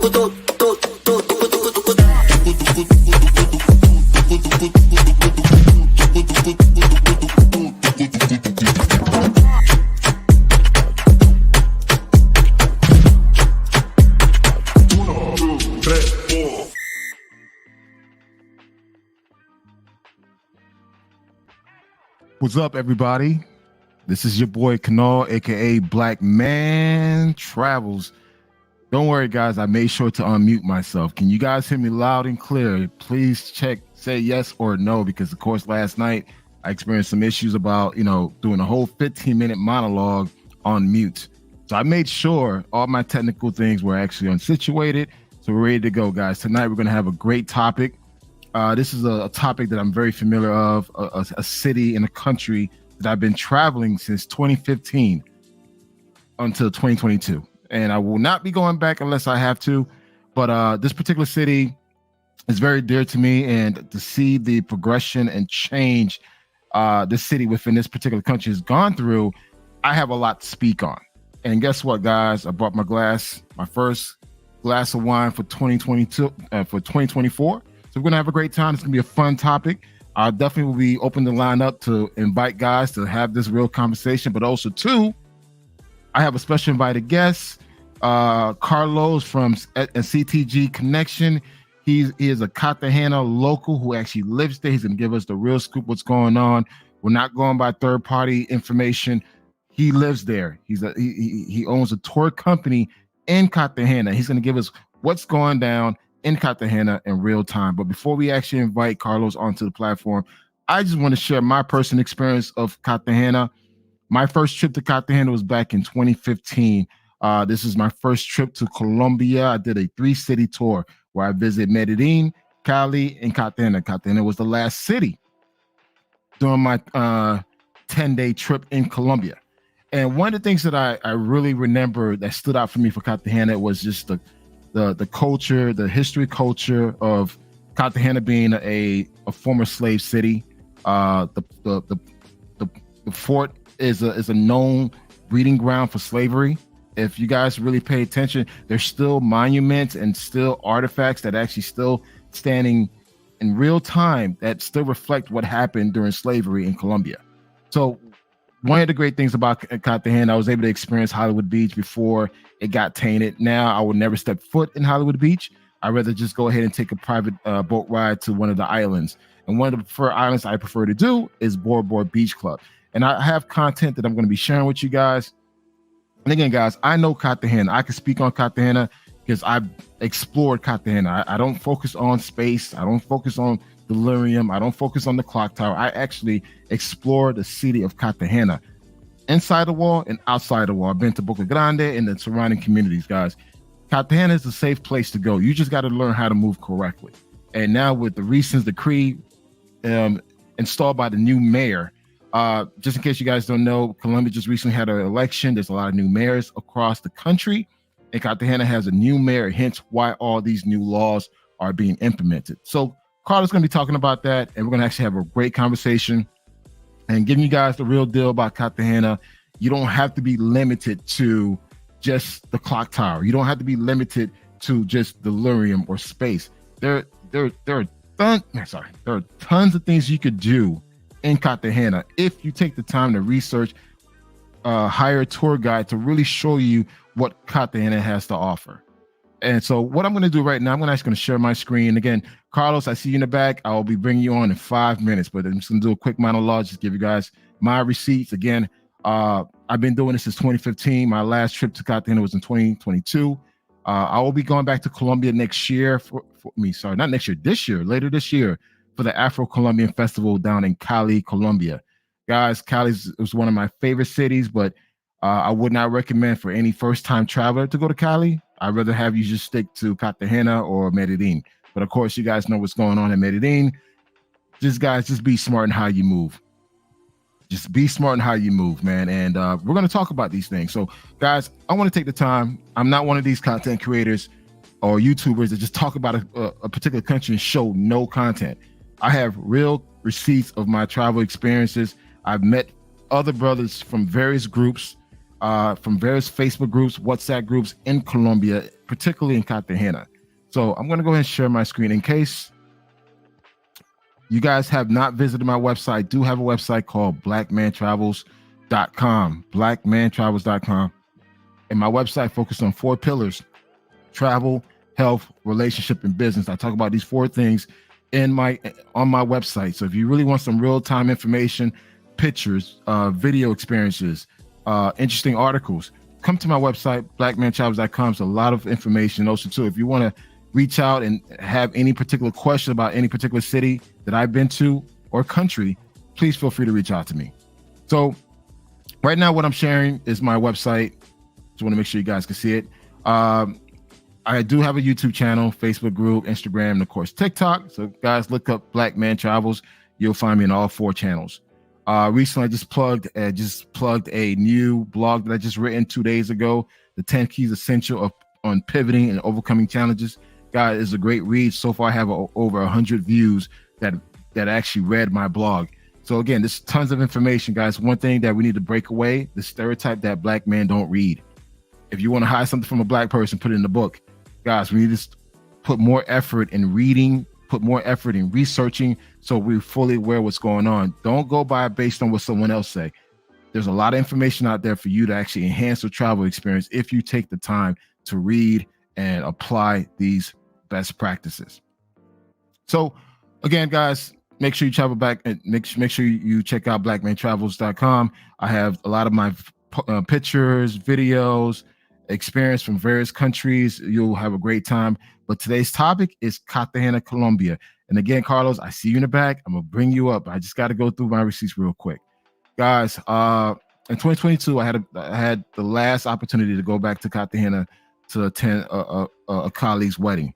What's up, everybody? This is your boy Kanal, aka Black Man Travels. Don't worry, guys. I made sure to unmute myself. Can you guys hear me loud and clear? Please say yes or no, because of course last night I experienced some issues about doing a whole 15-minute monologue on mute. So I made sure all my technical things were actually unsituated. So we're ready to go, guys. Tonight we're gonna have a great topic. This is a topic that I'm very familiar of, a city in a country that I've been traveling since 2015 until 2022. And I will not be going back unless I have to. But this particular city is very dear to me. And to see the progression and change this city within this particular country has gone through, I have a lot to speak on. And guess what, guys? I brought my first glass of wine for 2024. So we're going to have a great time. It's going to be a fun topic. I definitely will be open to line up to invite guys to have this real conversation. But also, too, I have a special invited guest, Carlos from CTG Connection. He is a Cartagena local who actually lives there. He's going to give us the real scoop, what's going on. We're not going by third-party information. He lives there. He owns a tour company in Cartagena. He's going to give us what's going down in Cartagena in real time. But before we actually invite Carlos onto the platform, I just want to share my personal experience of Cartagena. My first trip to Cartagena was back in 2015. This is my first trip to Colombia. I did a 3-city tour where I visited Medellin, Cali, and Cartagena. Cartagena was the last city during my 10-day trip in Colombia. And one of the things that I really remember that stood out for me for Cartagena was just the culture, the history culture of Cartagena being a former slave city. The fort is a known breeding ground for slavery. If you guys really pay attention, there's still monuments and still artifacts that actually still standing in real time that still reflect what happened during slavery in Colombia. So one of the great things about Cartagena, I was able to experience Hollywood Beach before it got tainted. Now I would never step foot in Hollywood Beach. I'd rather just go ahead and take a private boat ride to one of the islands. And one of the preferred islands I prefer to do is Bora Bora Beach Club. And I have content that I'm going to be sharing with you guys. And again, guys, I know Cartagena. I can speak on Cartagena because I've explored Cartagena. I don't focus on space. I don't focus on delirium. I don't focus on the clock tower. I actually explore the city of Cartagena, inside the wall and outside the wall. I've been to Boca Grande and the surrounding communities, guys. Cartagena is a safe place to go. You just got to learn how to move correctly. And now with the recent decree installed by the new mayor, just in case you guys don't know, Colombia just recently had an election. There's a lot of new mayors across the country, and Cartagena has a new mayor, hence why all these new laws are being implemented. So Carlos is going to be talking about that, and we're going to actually have a great conversation and giving you guys the real deal about Cartagena. You don't have to be limited to just the clock tower. You don't have to be limited to just delirium or space. There are tons of things you could do in Cartagena if you take the time to research, hire a tour guide to really show you what Cartagena has to offer. And so what I'm going to do right now, I'm actually going to share my screen. Again, Carlos, I see you in the back. I will be bringing you on in 5 minutes, but I'm just going to do a quick monologue, just give you guys my receipts. Again, I've been doing this since 2015. My last trip to Cartagena was in 2022. I will be going back to Colombia next year later this year for the Afro-Colombian Festival down in Cali, Colombia. Guys, Cali was one of my favorite cities, but I would not recommend for any first-time traveler to go to Cali. I'd rather have you just stick to Cartagena or Medellin. But of course, you guys know what's going on in Medellin. Just be smart in how you move. Just be smart in how you move, man. And we're going to talk about these things. So, guys, I want to take the time. I'm not one of these content creators or YouTubers that just talk about a particular country and show no content. I have real receipts of my travel experiences. I've met other brothers from various groups, from various Facebook groups, WhatsApp groups in Colombia, particularly in Cartagena. So I'm going to go ahead and share my screen in case you guys have not visited my website. I do have a website called blackmantravels.com, blackmantravels.com. And my website focused on 4 pillars: travel, health, relationship, and business. I talk about these 4 things on my website. So if you really want some real-time information, pictures, video experiences, interesting articles, come to my website, blackmantravels.com. There's a lot of information. Also, too, if you want to reach out and have any particular question about any particular city that I've been to or country, please feel free to reach out to me. So right now, what I'm sharing is my website. Just want to make sure you guys can see it. I do have a YouTube channel, Facebook group, Instagram, and of course TikTok. So guys, look up Black Man Travels. You'll find me in all 4 channels. Recently, I just plugged a new blog that I just written 2 days ago, the 10 Keys Essential on Pivoting and Overcoming Challenges. Guys, it's a great read. So far, I have over 100 views that actually read my blog. So again, there's tons of information, guys. One thing that we need to break away, the stereotype that Black men don't read. If you want to hide something from a Black person, put it in the book. Guys, we need to put more effort in reading, put more effort in researching, so we're fully aware of what's going on. Don't go by based on what someone else say. There's a lot of information out there for you to actually enhance your travel experience if you take the time to read and apply these best practices. So again, guys, make sure you travel back and make sure you check out blackmantravels.com. I have a lot of my pictures, videos, experience from various countries. You'll have a great time. But today's topic is Cartagena, Colombia. And again, Carlos, I see you in the back. I'm gonna bring you up. I just got to go through my receipts real quick, guys. In 2022, I had the last opportunity to go back to Cartagena to attend a colleague's wedding,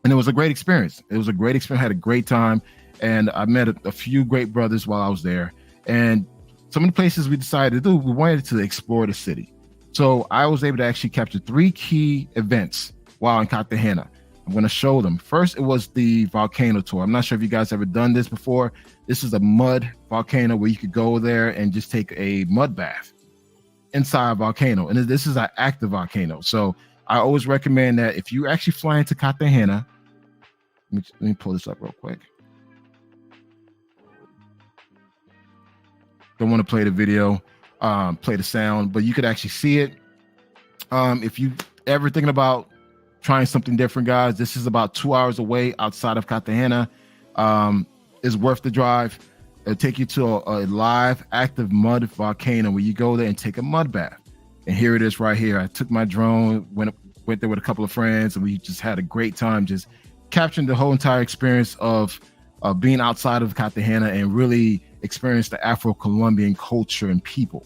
and it was a great experience. I had a great time, and I met a few great brothers while I was there. And some of the places we decided to do, we wanted to explore the city. So I was able to actually capture 3 key events while in Cartagena. I'm going to show them. First, it was the volcano tour. I'm not sure if you guys ever done this before. This is a mud volcano where you could go there and just take a mud bath inside a volcano. And this is an active volcano. So I always recommend that if you actually fly into Cartagena, let me pull this up real quick. Don't want to play the video, play the sound, but you could actually see it. If you ever thinking about trying something different, guys, this is about 2 hours away outside of Cartagena. It's worth the drive. It'll take you to a live, active mud volcano where you go there and take a mud bath. And here it is right here. I took my drone, went there with a couple of friends, and we just had a great time just capturing the whole entire experience of being outside of Cartagena and really experience the Afro-Colombian culture and people.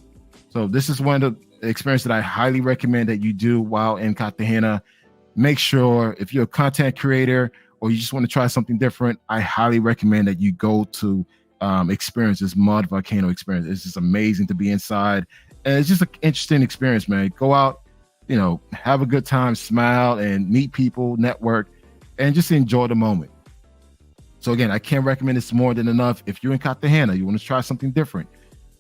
So this is one of the experiences that I highly recommend that you do while in Cartagena. Make sure if you're a content creator or you just want to try something different, I highly recommend that you go to experience this mud volcano experience. It's just amazing to be inside. And it's just an interesting experience, man. Go out, have a good time, smile and meet people, network, and just enjoy the moment. So again, I can't recommend this more than enough. If you're in Cartagena, you want to try something different.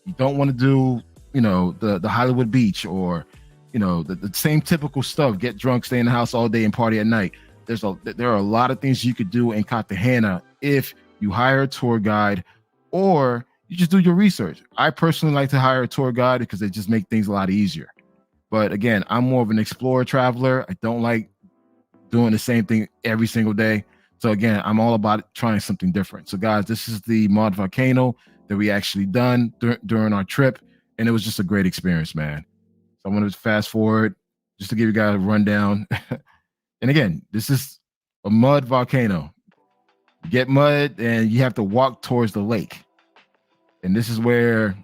You don't want to do, the Hollywood Beach or, the same typical stuff, get drunk, stay in the house all day and party at night. There are a lot of things you could do in Cartagena if you hire a tour guide or you just do your research. I personally like to hire a tour guide because they just make things a lot easier. But again, I'm more of an explorer traveler. I don't like doing the same thing every single day. So again, I'm all about trying something different. So guys, this is the mud volcano that we actually done during our trip. And it was just a great experience, man. So I'm going to fast forward just to give you guys a rundown. And again, this is a mud volcano. You get mud and you have to walk towards the lake. And this is where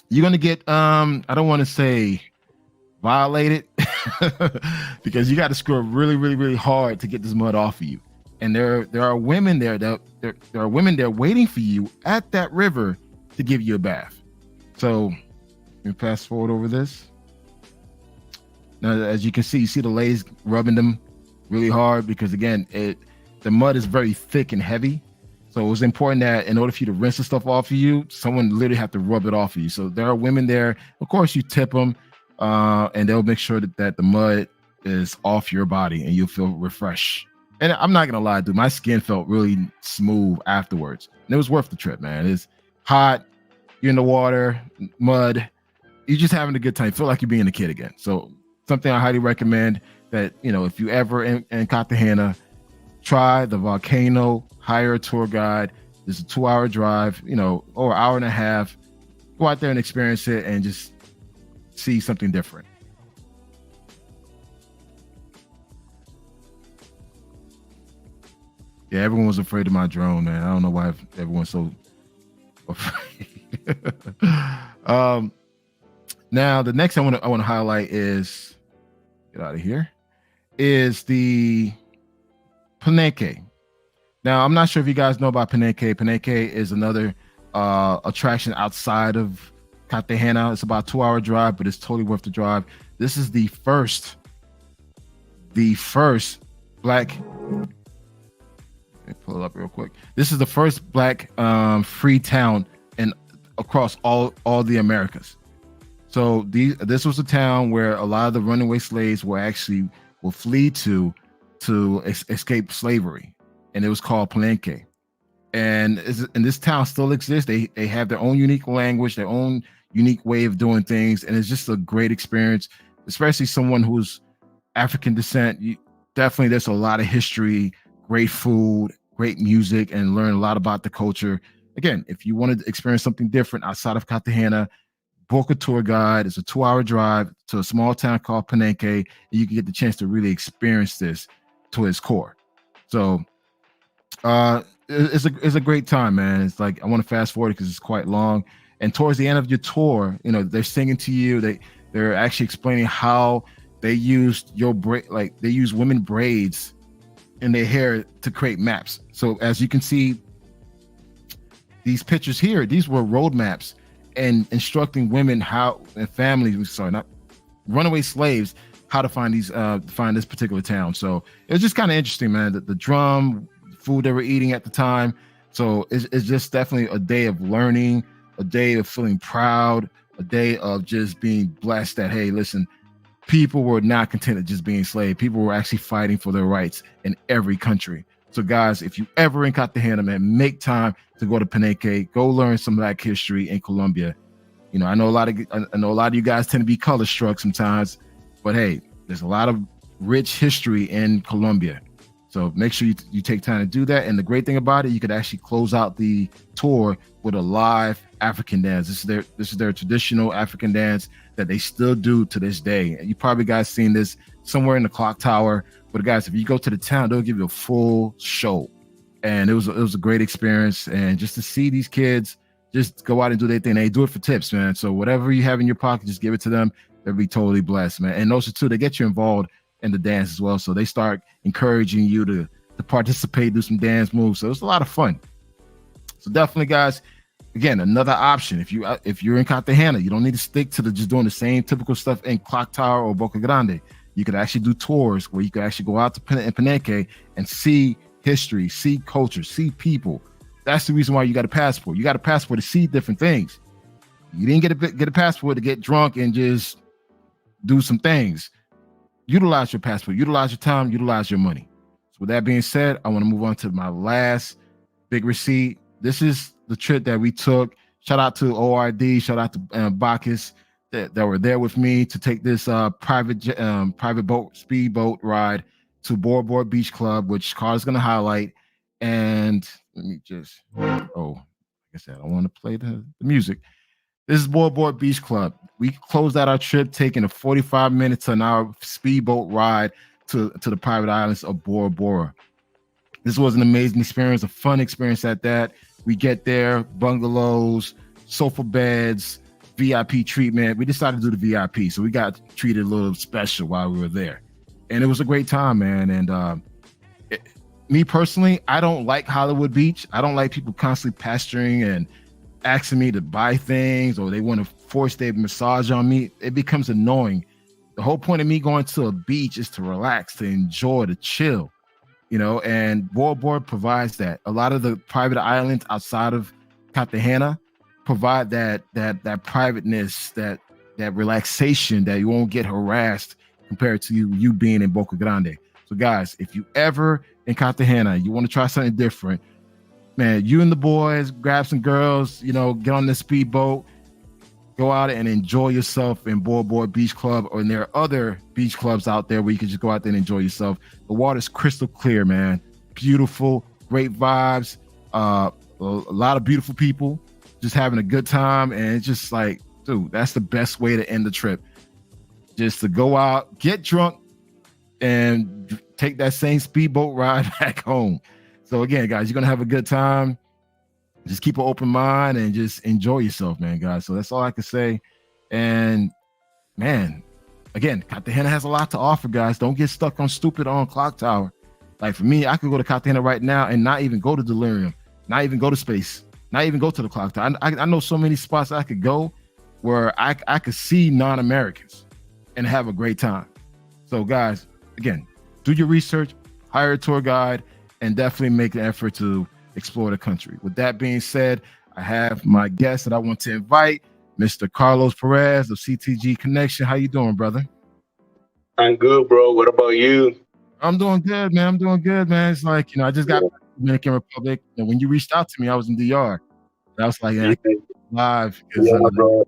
you're going to get, I don't want to say violated because you got to scrub really, really, really hard to get this mud off of you. And there are women there there are women there waiting for you at that river to give you a bath. So let me fast forward over this. Now, as you can see, you see the ladies rubbing them really hard because again, the mud is very thick and heavy. So it was important that in order for you to rinse the stuff off of you, someone literally have to rub it off of you. So there are women there. Of course, you tip them and they'll make sure that the mud is off your body and you'll feel refreshed. And I'm not gonna lie, dude, my skin felt really smooth afterwards. And it was worth the trip, man. It's hot, you're in the water, mud, you're just having a good time. You feel like you're being a kid again. So something I highly recommend that, if you ever in Cartagena, try the volcano, hire a tour guide. It's a 2-hour drive, or an hour and a half. Go out there and experience it and just see something different. Yeah, everyone was afraid of my drone, man. I don't know why everyone's so afraid. Now, the next I want to highlight is, get out of here, is the Palenque. Now, I'm not sure if you guys know about Palenque. Palenque is another attraction outside of Cartagena. It's about a 2-hour drive, but it's totally worth the drive. This is the first black. Let me pull it up real quick. This is the first black free town across all the Americas. So this was a town where a lot of the runaway slaves will flee to escape slavery, and it was called Palenque. And this town still exists. They have their own unique language, their own unique way of doing things, and it's just a great experience, especially someone who's African descent. There's a lot of history, great food, great music, and learn a lot about the culture. Again, if you want to experience something different outside of Cartagena, book a tour guide. It's a 2-hour drive to a small town called Palenque, and you can get the chance to really experience this to its core. So it's a great time, man. It's like, I want to fast forward because it's quite long. And towards the end of your tour, they're singing to you. They're actually explaining how they used they use women braids in their hair to create maps. So as you can see, these pictures here, these were road maps and instructing women and families, not runaway slaves, how to find this particular town. So it was just kind of interesting, man. The drum, food they were eating at the time. So it's just definitely a day of learning, a day of feeling proud, a day of just being blessed that, hey, listen, people were not content just being slaves. People were actually fighting for their rights in every country. So guys, if you ever in Cartagena, man, make time to go to Palenque, go learn some Black history in Colombia. I know a lot of you guys tend to be color struck sometimes, but hey, there's a lot of rich history in Colombia. So make sure you take time to do that. And the great thing about it, you could actually close out the tour with a live African dance. This is their traditional African dance that they still do to this day. And you probably guys seen this somewhere in the clock tower. But guys, if you go to the town, they'll give you a full show. And it was a great experience. And just to see these kids just go out and do their thing. They do it for tips, man. So whatever you have in your pocket, just give it to them. They'll be totally blessed, man. And also too, they get you involved in the dance as well. So they start encouraging you to participate, do some dance moves. So it's a lot of fun. So definitely, guys, again, another option. If you're in Cartagena, you don't need to stick to just doing the same typical stuff in Clock Tower or Boca Grande. You could actually do tours where you could actually go out to Palenque and see history, see culture, see people. That's the reason why you got a passport. You got a passport to see different things. You didn't get a passport to get drunk and just do some things. Utilize your passport, utilize your time, utilize your money. So with that being said, I want to move on to my last big receipt. This is the trip that we took. Shout out to ORD, shout out to Bacchus that were there with me to take this private boat, speedboat ride to Bora Bora Beach Club, which Carl's going to highlight. And let me just, like I said, I want to play the music. This is Bora Bora Beach Club. We closed out our trip taking a 45 minutes to an hour speedboat ride to the private islands of Bora Bora. This was an amazing experience, a fun experience at that. We get there, bungalows, sofa beds, VIP treatment. We decided to do the VIP, so we got treated a little special while we were there. And it was a great time, man. And me personally, I don't like Hollywood Beach. I don't like people constantly pestering and asking me to buy things, or they want to force their massage on me. It becomes annoying. The whole point of me going to a beach is to relax, to enjoy, to chill, and Bora Bora provides that. A lot of the private islands outside of Cartagena provide that privateness, that relaxation, that you won't get harassed compared to you being in Boca Grande. So guys, if you ever in Cartagena, you want to try something different, man, you and the boys grab some girls, get on this speedboat, go out and enjoy yourself in Bora Bora Beach Club, or there are other beach clubs out there where you can just go out there and enjoy yourself. The water's crystal clear, man. Beautiful, great vibes, a lot of beautiful people just having a good time. And it's just like, dude, that's the best way to end the trip. Just to go out, get drunk, and take that same speedboat ride back home. So again, guys, you're going to have a good time. Just keep an open mind and just enjoy yourself, man, guys. So that's all I can say. And man, again, Cartagena has a lot to offer, guys. Don't get stuck on stupid on Clock Tower. Like for me, I could go to Cartagena right now and not even go to Delirium, not even go to Space, not even go to the Clock Tower. I know so many spots I could go where I could see non-Americans and have a great time. So guys, again, do your research, hire a tour guide, and definitely make an effort to explore the country. With that being said, I have my guest that I want to invite, Mr. Carlos Perez of CTG Connection. How you doing, brother? I'm good, bro. What about you? I'm doing good, man. It's like, I just got back to the Dominican Republic, and when you reached out to me, I was in DR. And I was like, yeah, live. Bro.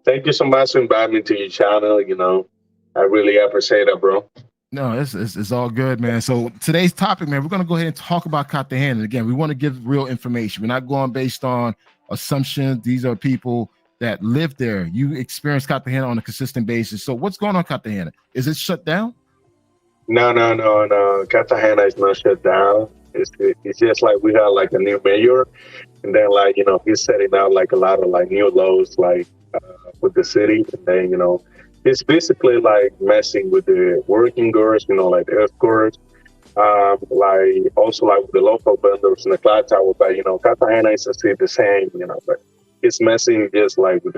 Thank you so much for inviting me to your channel. I really appreciate it, bro. No, it's all good, man. So today's topic, man, we're going to go ahead and talk about Cartagena. And again, we want to give real information. We're not going based on assumptions. These are people that live there. You experience Cartagena on a consistent basis. So what's going on, Cartagena? Is it shut down? No. Cartagena is not shut down. It's just like we have like a new mayor, and then like he's setting out like a lot of like new laws like with the city, and then it's basically like messing with the working girls, like the escorts, like also like with the local vendors in the clock tower. But Cartagena is still the same, but it's messing just like with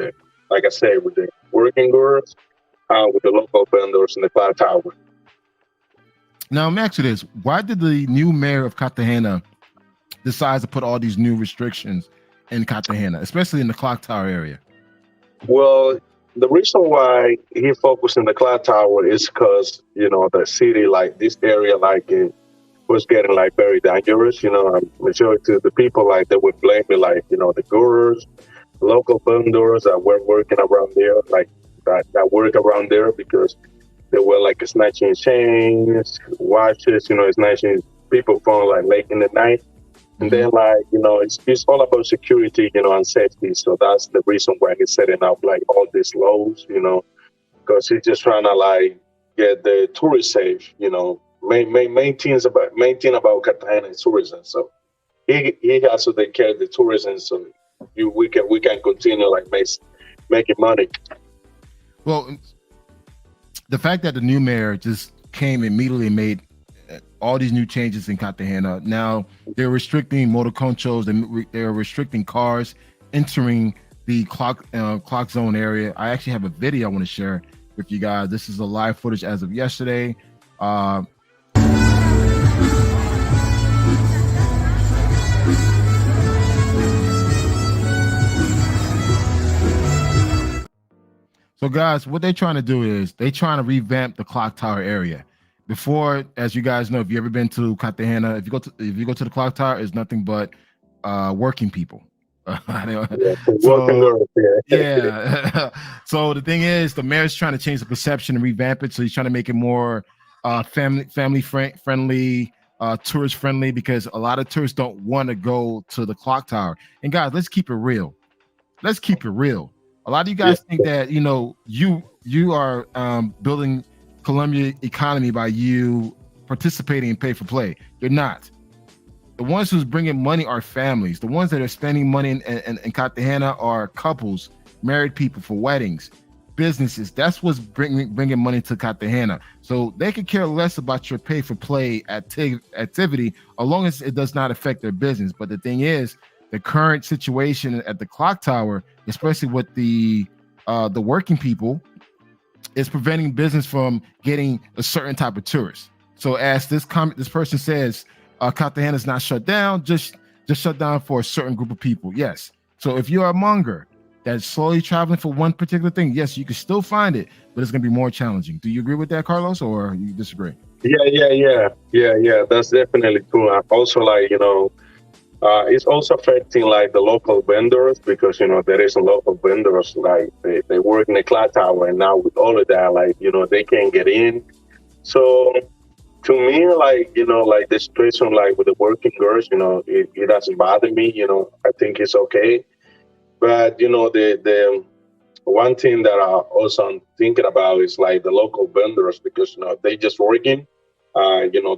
like I said, with the working girls, with the local vendors in the clock tower. Now, I'm asking this: why did the new mayor of Cartagena decide to put all these new restrictions in Cartagena, especially in the clock tower area? Well, the reason why he focused in the clock tower is because the city, like this area, like it was getting like very dangerous. Majority of the people like they would blame it, like the gurus, local vendors that were working around there, like that work around there because they were like snatching chains, watches, snatching people from like late in the night. And then like, it's all about security, and safety. So that's the reason why he's setting up like all these laws, because he's just trying to like get the tourists safe, maintain about Cartagena tourism. So he has to take care of the tourism so we can continue like making money. Well, the fact that the new mayor just came immediately and made all these new changes in Cartagena. Now they're restricting motoconchos, they're restricting cars entering the clock zone area. I actually have a video I want to share with you guys. This is a live footage as of yesterday. So guys, what they're trying to do is they're trying to revamp the clock tower area. Before, as you guys know, if you ever been to Cartagena, if you go to the clock tower, it's nothing but working people. So, yeah. So the thing is, the mayor's trying to change the perception and revamp it. So he's trying to make it more family friendly, tourist friendly, because a lot of tourists don't want to go to the clock tower. And guys, let's keep it real. A lot of you guys think that you are building Colombia economy by you participating in pay for play. You're not. The ones who's bringing money are families. The ones that are spending money in Cartagena are couples, married people for weddings, businesses. That's what's bringing money to Cartagena. So they could care less about your pay for play activity, as long as it does not affect their business. But the thing is, the current situation at the clock tower, especially with the working people, is preventing business from getting a certain type of tourist. So as this person says, Cartagena is not shut down, just shut down for a certain group of people. Yes. So if you're a monger, that's slowly traveling for one particular thing, yes, you can still find it, but it's going to be more challenging. Do you agree with that, Carlos, or you disagree? Yeah. That's definitely true. And also, like, it's also affecting like the local vendors because there is a local vendors like they work in the clock tower, and now with all of that, like they can't get in. So to me, like like the situation like with the working girls, it doesn't bother me. I think it's okay. But the one thing that I also am thinking about is like the local vendors because they just working.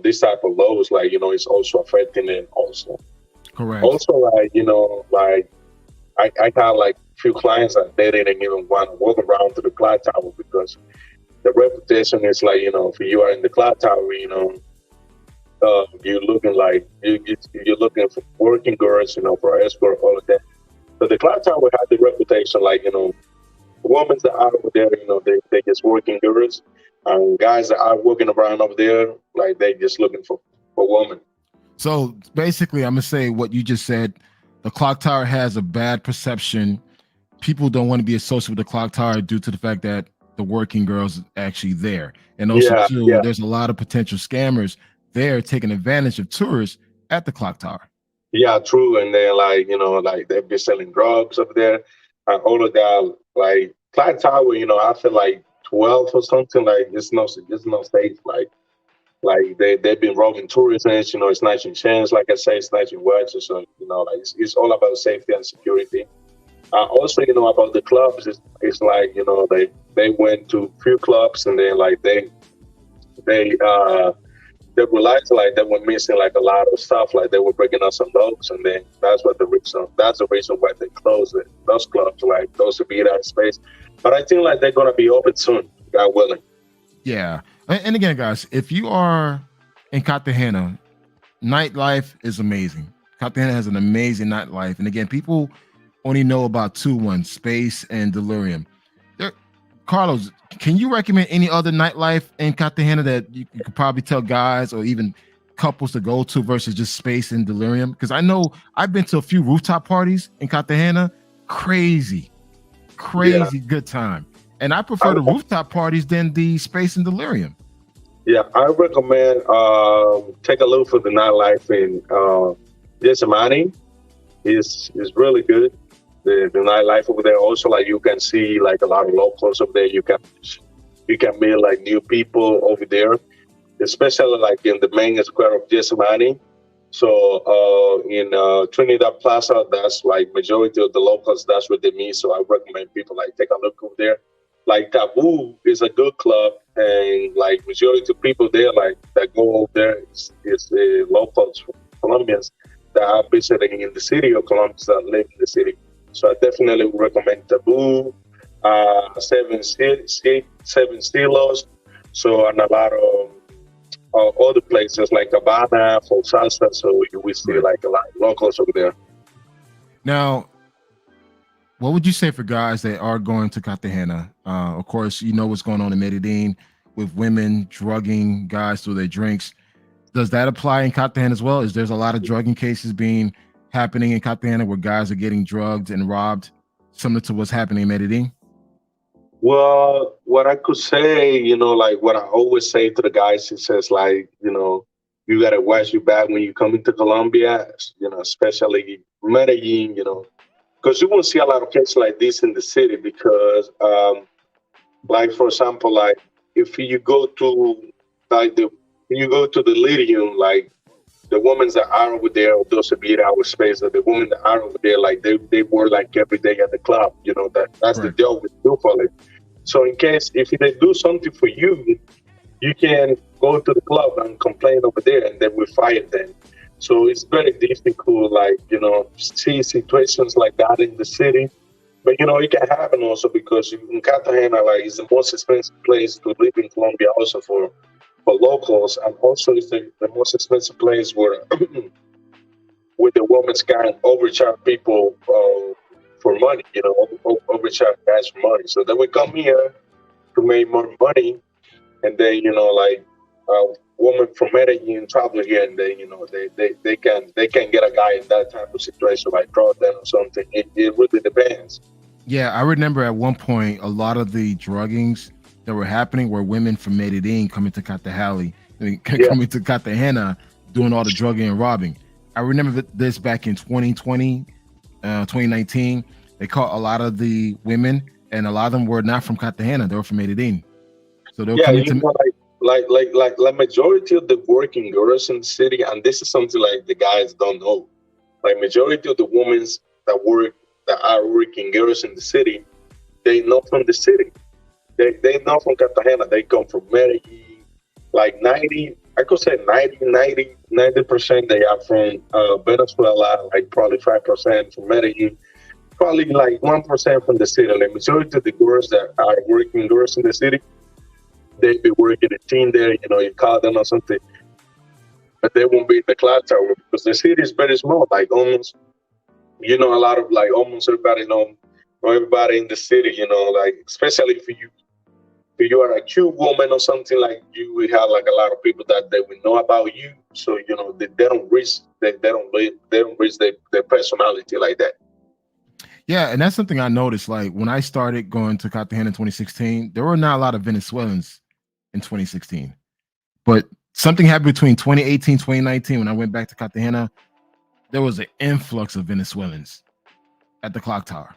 This type of laws like it's also affecting it also. Correct. Also, like like I got like few clients that they didn't even want to walk around to the clock tower because the reputation is like if you are in the clock tower, you're looking like you're looking for working girls, for escort, all of that. So the clock tower had the reputation like women that are over there, they just working girls, and guys that are walking around over there like they just looking for women. So basically, I'm gonna say what you just said. The clock tower has a bad perception. People don't want to be associated with the clock tower due to the fact that the working girls actually there, and also Yeah, too, yeah. there's a lot of potential scammers there taking advantage of tourists at the clock tower. Yeah, true. And they're like, like they've been selling drugs up there and all of that. Like Clyde Tower, I feel like 12 or something. Like it's no safe. Like they've been robbing tourists, snatching chains, like I say, snatching watches. So like it's all about safety and security. Also, about the clubs, it's like they went to few clubs and then like they they realized like they were missing like a lot of stuff, like they were breaking up some loads, and then that's the reason why they closed it. Those clubs, like those to be that space. But I think like they're gonna be open soon, God willing. Yeah, and again, guys, if you are in Cartagena, nightlife is amazing. Cartagena has an amazing nightlife, and again, people only know about two ones: Space and Delirium. There, Carlos, can you recommend any other nightlife in Cartagena that you could probably tell guys or even couples to go to versus just Space and Delirium? Because I know I've been to a few rooftop parties in Cartagena. Crazy, Yeah, crazy good time. And I prefer I, the rooftop parties than the Space and Delirium. yeah, I recommend take a look for the nightlife in Yesemani. Is really good. The nightlife over there also like you can see like a lot of locals over there. You can meet like new people over there, especially like in the main square of Yesemani. So in Trinidad Plaza, that's like majority of the locals. That's what they meet. So I recommend people like take a look over there. Like Taboo is a good club, and like majority of people there like that go over there is locals, Colombians that are visiting in the city or Colombians that live in the city. So I definitely would recommend Taboo, Seven Stilos. So and a lot of other places like Cabana, for Salsa. So we see Right. like a lot of locals over there. Now, what would you say for guys that are going to Cartagena? Of course, you know what's going on in Medellin with women drugging guys through their drinks. Does that apply in Cartagena as well? Is there's a lot of drugging cases being happening in Cartagena where guys are getting drugged and robbed, similar to what's happening in Medellin? Well, what I could say, like what I always say to the guys, it says like, you gotta watch your back when you come into Colombia, especially Medellin, because you won't see a lot of cases like this in the city because, like for example, like if you go to like the Lydium, like the women that are over there, those are 8 hour space, that the women that are over there, like they were like every day at the club, that's the Correct. job we do for it. So in case if they do something for you, you can go to the club and complain over there, and then we fire them. So it's very difficult, like see situations like that in the city. But it can happen also because in Cartagena, like, it's the most expensive place to live in Colombia, also for locals, and also it's the most expensive place where where the women can overcharge people for money, overcharge guys for money. So then we come here to make more money, and then like women from Medellin travel here, and then they can get a guy in that type of situation, like draw them or something. It really depends. Yeah, I remember at one point a lot of the druggings that were happening were women from Medellin coming to Cartagena, Yeah, coming to Cartagena, doing all the drugging and robbing. I remember this back in 2020, 2019. They caught a lot of the women, and a lot of them were not from Cartagena; they were from Medellin. So they were yeah, coming to. like majority of the working girls in the city, and this is something like the guys don't know. Like majority of the women that are working girls in the city, they not from the city. They not from Cartagena. They come from Medellin. Like 90, I could say 90% they are from Venezuela. Like probably 5% from Medellin. Probably like 1% from the city. Like majority of the girls that are working girls in the city, they be working a team there. You know, you call them or something, but they won't be in the clock tower because the city is very small. Like almost, a lot of like almost everybody know everybody in the city. You know, like especially if you are a cute woman or something, like you will have like a lot of people that they will know about you. So they don't risk they don't risk their personality like that. Yeah, and that's something I noticed. Like when I started going to Cartagena in 2016, there were not a lot of Venezuelans in 2016. But something happened between 2018, 2019 when I went back to Cartagena. There was an influx of Venezuelans at the clock tower.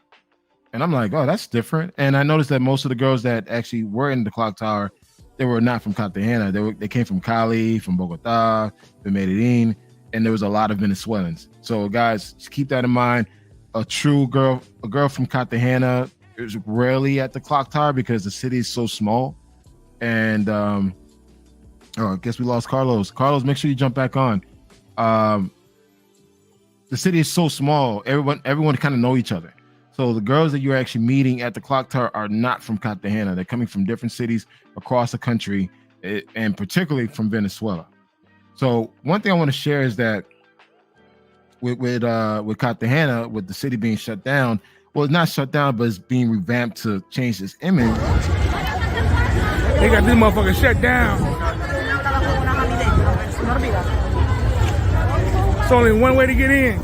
And I'm like, oh, that's different. And I noticed that most of the girls that actually were in the clock tower, they were not from Cartagena. They came from Cali, from Bogota, from Medellin, and there was a lot of Venezuelans. So guys, just keep that in mind. A girl from Cartagena is rarely at the clock tower because the city is so small. And I guess we lost Carlos. Carlos, make sure you jump back on. The city is so small. Everyone kind of know each other. So the girls that you're actually meeting at the clock tower are not from Cartagena. They're coming from different cities across the country, and particularly from Venezuela. So one thing I want to share is that with Cartagena, with the city being shut down, well, it's not shut down, but it's being revamped to change its image. They got this motherfucker shut down. It's only one way to get in.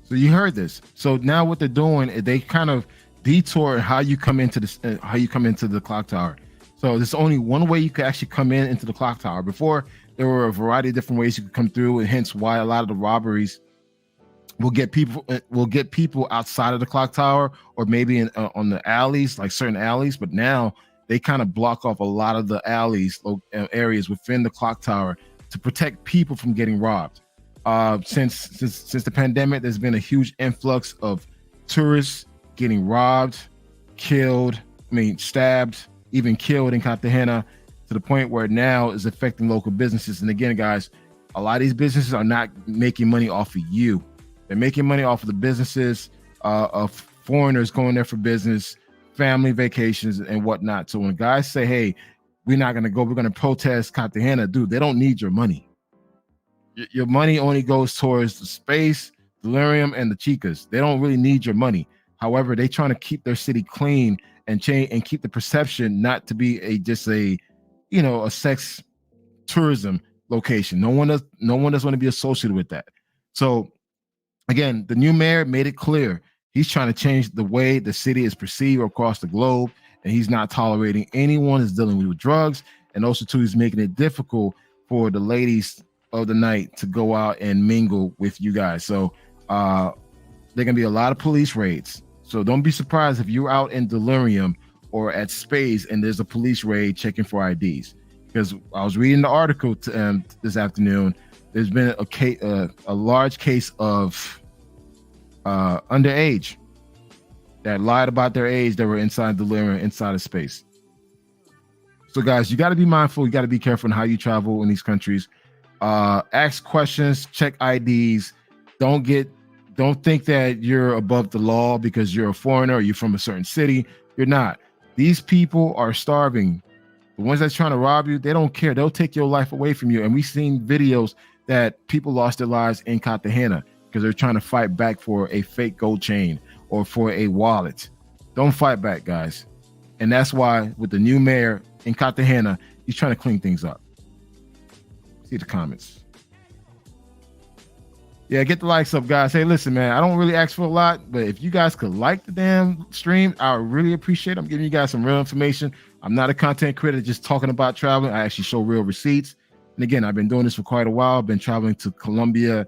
So you heard this. So now what they're doing is they kind of detour how you come into the clock tower. So there's only one way you could actually come into the clock tower. Before there were a variety of different ways you could come through, and hence why a lot of the robberies will get people outside of the clock tower, or maybe on the alleys, like certain alleys. But now they kind of block off a lot of the alleys areas within the clock tower to protect people from getting robbed. Since the pandemic, there's been a huge influx of tourists getting robbed, stabbed, even killed in Cartagena, to the point where it now is affecting local businesses. And again, guys, a lot of these businesses are not making money off of you. They're making money off of the businesses of foreigners going there for business, family vacations, and whatnot. So when guys say, hey, we're not going to go, we're going to protest Cartagena, dude, they don't need your money. Your money only goes towards the space, delirium, and the chicas. They don't really need your money. However, they're trying to keep their city clean and change and keep the perception not to be a sex tourism location. No one does want to be associated with that. So again, the new mayor made it clear he's trying to change the way the city is perceived across the globe, and he's not tolerating anyone who's dealing with drugs. And also, too, he's making it difficult for the ladies of the night to go out and mingle with you guys. So there can be a lot of police raids. So don't be surprised if you're out in delirium or at Space and there's a police raid checking for IDs. Because I was reading the article this afternoon. There's been a large case of underage that lied about their age that were inside delirium, inside of Space. So guys, you got to be mindful. You got to be careful in how you travel in these countries. Ask questions, check IDs. Don't think that you're above the law because you're a foreigner or you're from a certain city. You're not. These people are starving. The ones that's trying to rob you, they don't care. They'll take your life away from you. And we've seen videos that people lost their lives in Cartagena because they're trying to fight back for a fake gold chain or for a wallet. Don't fight back, guys. And that's why with the new mayor in Cartagena, he's trying to clean things up. See the comments. Yeah, get the likes up, guys. Hey, listen, man, I don't really ask for a lot, but if you guys could like the damn stream, I would really appreciate it. I'm giving you guys some real information. I'm not a content creator just talking about traveling. I actually show real receipts. And again, I've been doing this for quite a while. I've been traveling to Colombia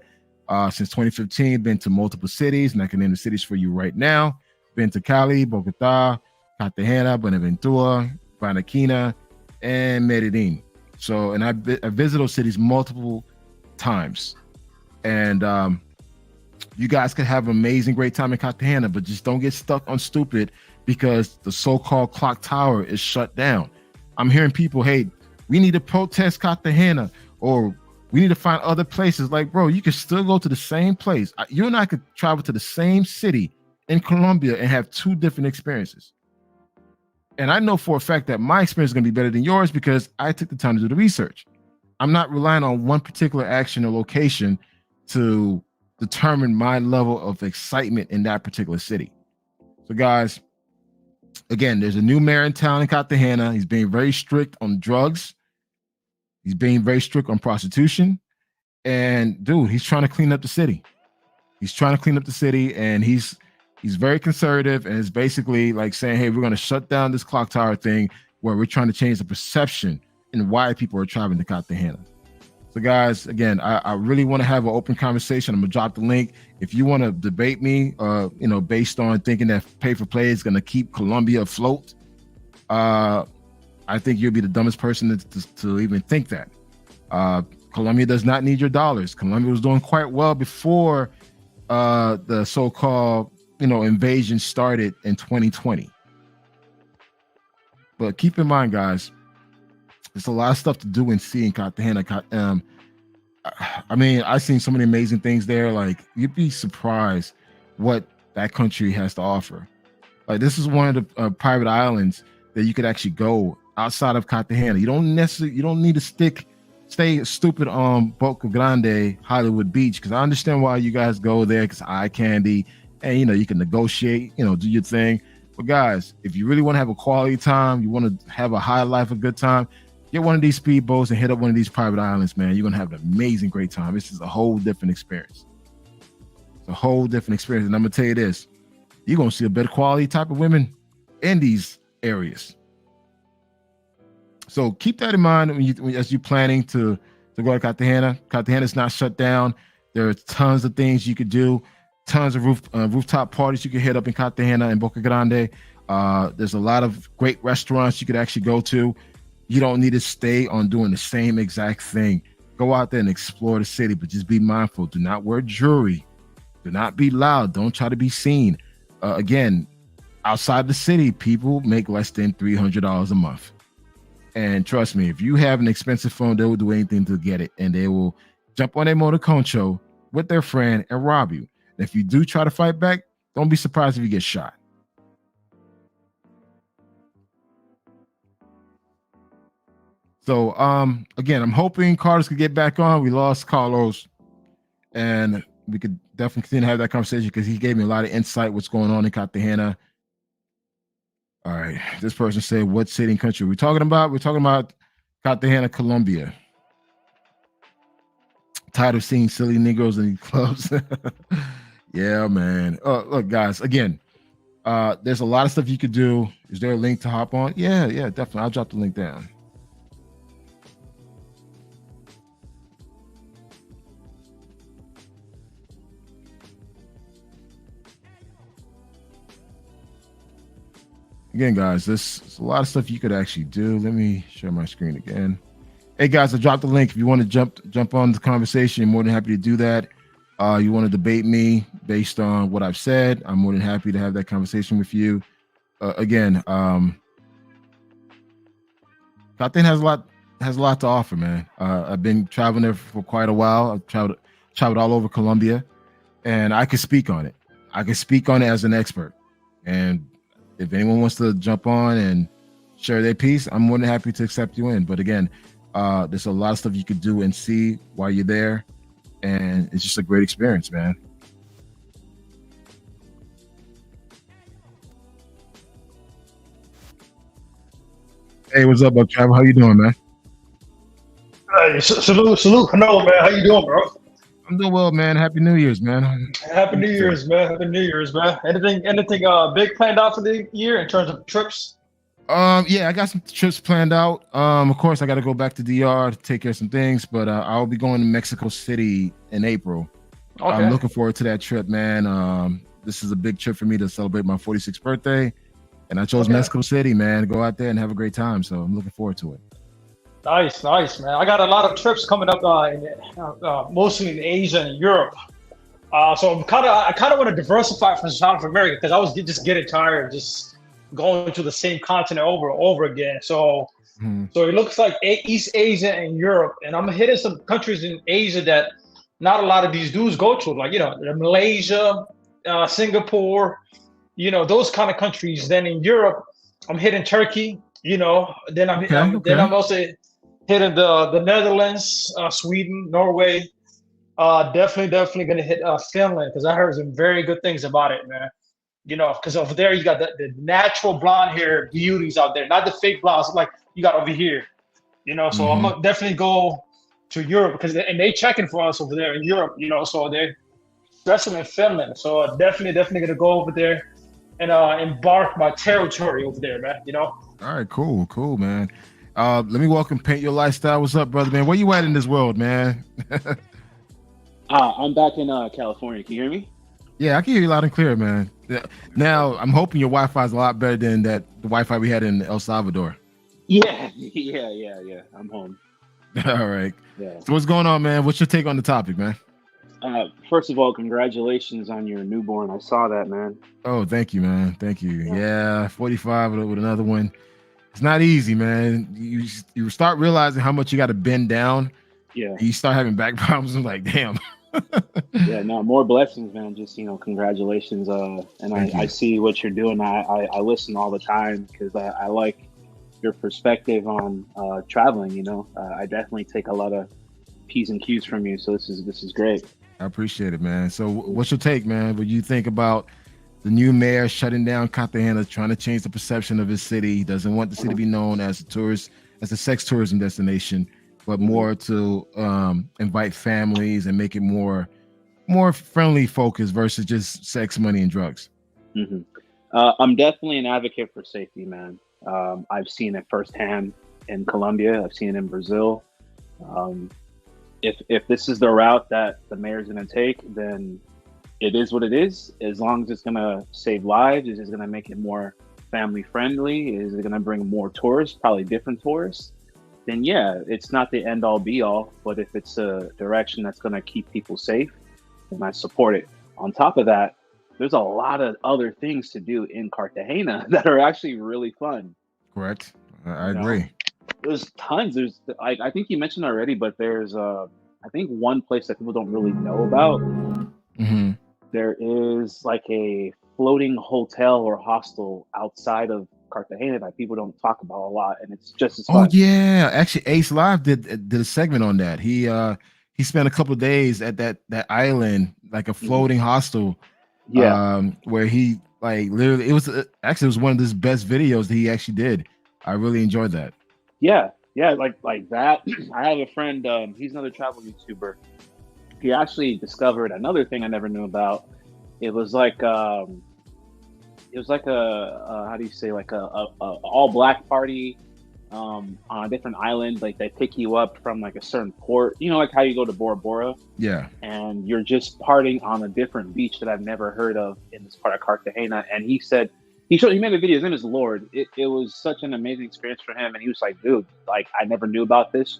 since 2015, been to multiple cities, and I can name the cities for you right now. Been to Cali, Bogota, Cartagena, Buenaventura, Barranquilla, and Medellin. So, and I visit those cities multiple times. And you guys could have an amazing, great time in Cartagena, but just don't get stuck on stupid because the so-called clock tower is shut down. I'm hearing people, hey, we need to protest Cartagena, or we need to find other places. Like, bro, you can still go to the same place. You and I could travel to the same city in Colombia and have two different experiences. And I know for a fact that my experience is going to be better than yours because I took the time to do the research. I'm not relying on one particular action or location to determine my level of excitement in that particular city. So guys, again, there's a new mayor in town in Cartagena. He's being very strict on drugs. He's being very strict on prostitution. And dude, he's trying to clean up the city. He's trying to clean up the city, and he's very conservative, and it's basically like saying, hey, we're going to shut down this clock tower thing where we're trying to change the perception and why people are traveling to Cartagena. So guys, again, I really want to have an open conversation. I'm gonna drop the link. If you want to debate me, based on thinking that pay for play is gonna keep Colombia afloat, I think you'll be the dumbest person to even think that. Colombia does not need your dollars. Colombia was doing quite well before the so-called invasion started in 2020. But keep in mind, guys, there's a lot of stuff to do and see in Cartagena. I mean, I've seen so many amazing things there. Like, you'd be surprised what that country has to offer. Like, this is one of the private islands that you could actually go outside of Cartagena. You don't need to stay stupid on Boca Grande, Hollywood Beach, because I understand why you guys go there, because eye candy, and you can negotiate, do your thing. But guys, if you really want to have a quality time, you want to have a high life, a good time, get one of these speedboats and hit up one of these private islands, man. You're going to have an amazing, great time. This is a whole different experience. It's a whole different experience. And I'm going to tell you this, you're going to see a better quality type of women in these areas. So keep that in mind as you're planning to go to Cartagena. Cartagena's not shut down. There are tons of things you could do, tons of rooftop parties you could hit up in Cartagena and Boca Grande. There's a lot of great restaurants you could actually go to. You don't need to stay on doing the same exact thing. Go out there and explore the city, but just be mindful. Do not wear jewelry. Do not be loud. Don't try to be seen. Again, outside the city, people make less than $300 a month. And trust me, if you have an expensive phone, they will do anything to get it. And they will jump on a motor concho with their friend and rob you. And if you do try to fight back, don't be surprised if you get shot. So, again, I'm hoping Carlos could get back on. We lost Carlos, and we could definitely continue to have that conversation because he gave me a lot of insight what's going on in Cartagena. All right, this person said, what city and country are we talking about? We're talking about Cartagena, Colombia. Tired of seeing silly Negroes in clubs. Yeah, man. Look, guys, again, there's a lot of stuff you could do. Is there a link to hop on? Yeah, definitely. I'll drop the link down. Again, guys, there's a lot of stuff you could actually do. Let me share my screen again. Hey, guys, I dropped the link. If you want to jump on the conversation, I'm more than happy to do that. You want to debate me based on what I've said, I'm more than happy to have that conversation with you. Again, Cartagena has a lot to offer, man. I've been traveling there for quite a while. I've traveled all over Colombia, and I can speak on it. I can speak on it as an expert. And if anyone wants to jump on and share their piece, I'm more than happy to accept you in. But again, there's a lot of stuff you could do and see while you're there, and it's just a great experience, man. Hey, what's up, Buck Travel? How you doing, man? Hey, salute. No, man. How you doing, bro? I'm doing well, man. Happy New Year's, man. Happy New Year's, man. Happy New Year's, man. Anything big planned out for the year in terms of trips? Yeah, I got some trips planned out. Of course, I got to go back to DR to take care of some things, but I'll be going to Mexico City in April. Okay. I'm looking forward to that trip, man. This is a big trip for me to celebrate my 46th birthday, and I chose Mexico City, man, to go out there and have a great time. So I'm looking forward to it. Nice, man. I got a lot of trips coming up, mostly in Asia and Europe. So I kind of want to diversify from South America because I was just getting tired of just going to the same continent over and over again. So it looks like East Asia and Europe, and I'm hitting some countries in Asia that not a lot of these dudes go to, like Malaysia, Singapore, those kind of countries. Then in Europe, I'm hitting Turkey. Then I'm also hitting the Netherlands, Sweden, Norway. Definitely gonna hit Finland because I heard some very good things about it, man. Because over there you got the natural blonde hair beauties out there, not the fake blondes like you got over here. So I'm gonna definitely go to Europe because they checking for us over there in Europe. So they're stressing in Finland. So definitely gonna go over there and embark my territory over there, man. All right, cool, man. Let me welcome Paint Your Lifestyle. What's up, brother, man? Where you at in this world, man? I'm back in California. Can you hear me? Yeah, I can hear you loud and clear, man. Now, I'm hoping your Wi-Fi is a lot better than the Wi-Fi we had in El Salvador. Yeah. I'm home. All right. Yeah. So what's going on, man? What's your take on the topic, man? First of all, congratulations on your newborn. I saw that, man. Oh, thank you, man. Thank you. Yeah, 45 with another one. It's not easy, man. You start realizing how much you got to bend down. Yeah. You start having back problems. I'm like, damn. Yeah, no, more blessings, man. Just, congratulations. And I see what you're doing. I listen all the time because I like your perspective on traveling. I definitely take a lot of P's and Q's from you. So this is great. I appreciate it, man. So what's your take, man? What you think about the new mayor shutting down Cartagena, trying to change the perception of his city? He doesn't want the city to be known as a sex tourism destination, but more to invite families and make it more friendly focused versus just sex, money, and drugs. I'm definitely an advocate for safety, man. I've seen it firsthand in Colombia. I've seen it in Brazil. If this is the route that the mayor's going to take, then it is what it is. As long as it's going to save lives, is it going to make it more family friendly? Is it going to bring more tourists, probably different tourists? Then yeah, it's not the end all be all, but if it's a direction that's going to keep people safe, then I support it. On top of that, there's a lot of other things to do in Cartagena that are actually really fun. Correct. I agree. There's tons. There's I think you mentioned already, but there's I think one place that people don't really know about. There is like a floating hotel or hostel outside of Cartagena that people don't talk about a lot, and it's just as fun. Oh yeah, actually Ace Live did a segment on that. He spent a couple of days at that island, like a floating hostel. Yeah, where he like literally it was one of his best videos that he actually did. I really enjoyed that. Yeah, like that. I have a friend. He's another travel YouTuber. He actually discovered another thing I never knew about. It was like a how do you say, like a all black party on a different island. Like they pick you up from like a certain port, like how you go to Bora Bora. Yeah. And you're just partying on a different beach that I've never heard of in this part of Cartagena. And he said he made a video. His name is Lord. It was such an amazing experience for him. And he was like, dude, like I never knew about this.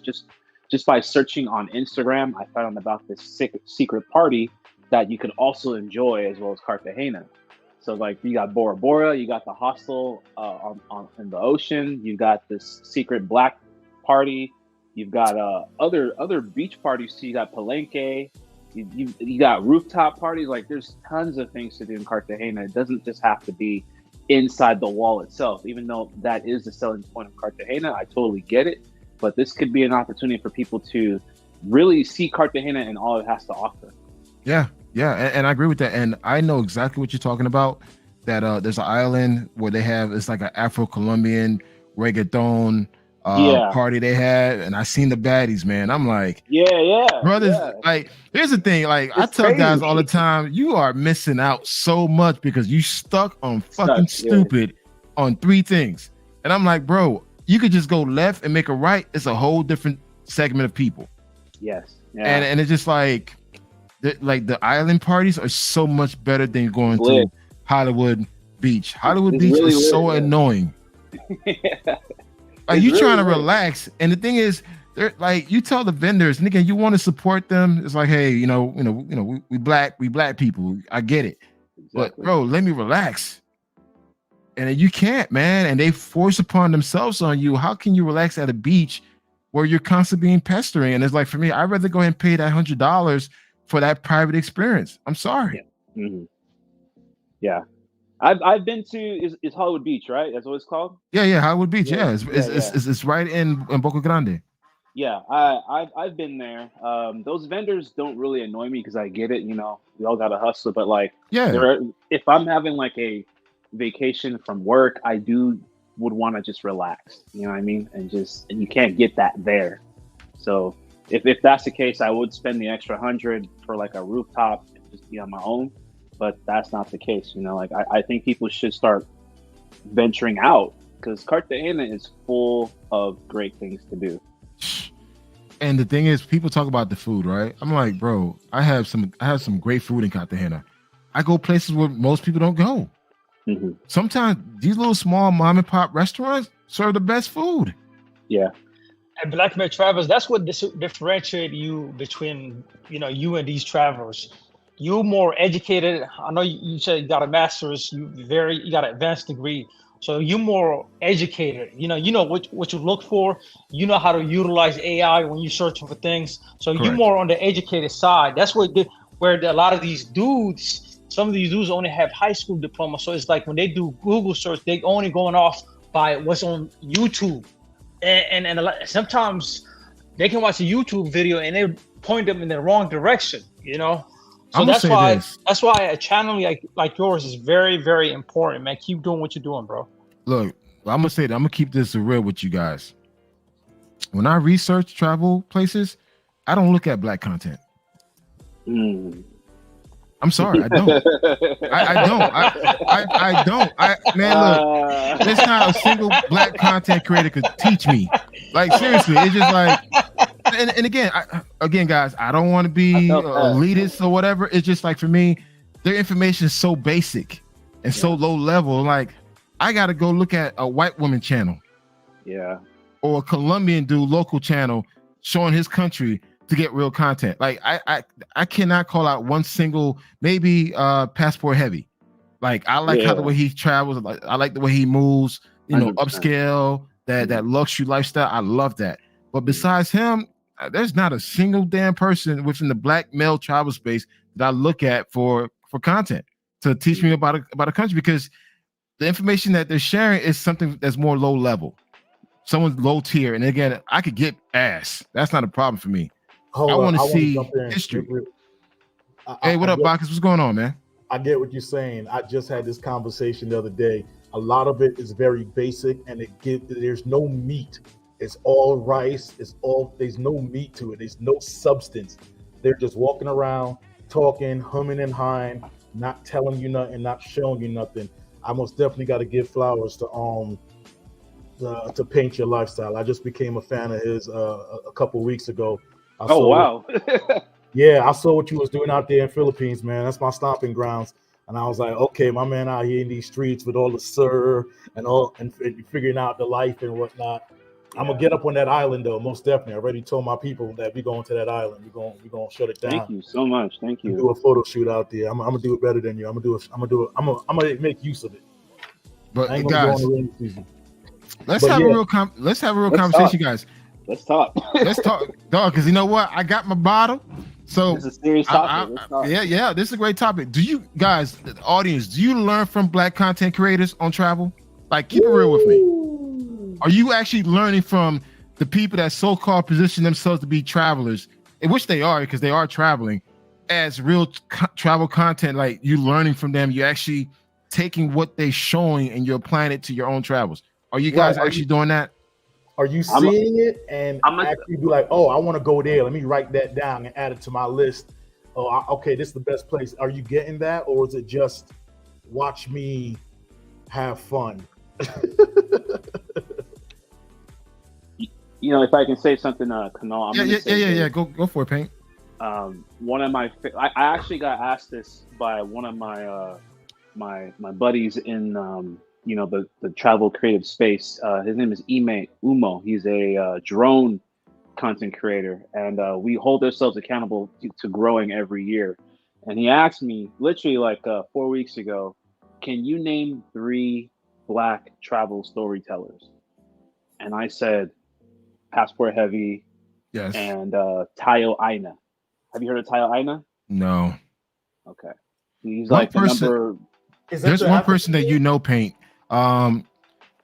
Just by searching on Instagram, I found out about this secret party that you could also enjoy as well as Cartagena. So like you got Bora Bora, you got the hostel in the ocean, you got this secret black party, you've got other beach parties. So you got Palenque, you got rooftop parties. Like there's tons of things to do in Cartagena. It doesn't just have to be inside the wall itself, even though that is the selling point of Cartagena. I totally get it, but this could be an opportunity for people to really see Cartagena and all it has to offer. Yeah, and I agree with that. And I know exactly what you're talking about. That there's an island where they have, it's like an Afro-Colombian reggaeton Yeah. party they had, and I seen the baddies, man. I'm like, Yeah. brothers, Yeah. like, here's the thing, like, I It's tell guys crazy. all the time, you are missing out so much because you stuck on fucking stupid on 3 things. And I'm like, bro, you could just go left and make a right. It's a whole different segment of people. Yes. Yeah. And it's just like the island parties are so much better than going Lit. to Hollywood Beach. Hollywood It's Beach really is so lit, yeah. annoying. Yeah. Like, It's you really trying to lit. relax, and the thing is, they're like, you tell the vendors, and again, you want to support them. It's like, hey, we black people. I get it, but Exactly. bro, let me relax. And you can't, man. And they force upon themselves on you. How can you relax at a beach where you're constantly being pestering? And it's like, for me, I'd rather go ahead and pay that $100 for that private experience. I'm sorry. Yeah. Mm-hmm. Yeah. I've been to is Hollywood Beach, right? That's what it's called. Yeah, Hollywood Beach. Yeah, Yeah, it's right in Boca Grande. Yeah, I've been there. Those vendors don't really annoy me because I get it. We all gotta hustle, but like, Yeah, if I'm having like a vacation from work, I would want to just relax. You know what I mean? And you can't get that there. So if that's the case, I would spend the extra 100 for like a rooftop and just be on my own. But that's not the case. Like I think people should start venturing out because Cartagena is full of great things to do. and the thing is, people talk about the food, right? I'm like, bro, I have some great food in Cartagena. I go places where most people don't go. Mm-hmm. Sometimes these little small mom and pop restaurants serve the best food. Yeah. And Black Man Travelers, that's what differentiate you between you and these travelers. You more educated. I know you said you got a master's. You got an advanced degree. So you're more educated. You know what you look for. You know how to utilize AI when you're searching for things. So Correct. you're more on the educated side. That's where a lot of these dudes. Some of these dudes only have high school diploma. So it's like when they do Google search, they only going off by what's on YouTube. And sometimes they can watch a YouTube video and they point them in the wrong direction. So that's why a channel like yours is very, very important, man. Keep doing what you're doing, bro. Look, I'm gonna say that I'm gonna keep this real with you guys. When I research travel places, I don't look at black content. I'm sorry, I don't. I don't. Man, look, there's not a single black content creator could teach me. Like, seriously, it's just like, and again, guys, I don't want to be elitist or whatever. It's just like, for me, their information is so basic and so low level. Like, I got to go look at a white woman channel, or a Colombian dude local channel showing his country to get real content. Like, I cannot call out one single, maybe Passport Heavy. Like, I like how the way he travels. Like, I like the way he moves. 100%. Upscale, that luxury lifestyle. I love that. But besides him, there's not a single damn person within the black male travel space that I look at for content to teach me about a country, because the information that they're sharing is something that's more low level. Someone's low tier. And again, I could get ass. That's not a problem for me. I want to see history. Hey, what up, Bacchus? What's going on, man? I get what you're saying. I just had this conversation the other day. A lot of it is very basic, and there's no meat. It's all rice. There's no meat to it. There's no substance. They're just walking around, talking, humming and hawing, not telling you nothing, not showing you nothing. I most definitely got to give flowers to Paint Your Lifestyle. I just became a fan of his a couple weeks ago. Wow. Yeah, I saw what you was doing out there in Philippines, man. That's my stomping grounds. And I was like, okay, my man out here in these streets with all the sir and figuring out the life and whatnot. I'm gonna get up on that island though, most definitely. I already told my people that we're going to that island. We're gonna shut it down. Thank you so much. Thank you. Do a photo shoot out there. I'm gonna do it better than you. I'm gonna make use of it. But guys, let's have a real conversation, guys. Let's talk, dog. Because you know what? I got my bottle. So this is a serious topic. Yeah. This is a great topic. Do you guys, the audience, do you learn from black content creators on travel? Like, keep it real with me. Are you actually learning from the people that so-called position themselves to be travelers, in which they are, because they are traveling, as real travel content? Like, you learning from them, you actually taking what they're showing and you're applying it to your own travels. Are you guys actually doing that? Are you seeing it and I'm actually be like, oh, I want to go there. Let me write that down and add it to my list. Oh, okay, this is the best place. Are you getting that, or is it just watch me have fun? You know, if I can say something, Kanal, Yeah. Go for it, Paint. One of my, I actually got asked this by one of my my buddies in you know, the travel creative space. His name is Ime Umo. He's a drone content creator, and we hold ourselves accountable to growing every year. And he asked me literally like 4 weeks ago, can you name 3 Black travel storytellers? And I said Passport Heavy, Yes. and Tayo Aina. Have you heard of Tayo Aina? No. Okay. He's One like person- the number. There's one person that you know, Paint. There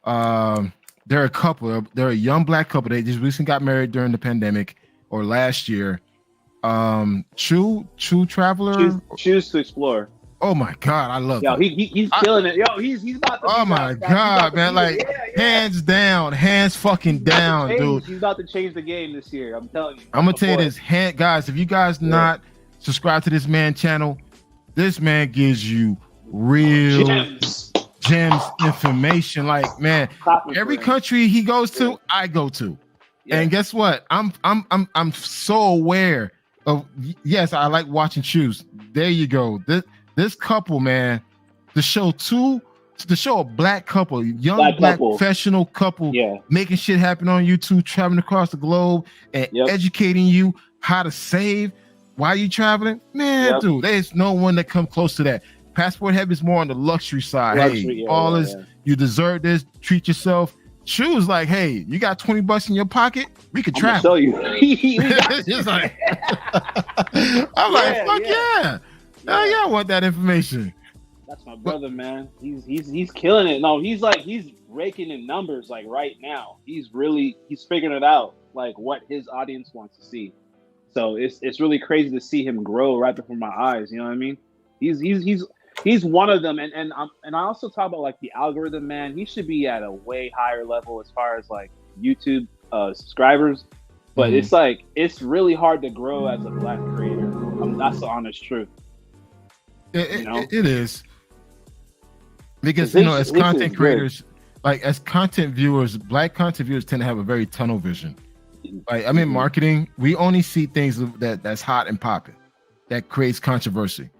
are a couple. They're a young Black couple. They just recently got married during the pandemic or last year. True Traveler. Choose to Explore. Oh my God, I love Yo, it. he's killing it. Yo, he's about to. Oh my God, man! Like hands down, hands fucking down, dude. He's about to change the game this year. I'm telling you. I'm gonna tell you this, guys. If you guys not subscribed to this man channel, this man gives you real gems information. Like, man, every country he goes to, I go to, and guess what? I'm so aware of. Yes, I like watching shoes. There you go. This couple, man, to show a Black couple, young Black professional couple, making shit happen on YouTube, traveling across the globe, and educating you how to save while you traveling. Man, dude, there's no one that come close to that. Passport Heavy is more on the luxury side. You deserve this. Treat yourself. Shoes like, hey, you got $20 in your pocket, we could travel. Show you. It's like, I'm like, fuck yeah. I want that information. That's my brother, man. He's killing it. No, he's raking in numbers like right now. He's figuring it out, like what his audience wants to see. So it's really crazy to see him grow right before my eyes. You know what I mean? He's one of them, and I also talk about like the algorithm, man. He should be at a way higher level as far as like YouTube subscribers, but it's really hard to grow as a Black creator. That's the honest truth. It is, because as content creators, like as content viewers, Black content viewers tend to have a very tunnel vision. Like I'm in marketing, we only see things that's hot and popping, that creates controversy.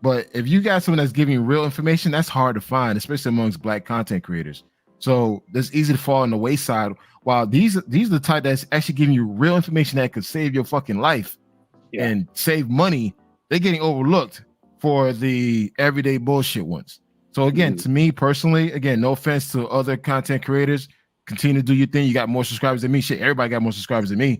But if you got someone that's giving real information, that's hard to find, especially amongst Black content creators. So it's easy to fall on the wayside. While these are the type that's actually giving you real information that could save your fucking life and save money, they're getting overlooked for the everyday bullshit ones. So again, to me personally, again, no offense to other content creators, continue to do your thing. You got more subscribers than me. Shit, everybody got more subscribers than me.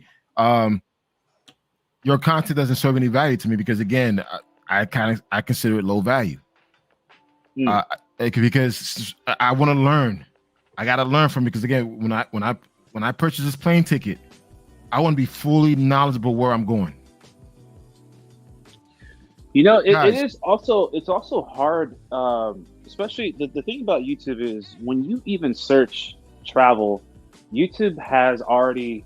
Your content doesn't serve any value to me because again, I consider it low value. Because I want to learn. I got to learn from it because again, when I purchase this plane ticket, I want to be fully knowledgeable where I'm going. You know, it's also hard, especially the thing about YouTube is when you even search travel, YouTube has already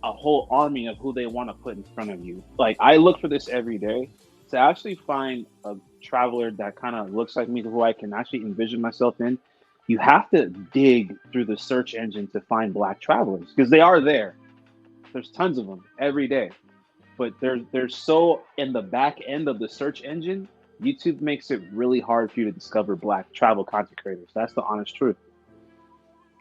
a whole army of who they want to put in front of you. Like I look for this every day to actually find a traveler that kind of looks like me, who I can actually envision myself in. You have to dig through the search engine to find Black travelers because they are there. There's tons of them every day. But they're so in the back end of the search engine, YouTube makes it really hard for you to discover Black travel content creators. That's the honest truth.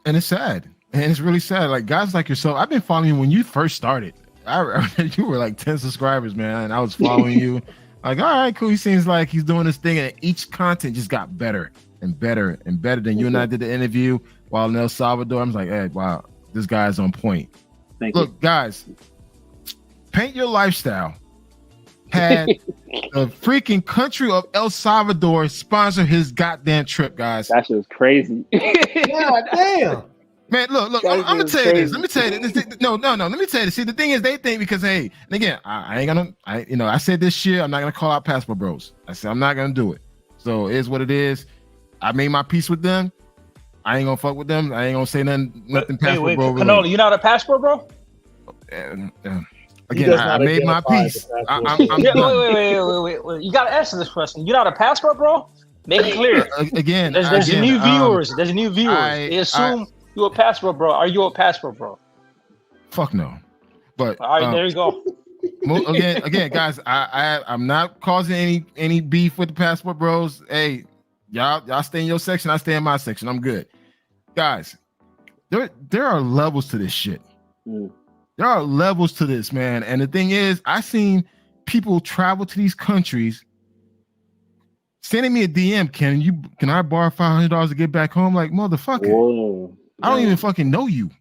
And it's sad. And it's really sad. Like guys like yourself, I've been following you when you first started. You were like 10 subscribers, man. And I was following you. Like, all right, cool. He seems like he's doing this thing. And each content just got better and better and better. Than you and I did the interview while in El Salvador. I was like, hey, wow, this guy's on point. Look, guys. Paint Your Lifestyle had the freaking country of El Salvador sponsor his goddamn trip, guys. That shit was crazy. God damn. Man, look, I'm gonna tell you this. Let me tell you this. No. Let me tell you this. See, the thing is, they think because, hey, and again, I ain't gonna, I said this year, I'm not gonna call out Passport Bros. I said I'm not gonna do it. So it is what it is. I made my peace with them. I ain't gonna fuck with them. I ain't gonna say nothing passport bro. Canola, you not a passport bro? Again, I made my peace. I'm Yeah, done. wait. You gotta answer this question. You not a passport bro? Make it clear. Again, there's new viewers. There's new viewers. They assume you a passport bro. Are you a passport bro? Fuck no. But all right, there you go. Again, guys, I'm not causing any beef with the passport bros. Hey, y'all stay in your section. I stay in my section. I'm good, guys. There are levels to this shit. There are levels to this, man. And the thing is, I seen people travel to these countries, sending me a DM. Can I borrow $500 to get back home? Like, motherfucker, whoa. I don't even fucking know you.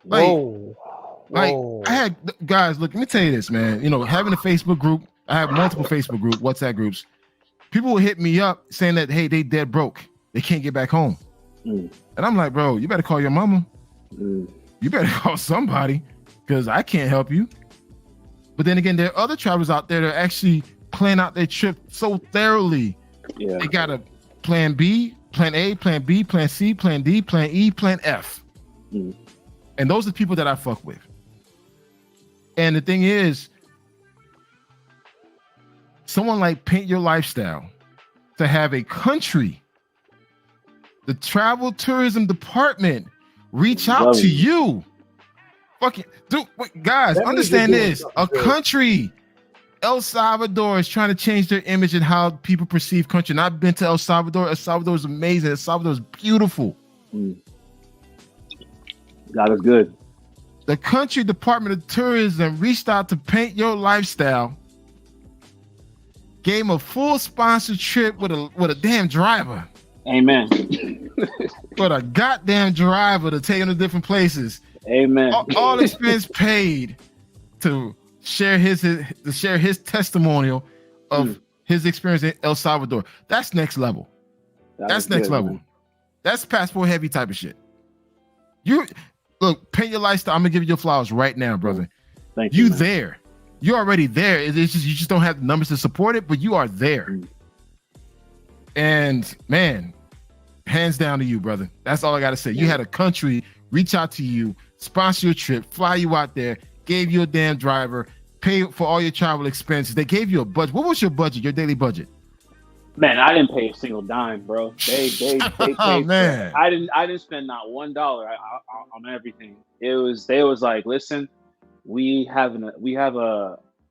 Like, whoa. I had guys. Look, let me tell you this, man. You know, having a Facebook group, I have multiple Facebook group, WhatsApp groups. People will hit me up saying that, hey, they dead broke. They can't get back home. And I'm like, bro, you better call your mama. You better call somebody, because I can't help you. But then again, there are other travelers out there that are actually plan out their trip so thoroughly. Yeah. They got a plan B, plan A, plan B, plan C, plan D, plan E, plan F. And those are the people that I fuck with. And the thing is, someone like Paint Your Lifestyle, to have a country, the travel tourism department, reach out to you. Fucking dude, guys, understand this. A country, El Salvador, is trying to change their image and how people perceive country. And I've been to El Salvador. El Salvador is amazing. El Salvador is beautiful. God is good. The country Department of Tourism reached out to Paint Your Lifestyle, gave him a full sponsored trip with a damn driver. Amen. With a goddamn driver to take him to different places. Amen. All expense paid to share his testimonial of his experience in El Salvador. That's next level. That's next level. Man. That's passport heavy type of shit. You look, Paint Your Lifestyle. I'm gonna give you your flowers right now, brother. Thank you. There. You're already there. It's just you just don't have the numbers to support it, but you are there. And man, hands down to you, brother. That's all I gotta say. You had a country reach out to you, sponsor your trip, fly you out there, gave you a damn driver, pay for all your travel expenses. They gave you a budget. What was your budget? Your daily budget? Man, I didn't pay a single dime, bro. They paid. Oh man, I didn't spend not $1 on everything. They was like, listen, we have an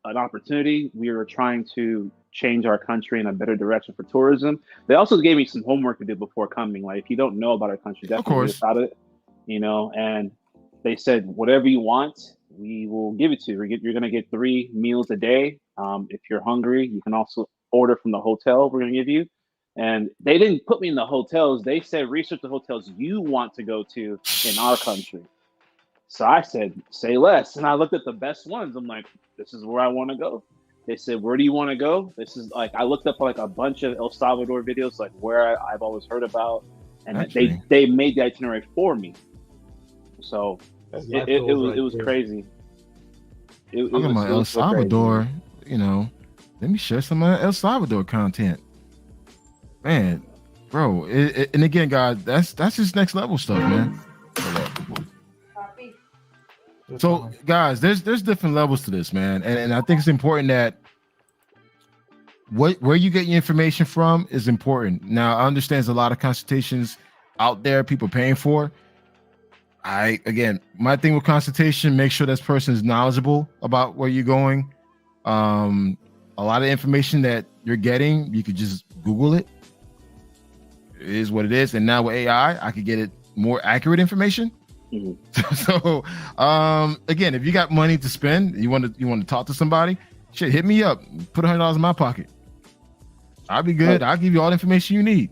opportunity. We are trying to change our country in a better direction for tourism. They also gave me some homework to do before coming. Like, if you don't know about our country, definitely read about it. You know, and they said, whatever you want, we will give it to you. You're going to get 3 meals a day. If you're hungry, you can also order from the hotel we're going to give you. And they didn't put me in the hotels. They said, research the hotels you want to go to in our country. So I said, say less. And I looked at the best ones. I'm like, this is where I want to go. They said, where do you want to go? This is like, I looked up like a bunch of El Salvador videos, like where I've always heard about. And they made the itinerary for me. So it was crazy. It was about El Salvador, crazy. You know, let me share some El Salvador content. Man, bro, and again, guys, that's just next level stuff, man. So, guys, there's different levels to this, man, and I think it's important that where you get your information from is important. Now, I understand there's a lot of consultations out there people paying for. My thing with consultation, make sure this person is knowledgeable about where you're going. A lot of information that you're getting, you could just Google it. It is what it is. And now with AI, I could get it more accurate information. So again, if you got money to spend, you want to talk to somebody, shit, hit me up. Put $100 in my pocket. I'll be good. I'll give you all the information you need.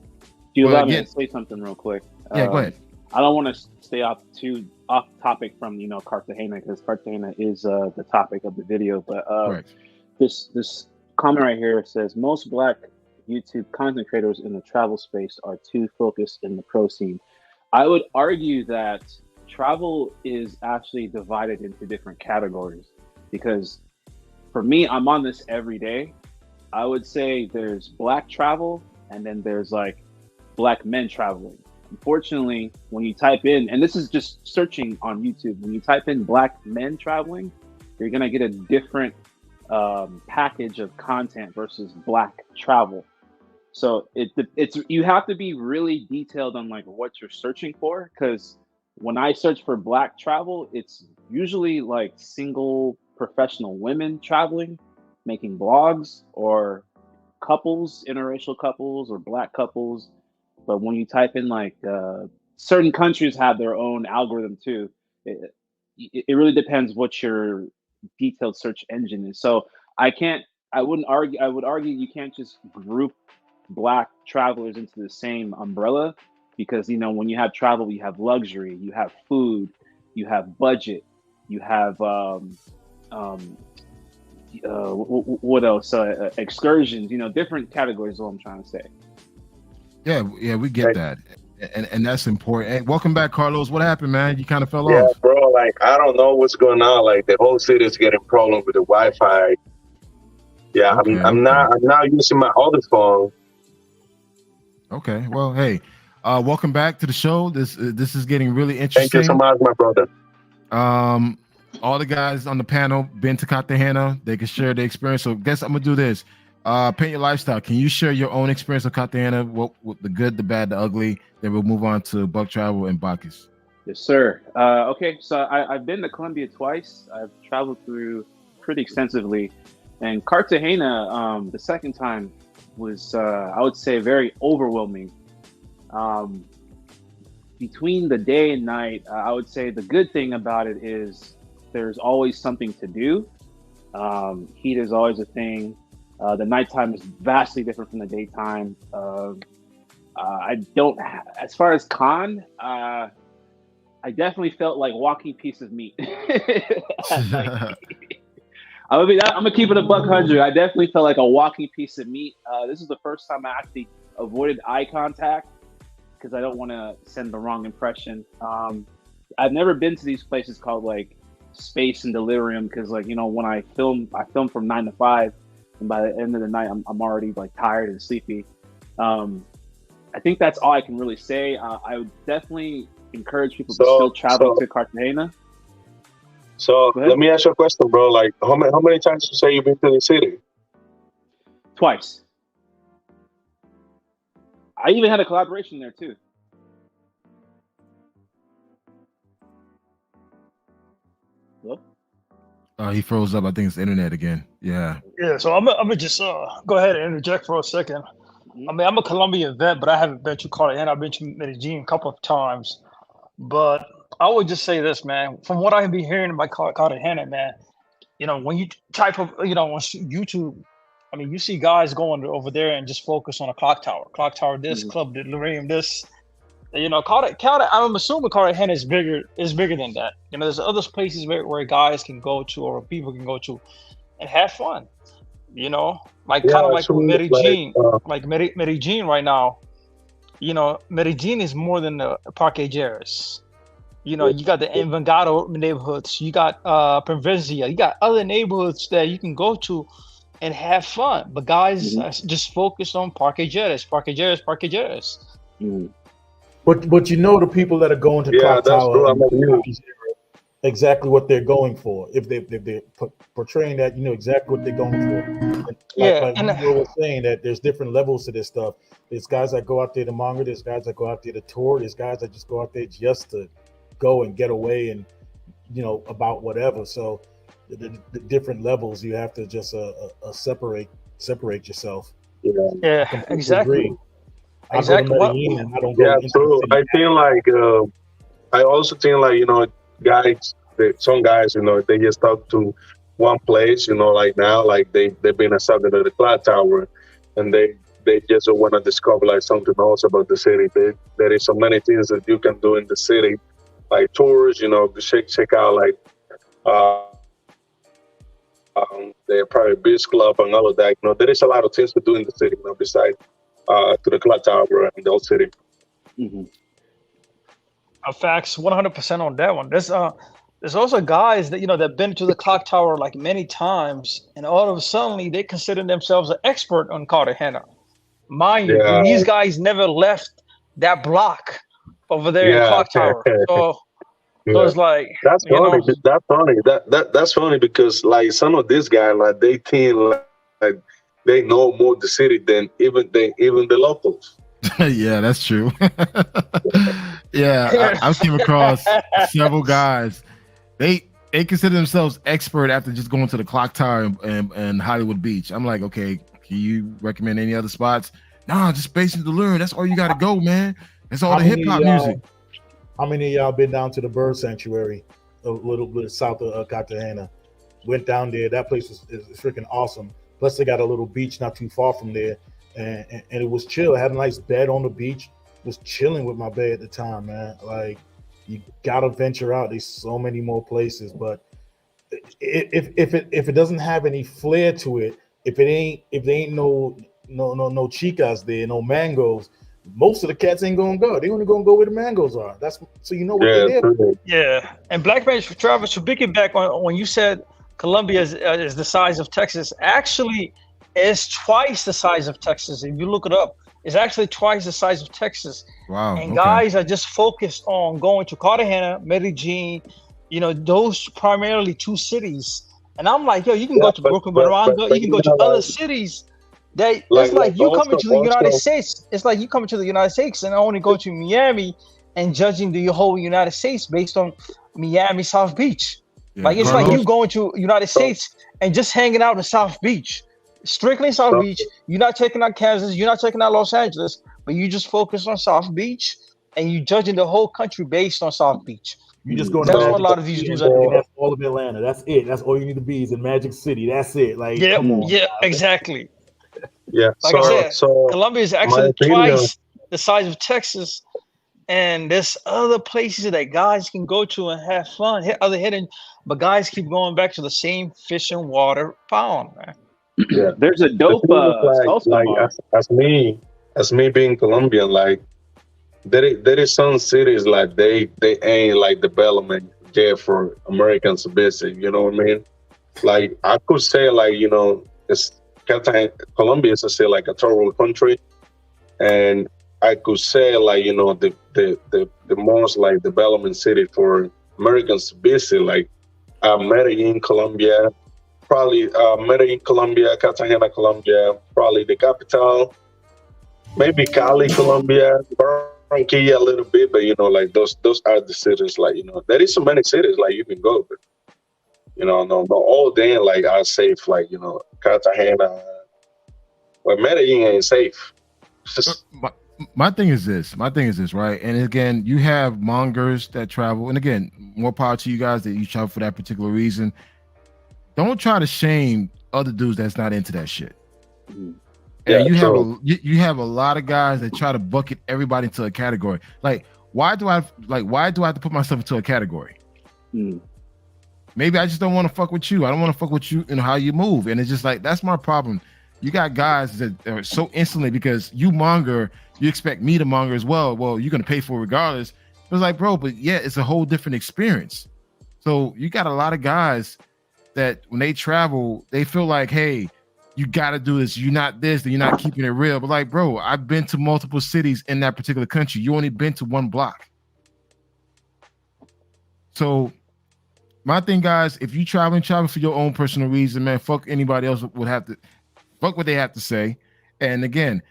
Do you allow me to say something real quick? Yeah, go ahead. I don't want to stay off topic from Cartagena, because Cartagena is the topic of the video. But this comment right here says, most Black YouTube content creators in the travel space are too focused in the pro scene. I would argue that travel is actually divided into different categories, because for me, I'm on this every day. I would say there's Black travel, and then there's like Black men traveling. unfortunately, when you type in, and this is just searching on YouTube, when you type in black men traveling, you're gonna get a different package of content versus black travel. So it's you have to be really detailed on like what you're searching for, because when I search for black travel, it's usually like single professional women traveling, making blogs, or couples, interracial couples, or black couples. But when you type in like certain countries have their own algorithm too. It really depends what your detailed search engine is. So I wouldn't argue. I would argue you can't just group black travelers into the same umbrella, because when you have travel, you have luxury, you have food, you have budget, you have what else? Excursions. Different categories. Is what I'm trying to say. Yeah, we get that, and that's important. Hey, welcome back, Carlos. What happened, man? You kind of fell Yeah, off. bro. Like, I don't know what's going on. Like, the whole city is getting problem with the Wi-Fi. Yeah, Okay, I'm now using my other phone. Okay, well, hey, welcome back to the show. This is getting really interesting. Thank you so much, my brother. All the guys on the panel been to Cartagena. They can share their experience. So, guess I'm gonna do this. Paint Your Lifestyle. Can you share your own experience of Cartagena? What the good, the bad, the ugly? Then we'll move on to Buck Travel and Bacchus. Yes, sir. Okay, so I've been to Colombia twice. I've traveled through pretty extensively, and Cartagena, the second time, was I would say very overwhelming. Between the day and night, I would say the good thing about it is there's always something to do. Heat is always a thing. The nighttime is vastly different from the daytime. As far as con, I definitely felt like walking piece of meat. I'm gonna keep it a $100. I definitely felt like a walking piece of meat. This is the first time I actually avoided eye contact because I don't want to send the wrong impression. I've never been to these places called like Space and Delirium, because when I film from 9 to 5, and by the end of the night I'm already like tired and sleepy. I think that's all I can really say. I would definitely encourage people to still travel to Cartagena. So let me ask you a question, bro. Like, how many times you say you've been to the city? Twice. I even had a collaboration there too. Hello? He froze up. I think it's the internet again. Yeah. Yeah, so I'm gonna just go ahead and interject for a second. I mean, I'm a Colombian vet, but I haven't been to Cartagena. I've been to Medellin a couple of times. But I would just say this, man. From what I've been hearing about Cartagena, man, when you type of, on YouTube, I mean, you see guys going over there and just focus on a clock tower this, Club Delirium this. I'm assuming Cartagena is bigger than that. There's other places where guys can go to, or people can go to and have fun. Like Medellin, like Medellin right now. Medellin is more than the Parque Jerez. You got the Envigado neighborhoods, you got Provincia, you got other neighborhoods that you can go to and have fun. But guys just focus on Parque Jerez. But the people that are going to Clock Tower exactly what they're going for. If they're portraying that, exactly what they're going for. And we were saying that there's different levels to this stuff. There's guys that go out there to manga. There's guys that go out there to tour. There's guys that just go out there just to go and get away and about whatever. So the different levels, you have to just separate yourself. Yeah, exactly. Exactly. True. I feel like I also think like guys, some guys, they just talk to one place, like now, like they've been accepted at the clock tower, and they just want to discover like something else about the city. There is so many things that you can do in the city, like tours, check out like the private beach club and all of that. There is a lot of things to do in the city, besides to the clock tower and the old city. Facts, 100% on that one. There's also guys that that've been to the clock tower like many times, and all of a sudden they consider themselves an expert on Cartagena. Mind you, these guys never left that block over there in Yeah. Clock Tower. So Yeah. it's like, That's you funny. know, That's funny. That's funny because like some of these guys, like they think like they know more the city than even the locals. Yeah, that's true. Yeah, I've came across several guys. They consider themselves expert after just going to the Clock Tower and Hollywood Beach. I'm like, okay, can you recommend any other spots? Nah, just Basement Delirium. That's all you got to go, man. That's all How the many hip hop of y'all- music. How many of y'all been down to the bird sanctuary, a little bit south of Cartagena? Went down there. That place is freaking awesome. Plus, they got a little beach not too far from there, and it was chill. I had a nice bed on the beach. Was chilling with my bed at the time, man. Like, you gotta venture out. There's so many more places, but if it doesn't have any flair to it, if there ain't no chicas there, no mangoes, most of the cats ain't gonna go. They only gonna go where the mangoes are. That's so you know what Yeah. they're there. True. yeah. And Black Man's for Travis, to piggyback on when you said Colombia is the size of Texas, actually, it's twice the size of Texas. If you look it up, it's actually twice the size of Texas. Wow. And okay. guys are just focused on going to Cartagena, Medellin, those primarily two cities. And I'm like, yo, you can go to Brooklyn, Bucaramanga, you can go to other cities. It's like you coming to the United States. It's like you coming to the United States and only go to Miami and judging the whole United States based on Miami South Beach. Yeah, Like it's Carlos? like you going to United States and just hanging out in South Beach, strictly South Beach. You're not checking out Kansas, you're not checking out Los Angeles, but you just focus on South Beach and you judging the whole country based on South Beach. You just going That's to what a lot of these dudes are and doing. that's all of Atlanta. That's it. That's all you need to be is in Magic City. That's it. Like, Yeah, come on. yeah, exactly. Yeah. Like I said, so Colombia is actually twice the size of Texas, and there's other places that guys can go to and have fun, hit other hidden, but guys keep going back to the same fish and water pound, man. Yeah. There's a dope salsa bar. as me being Colombian, like there is some cities like they ain't like development there for Americans to visit. You know what I mean? Like I could say like it's Colombia is still like a third world country, and I could say like the most like development city for Americans to visit like Medellin, Colombia, probably Medellin, Colombia, Cartagena, Colombia, probably the capital, maybe Cali, Colombia, Barranquilla a little bit, but like those are the cities like there is so many cities like you can go, but no all day like are safe like Cartagena, well Medellin ain't safe. My thing is this, right? And again, you have mongers that travel, and again, more power to you guys that you travel for that particular reason. Don't try to shame other dudes that's not into that shit. Yeah, and you have a lot of guys that try to bucket everybody into a category. Like, why do I have to put myself into a category? Maybe I just don't want to fuck with you. I don't want to fuck with you and how you move. And it's just like, that's my problem. You got guys that are so instantly, because you monger, you expect me to monger as well. Well, you're going to pay for it regardless. But it's like, bro, but yeah, it's a whole different experience. So you got a lot of guys that when they travel, they feel like, hey, you got to do this. You're not this, then you're not keeping it real. But like, bro, I've been to multiple cities in that particular country. You only been to one block. So my thing, guys, if you travel for your own personal reason, man, fuck anybody else would have to, fuck what they have to say. And again,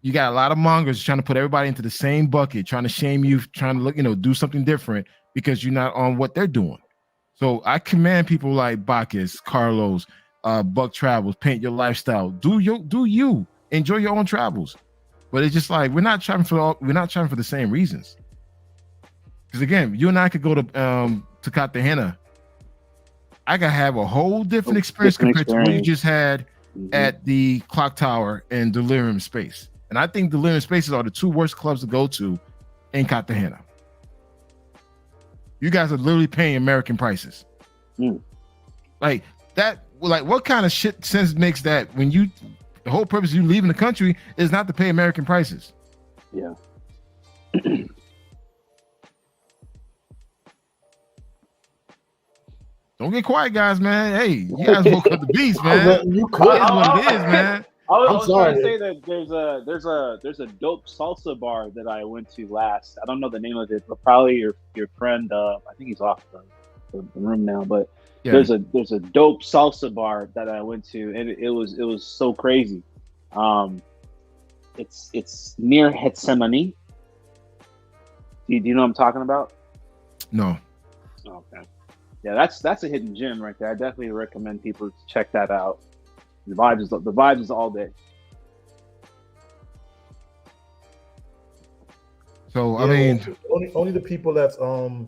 you got a lot of mongers trying to put everybody into the same bucket, trying to shame you, trying to look, do something different because you're not on what they're doing. So I commend people like Bacchus, Carlos, Buck Travels, Paint Your Lifestyle. Do you enjoy your own travels? But it's just like we're not traveling for the same reasons. Because again, you and I could go to Cartagena. I could have a whole different experience compared to what you just had at the Clock Tower and Delirium Space. And I think Delirium Spaces are the two worst clubs to go to in Cartagena. You guys are literally paying American prices. Like that, like what kind of shit sense makes that when the whole purpose of you leaving the country is not to pay American prices? Yeah. Don't get quiet, guys, man. Hey, you guys woke up the beast, man. You could. It is what it is, man. I I'm was trying to sorry. say that there's a dope salsa bar that I went to last. I don't know the name of it, but probably your friend. I think he's off the room now, but Yeah. there's a dope salsa bar that I went to, and it was so crazy. It's near Gethsemane. Do you know what I'm talking about? No. Okay. Yeah, that's a hidden gem right there. I definitely recommend people to check that out. The vibes is all day. So I mean, only the people that's gonna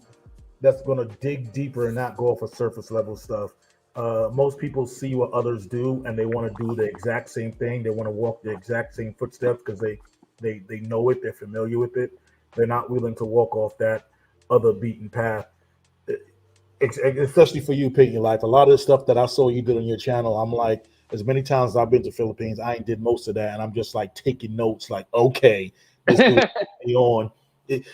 dig deeper and not go off of surface level stuff. Most people see what others do and they want to do the exact same thing. They want to walk the exact same footsteps because they know it, they're familiar with it. They're not willing to walk off that other beaten path. Especially for you, Peyton, like a lot of the stuff that I saw you did on your channel, I'm like, as many times as I've been to Philippines, I ain't did most of that, and I'm just like taking notes, like, okay, this dude on.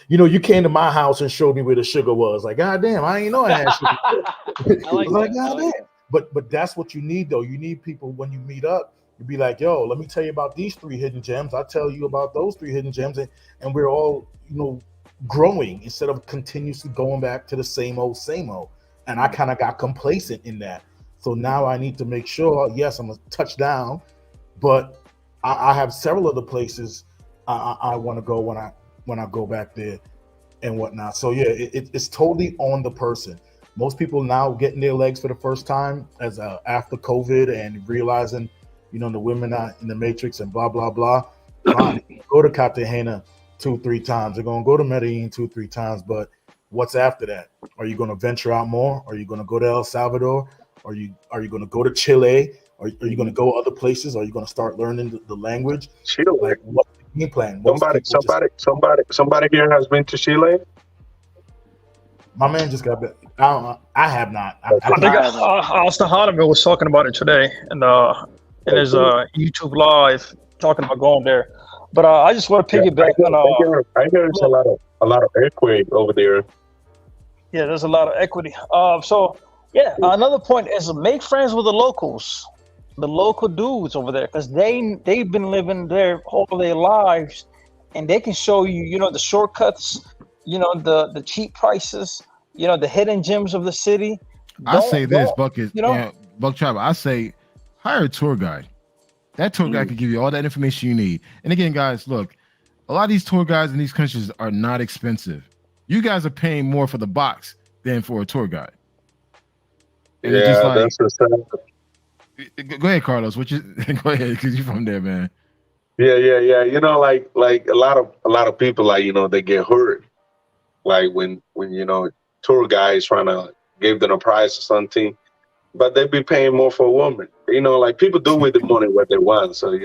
You came to my house and showed me where the sugar was. Like, God damn, I ain't know I had sugar. I like that. God damn. But that's what you need, though. You need people when you meet up, you be like, yo, let me tell you about these 3 hidden gems. I tell you about those 3 hidden gems, and we're all, growing instead of continuously going back to the same old. And I kind of got complacent in that. So now I need to make sure, yes, I'm a touchdown, but I have several other places I want to go when I go back there and whatnot. So yeah, it's totally on the person. Most people now getting their legs for the first time as after COVID and realizing, the women are in the matrix and blah, blah, blah. Fine, go to Cartagena 2-3 times. They're going to go to Medellin 2-3 times, but what's after that? Are you going to venture out more? Are you going to go to El Salvador? Are you going to go to Chile? Are you going to go other places? Are you going to start learning the language? Chile. Like, what's the game plan? Somebody here has been to Chile. My man just got back. I have not. I think Austin Hahnemann was talking about it today in his YouTube live, talking about going there. But I just want to piggyback on. I hear there's a lot of earthquake over there. Yeah, there's a lot of equity. So yeah, another point is make friends with the locals, the local dudes over there, because they've been living there all their lives, and they can show you, the shortcuts, the cheap prices, the hidden gems of the city. I say this, Buck Travel. I say hire a tour guide. That tour guide can give you all that information you need. And again, guys, look, a lot of these tour guides in these countries are not expensive. You guys are paying more for the box than for a tour guide. And yeah, that's the same. Go ahead, Carlos. Go ahead, because you're from there, man. Yeah. Like a lot of people, like, they get hurt. Like when tour guys trying to give them a price or something, but they be paying more for a woman. Like people do with the money what they want. So I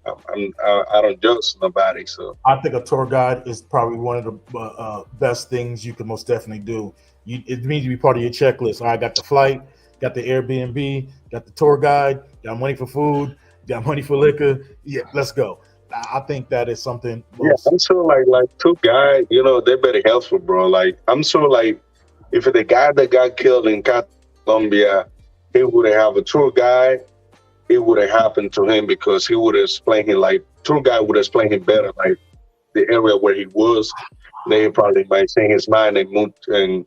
don't judge nobody. So I think a tour guide is probably one of the best things you can most definitely do. It means to be part of your checklist. All right, got the flight, got the Airbnb, got the tour guide, got money for food, got money for liquor. Yeah, let's go. I think that is something. I'm sure like tour guide, they're very helpful, bro. Like I'm sure like if the guy that got killed in Colombia, he would have a tour guide, it would have happened to him because he would have explained him, like tour guide would explain him better, like the area where he was. They probably might change his mind and move to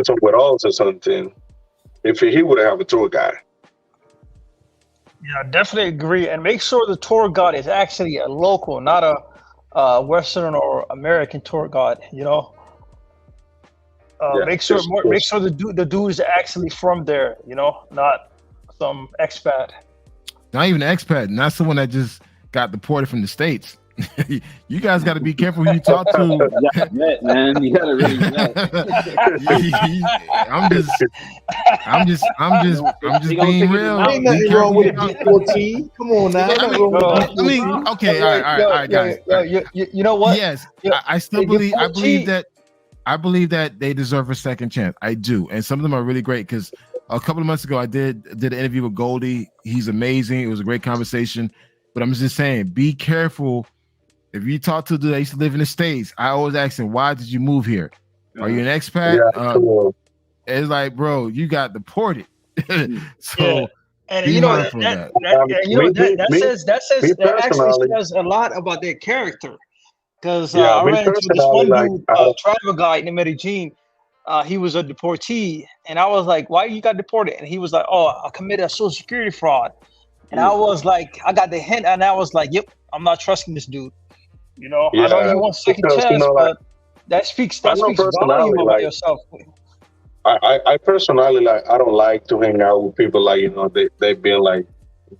somewhere else or something. If he would have a tour guide. Yeah, I definitely agree. And make sure the tour guide is actually a local, not a Western or American tour guide. Make sure the dude is actually from there. Not some expat. Not even an expat. Not someone that just got deported from the States. You guys got to be careful who you talk to. Man, you gotta really I'm just being real. Ain't nothing wrong with D14. Come on now. I mean, okay, all right, guys. You know what? Yes, I still believe. I believe that they deserve a second chance. I do, and some of them are really great. Because a couple of months ago, I did an interview with Goldie. He's amazing. It was a great conversation. But I'm just saying, be careful. If you talk to the dude that used to live in the States, I always ask him, why did you move here? Are you an expat? Yeah, cool. It's like, bro, you got deported. So And Be you know mindful of that. and, you know Me that actually personally, says a lot about their character. Because yeah, I me ran into this personally, one like, dude, travel guide in Medellin. He was a deportee, and I was like, "Why you got deported?" And he was like, "Oh, I committed a social security fraud." And I was like, I got the hint, and I was like, "Yep, I'm not trusting this dude." You know, I know yeah, you want second because chance, like, but I that know speaks volume personally, about like, yourself. I personally, like, I don't like to hang out with people like, they've been like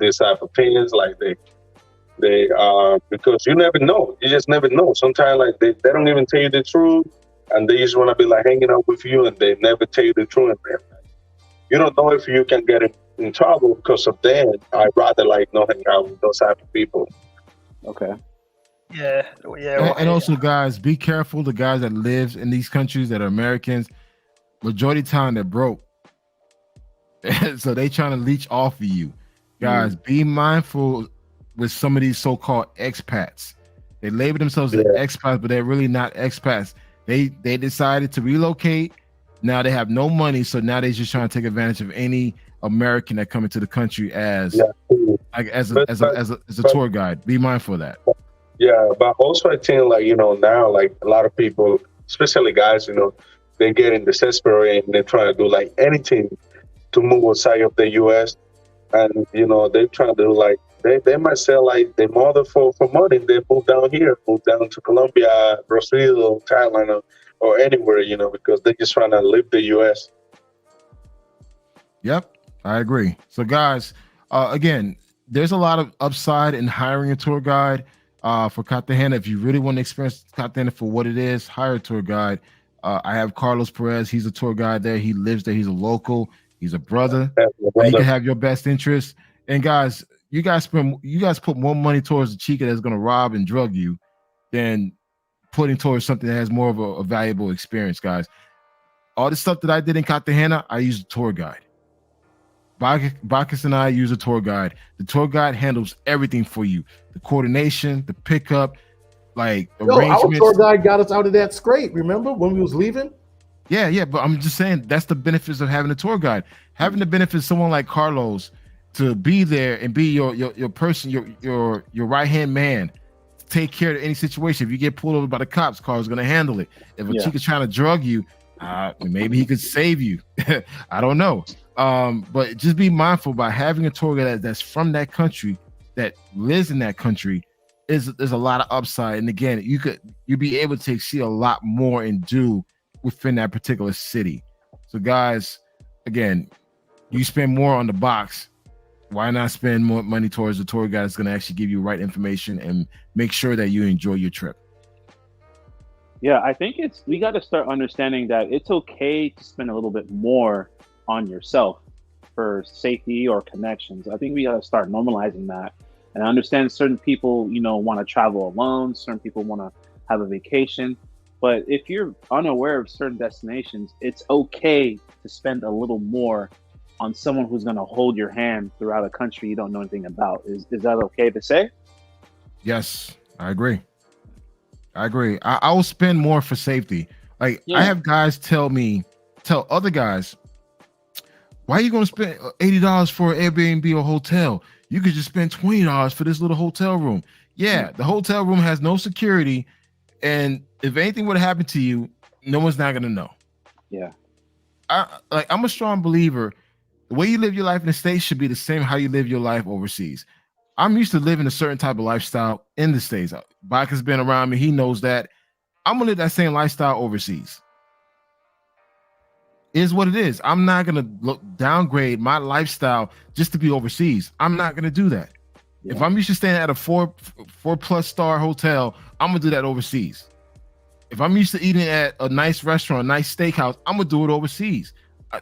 this type of opinions, like they because you never know, you just never know. Sometimes like they don't even tell you the truth, and they just want to be like hanging out with you, and they never tell you the truth. And you don't know if you can get in trouble because of that. I'd rather like not hang out with those type of people. Okay. Yeah, And also, guys, be careful. The guys that live in these countries that are Americans, majority of the time they're broke. So they trying to leech off of you. Guys, be mindful with some of these so-called expats. They label themselves as expats, but they're really not expats. They decided to relocate. Now they have no money, so now they're just trying to take advantage of any American that come into the country as a tour guide. Be mindful of that. Yeah, but also I think like, now like a lot of people, especially guys, they getting desperate and they're trying to do like anything to move outside of the US. And they're trying to do like they might sell like their mother for money. They move down to Colombia, Brazil, Thailand, or anywhere, because they're just trying to leave the US. Yep, I agree. So guys, again, there's a lot of upside in hiring a tour guide. For Cartagena, if you really want to experience Cartagena for what it is, hire a tour guide. I have Carlos Perez. He's a tour guide there. He lives there. He's a local. He's a brother. He can have your best interest. And guys, you guys put more money towards the chica that's going to rob and drug you than putting towards something that has more of a valuable experience, guys. All the stuff that I did in Cartagena, I used a tour guide. Bacchus and I use a tour guide. The tour guide handles everything for you. The coordination, the pickup, like arrangements. Our tour guide got us out of that scrape, remember, when we was leaving? Yeah, but I'm just saying that's the benefits of having a tour guide. Having the benefits of someone like Carlos to be there and be your person, your right-hand man, to take care of any situation. If you get pulled over by the cops, Carlos is going to handle it. If a chica's trying to drug you, maybe he could save you. I don't know. But just be mindful by having a tour guide that's from that country, that lives in that country. There's a lot of upside, and again, you'd be able to see a lot more and do within that particular city. So, guys, again, you spend more on the box. Why not spend more money towards a tour guide that's going to actually give you right information and make sure that you enjoy your trip? Yeah, I think we got to start understanding that it's okay to spend a little bit more on yourself for safety or connections. I think we got to start normalizing that. And I understand certain people, want to travel alone. Certain people want to have a vacation. But if you're unaware of certain destinations, it's okay to spend a little more on someone who's going to hold your hand throughout a country you don't know anything about. Is that okay to say? Yes, I agree. I will spend more for safety. I have guys tell other guys, why are you going to spend $80 for an Airbnb or hotel? You could just spend $20 for this little hotel room. Yeah, the hotel room has no security, and if anything would happen to you, no one's not going to know. Yeah. I'm a strong believer. The way you live your life in the States should be the same how you live your life overseas. I'm used to living a certain type of lifestyle in the States. Bach has been around me. He knows that. I'm going to live that same lifestyle overseas. It is what it is. I'm not going to downgrade my lifestyle just to be overseas. I'm not going to do that. Yeah. If I'm used to staying at a four plus star hotel, I'm going to do that overseas. If I'm used to eating at a nice restaurant, a nice steakhouse, I'm going to do it overseas.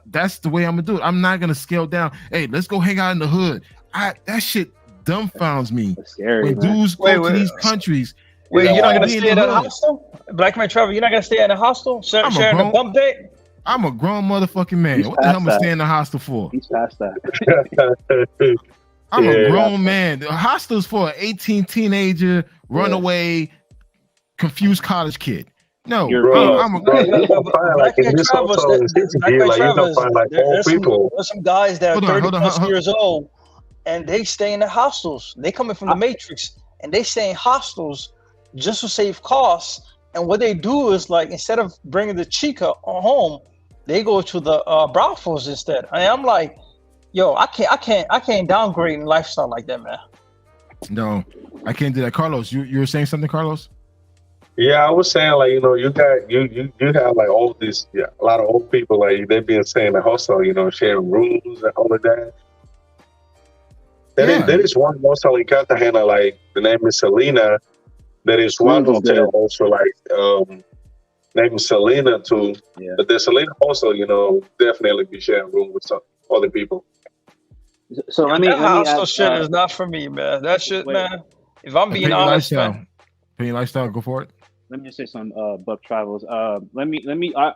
That's the way I'm going to do it. I'm not going to scale down. Hey, let's go hang out in the hood. That shit dumbfounds me. That's scary, when dudes go to these countries. Wait, you're not going to stay in a hostel? Black man travel, you're not going to stay in a hostel? Sharing a bump date? I'm a grown motherfucking man. What the hell am I staying in the hostel for? He's past that. I'm a grown man. The hostel's for an 18 teenager, runaway, confused college kid. No, Europeans. Bro, I'm a, bro, you don't find like Black in man this Travis, hotel in City Black here, man like you don't Travis, find like old people. there's some guys that are hold on, 30 hold on, plus hold on. years old, and they stay in the hostels. They coming from the Matrix, and they stay in hostels just to save costs. And what they do is like instead of bringing the chica home, they go to the brothels instead. And I'm like, yo, I can't downgrade in lifestyle like that, man. No, I can't do that. Carlos, you were saying something, Carlos? Yeah, I was saying like you got you have like all these a lot of old people like they've been staying in the hostel, sharing rooms and all of that. Yeah. There is one hostel in Cartagena, like the name is Selena. There is one Rooms is hotel good. also like named Selena too. Yeah. But the Selena hostel, definitely be sharing room with some other people. So let me That hostel add, shit is not for me, man. That shit, wait. man. If I'm being Opinion honest, lifestyle. man. Opinion lifestyle. Go for it. let me just say some Buck travels. I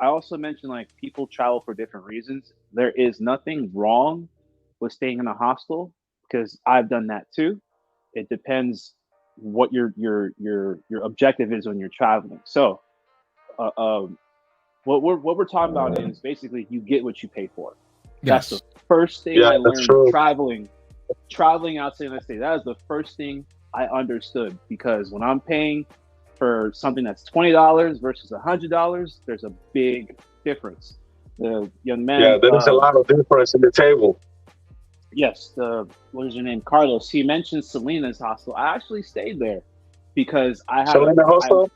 also mentioned like people travel for different reasons. There is nothing wrong with staying in a hostel because I've done that too. It depends what your objective is when you're traveling. So what we're talking about is basically you get what you pay for. Yes. That's the first thing Yeah, I that's learned true. traveling outside the United States. That is the first thing I understood because when I'm paying for something that's $20 versus $100, there's a big difference. The young man, Yeah, there is a lot of difference in the table. yes, what is your name, Carlos? He mentioned Selena's hostel. I actually stayed there because I had Selena hostel?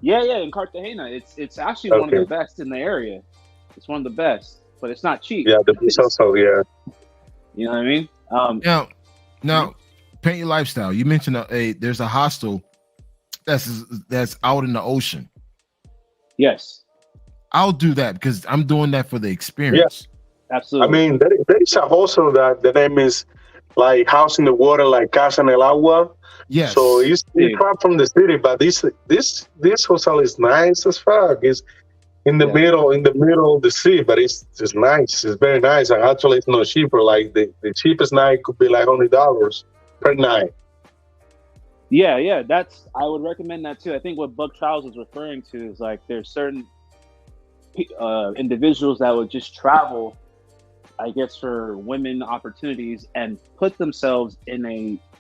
yeah, in Cartagena. It's actually one of Okay. the best in the area. It's one of the best, but it's not cheap. Yeah, the best hostel, yeah. You know what I mean? Now, paint your lifestyle. You mentioned there's a hostel that's out in the ocean. Yes, I'll do that because I'm doing that for the experience. absolutely. I mean, there is a hostel that the name is like House in the Water, like Casa en el Agua. Yes. So it's far from the city, but this hostel is nice as fuck. It's in the middle of the sea, but it's just nice. It's very nice, and actually it's not cheaper. Like the cheapest night could be like $100 per night. Yeah, I would recommend that too. I think what Buck Trials is referring to is like there's certain individuals that would just travel, I guess, for women opportunities and put themselves in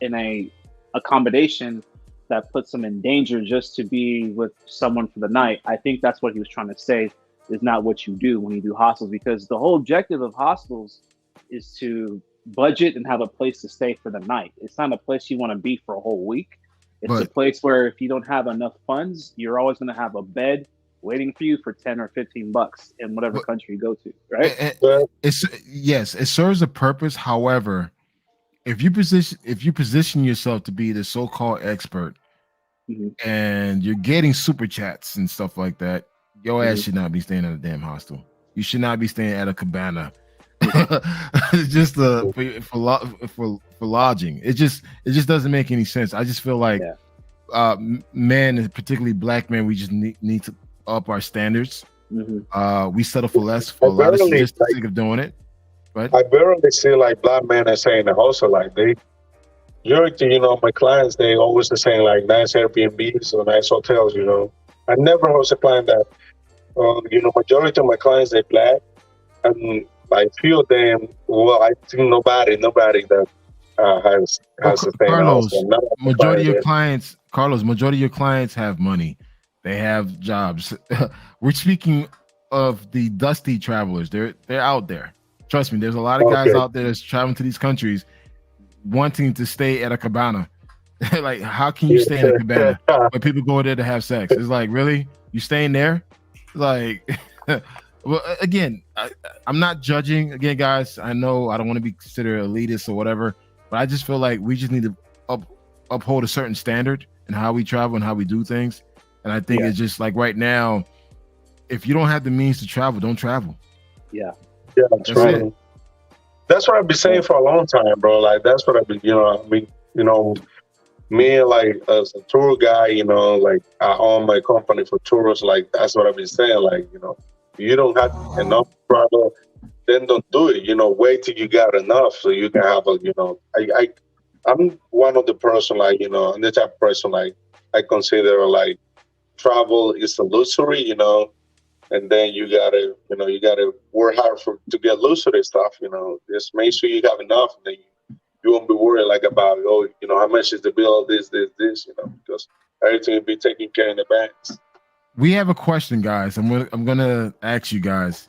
a accommodation that puts them in danger just to be with someone for the night. I think that's what he was trying to say is not what you do when you do hostels, because the whole objective of hostels is to budget and have a place to stay for the night. It's not a place you want to be for a whole week. It's a place where if you don't have enough funds, you're always going to have a bed waiting for you for 10 or 15 bucks in whatever country you go to, right? It serves a purpose. However, if you position yourself to be the so-called expert and you're getting super chats and stuff like that, your ass should not be staying at a damn hostel. You should not be staying at a cabana. Just for lodging. It just doesn't make any sense. I just feel like men, and particularly black men, we just need to up our standards. We settle for less for a lot of shit just for the sake of doing it. Right? I barely see like black men are saying the hostel like my clients, they always are saying like nice Airbnbs or nice hotels. I never was a client that majority of my clients they black, and like few of them, well, I think nobody that has a thing. Carlos, majority of your clients have money. They have jobs. We're speaking of the dusty travelers. They're out there. Trust me, there's a lot of guys out there that's traveling to these countries wanting to stay at a cabana. Like, how can you stay in a cabana when people go there to have sex? It's like, really? You staying there? Like, well, again, I'm not judging. Again, guys, I know I don't want to be considered elitist or whatever, but I just feel like we just need to uphold a certain standard in how we travel and how we do things. And I think it's just like right now, if you don't have the means to travel, don't travel. Yeah, that's right. That's what I've been saying for a long time, bro. Like that's what I've been, me like as a tour guy, like I own my company for tourists. Like that's what I've been saying. Like you don't have enough travel, then don't do it. Wait till you got enough so you can have I'm one of the person like I'm the type of person like I consider like travel is illusory, and then you gotta work hard to get illusory stuff, Just make sure you have enough, and then you won't be worried like about, how much is the bill, this, because everything will be taken care in advance. We have a question, guys. I'm gonna ask you guys.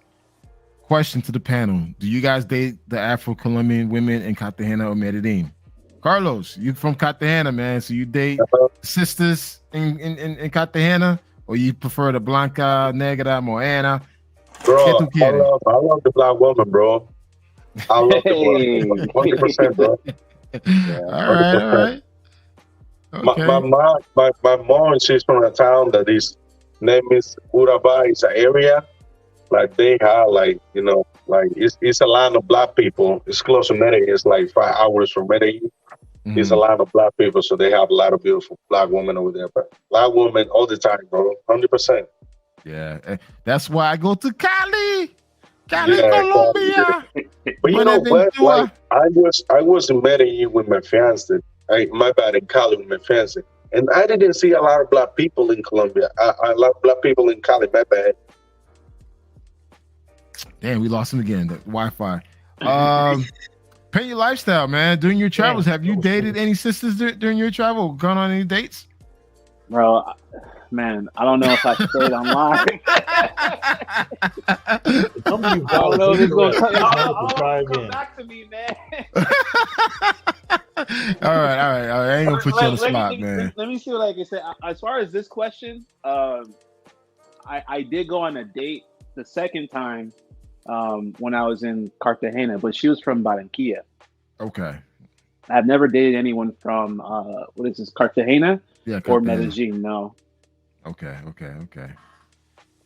Question to the panel: do you guys date the Afro-Colombian women in Cartagena or Medellin? Carlos, you from Cartagena, man. So you date sisters in Cartagena, or you prefer the Blanca, Negra, Morena? Bro, I love the black woman, bro. I love the woman, 100%, bro. Yeah. All right. Okay. My mom, she's from a town that is name is Urabá. It's an area like they have it's a land of black people. It's close to Medellin. It's like 5 hours from Medellin. Mm-hmm. It's a land of black people, so they have a lot of beautiful black women over there. But black women all the time, bro, 100%. Yeah, that's why I go to Cali, Colombia. But you know what? Like, I was in Medellin with my fiance. In Cali with my fiance. And I didn't see a lot of black people in Colombia. I love black people in Cali, my bad. Damn, we lost him again. The Wi-Fi. Paint your lifestyle, man. During your travels, have you dated any sisters during your travel? Gone on any dates? Bro, man, I don't know if I can say it online. I don't know if it's going to come back to me, man. All right. I ain't gonna put you on the spot, man. Let me see what I can say. As far as this question, I did go on a date the second time when I was in Cartagena, but she was from Barranquilla. Okay. I've never dated anyone from what is this, Cartagena? Yeah, or Medellin? No. Okay.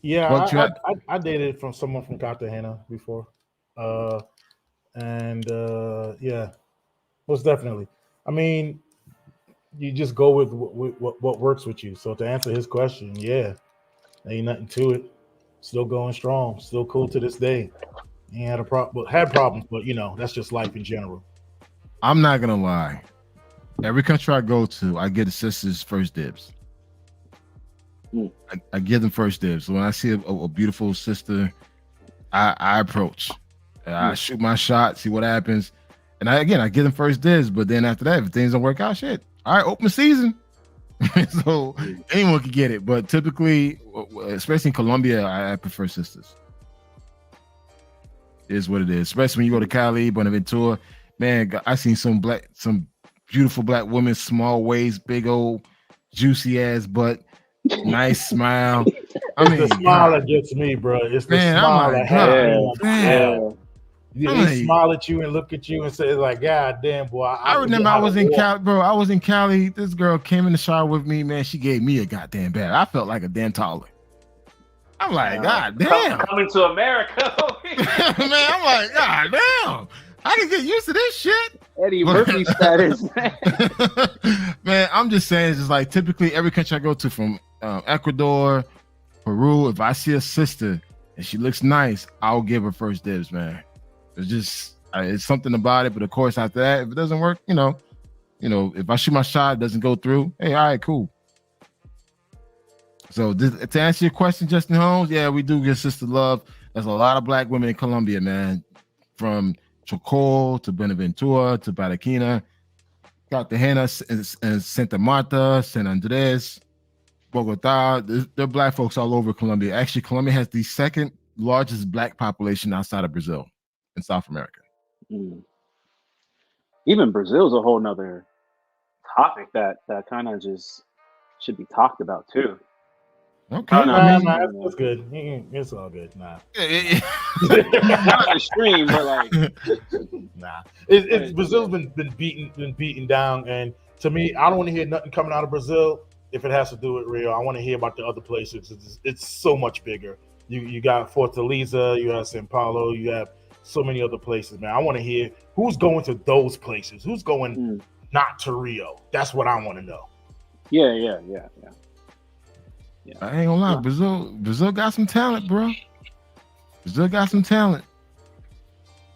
Yeah, I dated from someone from Cartagena before, yeah, most definitely. I mean, you just go with what works with you. So to answer his question, yeah, ain't nothing to it. Still going strong. Still cool to this day. Ain't had problems, but that's just life in general. I'm not gonna lie. Every country I go to, I get the sisters first dibs. I give them first dibs. So when I see a beautiful sister, I approach. I shoot my shot, see what happens. And I give them first dibs. But then after that, if things don't work out, shit. All right, open season. So anyone can get it. But typically, especially in Colombia, I prefer sisters. It is what it is. Especially when you go to Cali, Buenaventura. Man, I seen some beautiful black women, small waist, big old juicy ass butt, nice smile. I mean, the smile that gets me, bro. It's the smile that has They smile at you and look at you and say, like, God damn, boy. I remember I was in Cali, bro. I was in Cali. This girl came in the shower with me, man. She gave me a goddamn bath. I felt like a damn toddler. I'm like, God damn. Coming to America. Man, I'm like, God damn. I can get used to this shit. Eddie Murphy status, man. Man, I'm just saying, it's just like typically every country I go to, from Ecuador, Peru, if I see a sister and she looks nice, I'll give her first dibs, man. It's just, it's something about it. But of course, after that, if it doesn't work, if I shoot my shot, it doesn't go through. Hey, all right, cool. So to answer your question, Justin Holmes, yeah, we do get sister love. There's a lot of black women in Colombia, man, from Chocó to Buenaventura to Palenque, Cartagena, and Santa Marta, San Andres, Bogota. There are black folks all over Colombia. Actually, Colombia has the second largest black population outside of Brazil in South America. Even Brazil's a whole nother topic that kind of just should be talked about too. Okay, that's good. It's all good. Nah, not extreme, but like, nah. Brazil's been beaten down, and to me, I don't want to hear nothing coming out of Brazil if it has to do with Rio. I want to hear about the other places. It's so much bigger. You got Fortaleza, you have São Paulo, you have so many other places, man. I want to hear who's going to those places. Who's going not to Rio? That's what I want to know. Yeah. I ain't gonna lie, Brazil got some talent, bro. Brazil got some talent.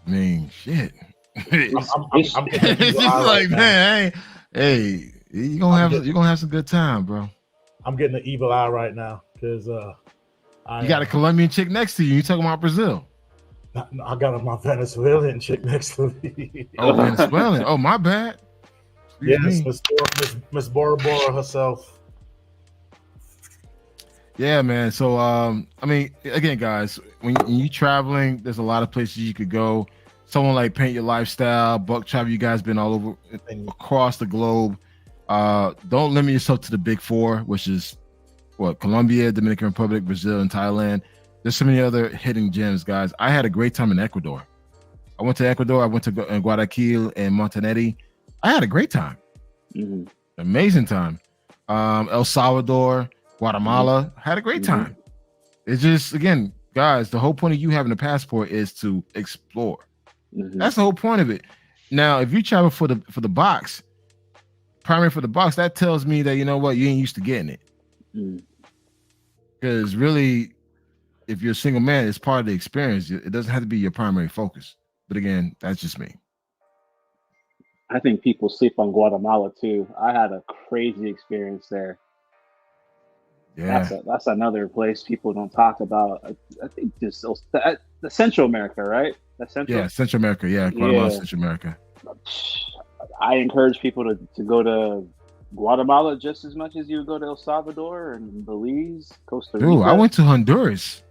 I mean, shit. It's just like, man, hey, you're gonna have some good time, bro. I'm getting the evil eye right now because you got a Colombian chick next to you. You talking about Brazil? I got my Venezuelan chick next to me. Oh, Venezuelan. Oh, my bad. Yes, Miss Bora Bora herself. Yeah, man. So, I mean, again, guys, when you traveling, there's a lot of places you could go. Someone like Paint Your Lifestyle, Buck Travel, you guys been all over across the globe. Don't limit yourself to the big four, which is Colombia, Dominican Republic, Brazil, and Thailand. There's so many other hidden gems, guys. I had a great time in Ecuador. I went to Ecuador. I went to Guayaquil and Montenetti. I had a great time. Mm-hmm. Amazing time. El Salvador, Guatemala, had a great time. It's just, again, guys, the whole point of you having a passport is to explore. That's the whole point of it. Now, if you travel for the box, primary for the box, that tells me that, you know what, you ain't used to getting it. Because really, if you're a single man, it's part of the experience. It doesn't have to be your primary focus. But again, that's just me. I think people sleep on Guatemala too. I had a crazy experience there. Yeah, that's another place people don't talk about. I think just the Central America, right? Central America. Yeah, Guatemala, Central America. I encourage people to go to Guatemala just as much as you would go to El Salvador and Belize, Costa Rica. Dude, I went to Honduras.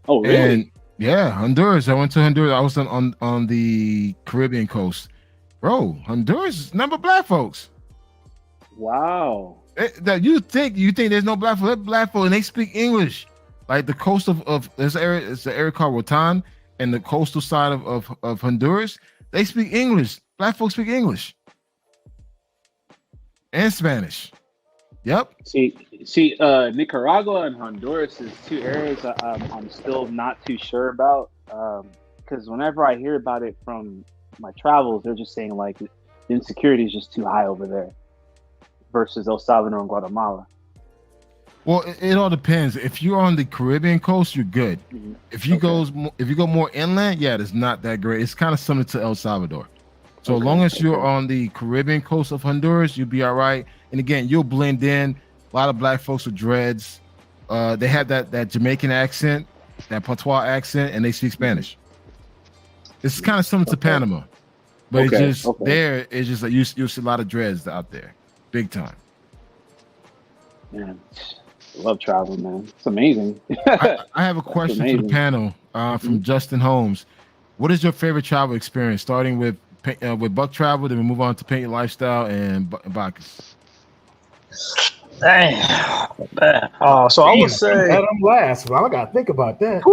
Oh, really? And yeah, Honduras. I went to Honduras. I was on the Caribbean coast. Bro, Honduras is number black folks. Wow. You think there's no black folk, and they speak English. Like the coast of this area, it's the area called Rotan, and the coastal side of Honduras, they speak English. Black folks speak English and Spanish. Yep. See, Nicaragua and Honduras is two areas I'm still not too sure about. Because whenever I hear about it from my travels, they're just saying like the insecurity is just too high over there versus El Salvador and Guatemala. Well, it all depends. If you're on the Caribbean coast, you're good. If you go more inland, it's not that great. It's kind of similar to El Salvador. So as long as you're on the Caribbean coast of Honduras, you'll be all right. And again, you'll blend in. A lot of black folks with dreads. They have that Jamaican accent, that patois accent, and they speak Spanish. It's kind of similar to Panama, but there it's just like you see a lot of dreads out there, big time. Man, I love traveling, man. It's amazing. I have a question for the panel from Justin Holmes. What is your favorite travel experience? Starting with Buck Travel, then we move on to Paint Your Lifestyle and Bacchus. Dang, man. So I would say I'm last. Well, I gotta think about that.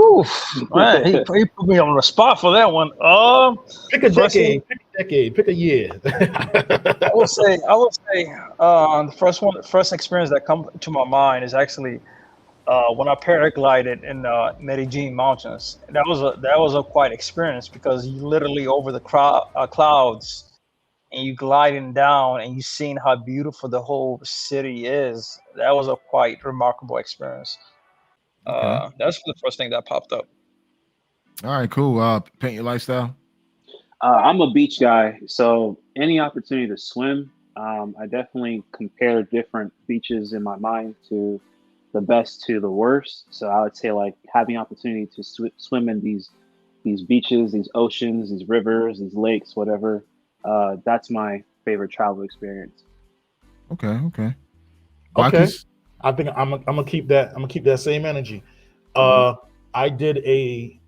Man, he put me on the spot for that one. Pick a decade. Pick a year. I would say the first experience that comes to my mind is actually when I paraglided in Medellin mountains. That was a quite experience because you literally over the clouds. And you gliding down and you seeing how beautiful the whole city is. That was a quite remarkable experience. That's the first thing that popped up. All right, cool. Paint Your Lifestyle. I'm a beach guy, so any opportunity to swim, I definitely compare different beaches in my mind to the best to the worst. So I would say like having opportunity to swim in these beaches, these oceans, these rivers, these lakes, whatever. That's my favorite travel experience. Okay. Bacchus? I think I'm gonna keep that. I'm gonna keep that same energy. I did a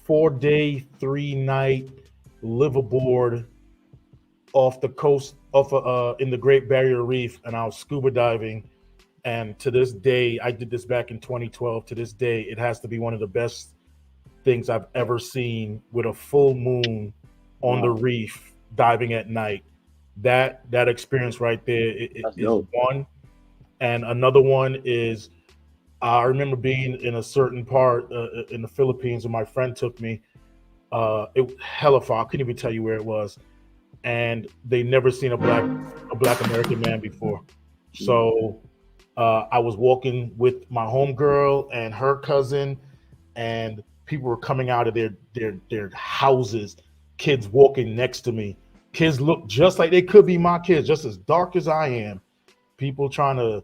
4-day, 3-night liveaboard off the coast in the Great Barrier Reef, and I was scuba diving. And to this day, I did this back in 2012. To this day, it has to be one of the best things I've ever seen with a full moon on the reef diving at night. That experience right there is one. And another one is I remember being in a certain part in the Philippines where my friend took me. It was hella far. I couldn't even tell you where it was. And they never seen a black American man before. So I was walking with my homegirl and her cousin, and people were coming out of their houses. Kids walking next to me. Kids look just like they could be my kids, just as dark as I am. People trying to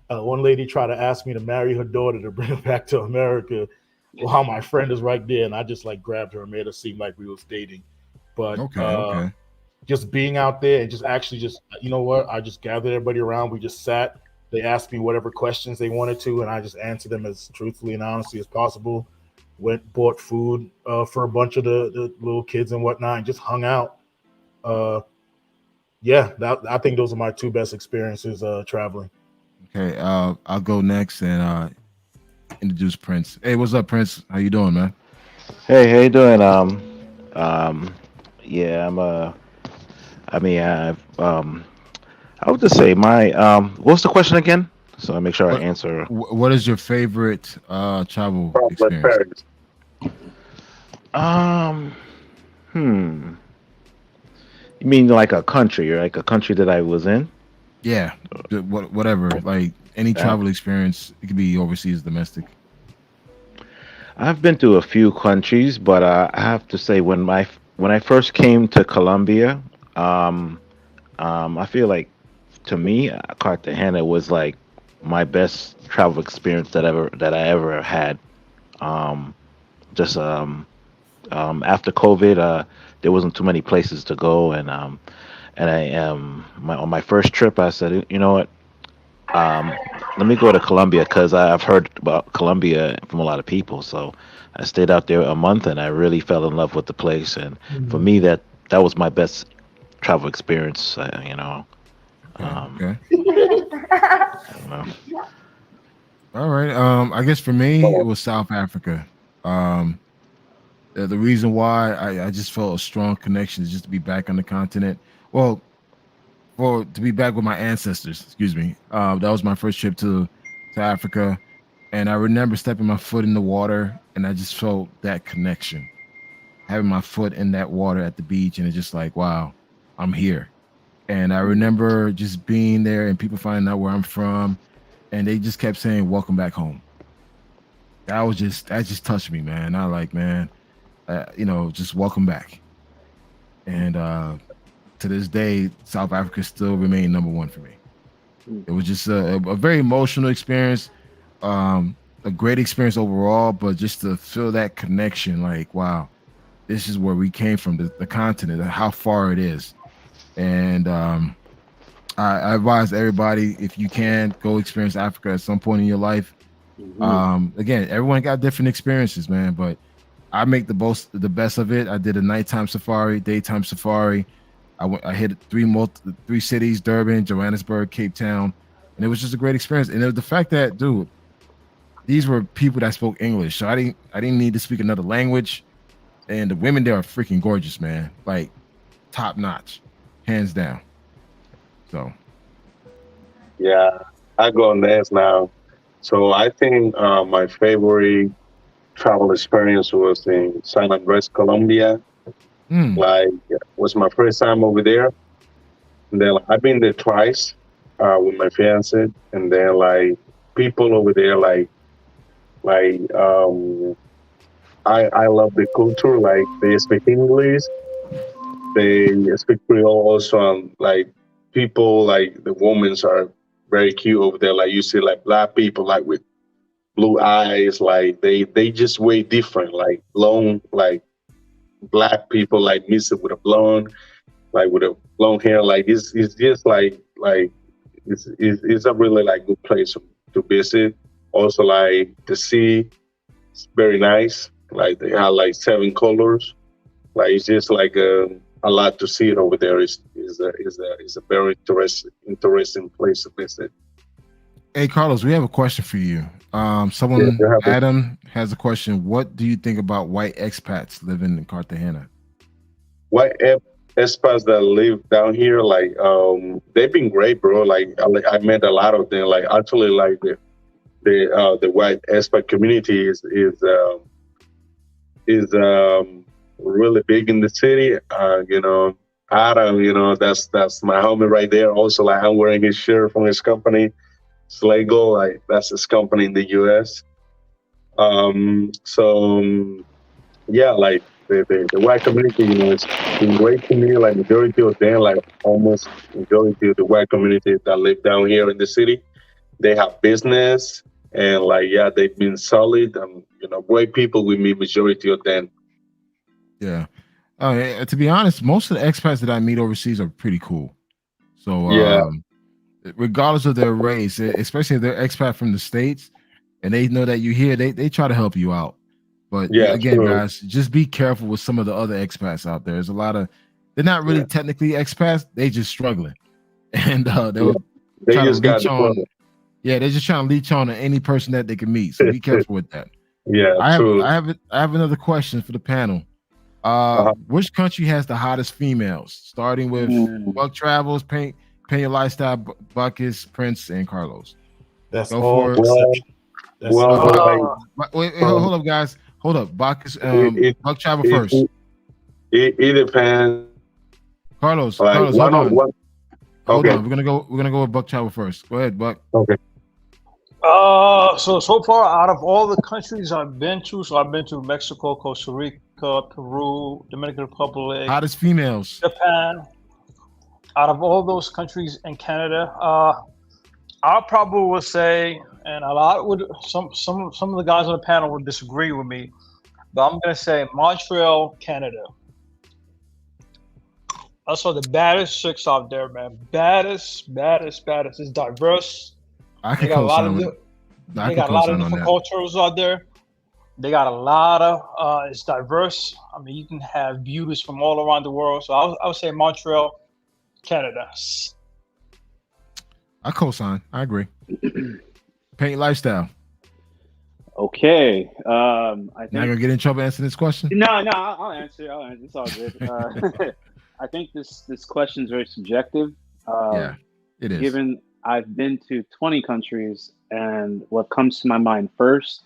one lady tried to ask me to marry her daughter to bring her back to America while my friend is right there, and I just like grabbed her and made it seem like we was dating. But Okay. just being out there and just actually just, you know what, I just gathered everybody around. We just sat. They asked me whatever questions they wanted to, and I just answered them as truthfully and honestly as possible. Bought food for a bunch of the little kids and whatnot, and just hung out. I think those are my two best experiences traveling. Okay, I'll go next and introduce Prince. Hey, what's up, Prince? How you doing, man? Hey, how you doing? Yeah, I mean, I would just say my, what's the question again? So I make sure I answer. What is your favorite travel Problem experience? Paris. You mean like a country, or like a country that I was in? Yeah, whatever. Like any travel experience, it could be overseas, domestic. I've been to a few countries, but I have to say when I first came to Colombia, I feel like to me, Cartagena was like my best travel experience that I ever had. Um, just After COVID, there wasn't too many places to go, and on my first trip, I said, you know what, let me go to Colombia because I've heard about Colombia from a lot of people. So I stayed out there a month, and I really fell in love with the place. And for me, that was my best travel experience. Okay. I don't know. All right. I guess for me, it was South Africa. The reason why I just felt a strong connection is just to be back on the continent. Well, to be back with my ancestors. Excuse me. That was my first trip to Africa, and I remember stepping my foot in the water, and I just felt that connection, having my foot in that water at the beach, and it's just like, wow, I'm here. And I remember just being there and people finding out where I'm from, and they just kept saying, "Welcome back home." That just touched me, man. I like, man, just welcome back. And to this day, South Africa still remain number one for me. It was just a very emotional experience, a great experience overall, but just to feel that connection, like, wow, this is where we came from, the continent, how far it is. And I advise everybody, if you can, go experience Africa at some point in your life. Again, everyone got different experiences, man, but I make the best of it. I did a nighttime safari, daytime safari. I hit three cities: Durban, Johannesburg, Cape Town, and it was just a great experience. And it was the fact that, dude, these were people that spoke English, so I didn't need to speak another language. And the women there are freaking gorgeous, man, like top notch, hands down. So, Yeah, I go next now. So I think my favorite travel experience was in San Andres, Colombia. Like, was my first time over there. And then I've been there twice with my fiance, and then like people over there, like I love the culture. Like they speak English, they speak Creole also. Like people, like the women are very cute over there. Like you see, like black people, like with blue eyes, like they just way different. Like long, like black people, like mixed with a blonde, like with a blonde hair. Like it's just like it's a really like good place to visit. Also, like the sea, it's very nice. Like they have like 7 colors. Like it's just like a lot to see it over there. Is a very interesting place to visit. hey Carlos, we have a question for you. Adam has a question. What do you think about white expats living in Cartagena? White expats that live down here, like they've been great, bro. Like I met a lot of them. Like actually, like the white expat community is really big in the city. Adam, that's my homie right there. Also, like I'm wearing his shirt from his company, Slago. Like that's his company in the U.S. Yeah, like the white community, it's been great to me. Like majority of them, like almost majority of the white community that live down here in the city, they have business, and like yeah, they've been solid and great people. We meet majority of them. Yeah. To be honest, most of the expats that I meet overseas are pretty cool. So Yeah, regardless of their race, especially if they're expat from the States and they know that you're here, they try to help you out. But yeah, again, true. guys, just be careful with some of the other expats out there. There's a lot of they're not really technically expats, they just struggling. And they'll They try to just got leech the on. problem. Yeah, they're just trying to leech on to any person that they can meet. So be careful with that. Yeah, true. I have another question for the panel. Which country has the hottest females? Starting with Buck Travels, Paint Your Lifestyle, Buckus, Prince, and Carlos. That's Go all. for it. Wait, hold up, guys. Hold up. Buckus, Buck Travel first. It depends. Carlos, Like, hold on. Hold Okay. on. We're gonna go with Buck Travel first. Go ahead, Buck. Okay. So far out of all the countries I've been to, so I've been to Mexico, Costa Rica, Peru, Dominican Republic, Hottest females. Japan. Out of all those countries and Canada, I probably would say, and a lot would some of the guys on the panel would disagree with me, but I'm gonna say Montreal, Canada. I saw the baddest chicks out there, man. Baddest. It's diverse. I can They got a lot of co-sign they got a lot of different cultures out there. They got a lot of it's diverse. I mean, you can have beauties from all around the world. So I would say Montreal, Canada. I co-sign. I agree. Paint Lifestyle. Okay. I think Not gonna get in trouble answering this question. No, I'll answer. It's all good. I think this question is very subjective. Yeah, it is. Given I've been to 20 countries, and what comes to my mind first,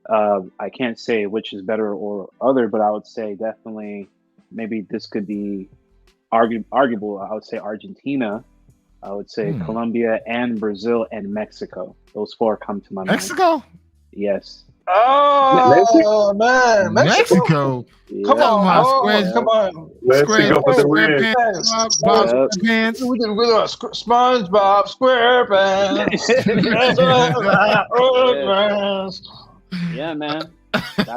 I can't say which is better or other, but I would say definitely maybe this could be arguable. I would say Argentina. I would say Colombia and Brazil and Mexico. Those four come to my mind. Mexico? Yes. Oh man, Mexico. Yeah. Come on, come on. Mexico for the win. Pants. We did with us, SpongeBob SquarePants. Yeah, man.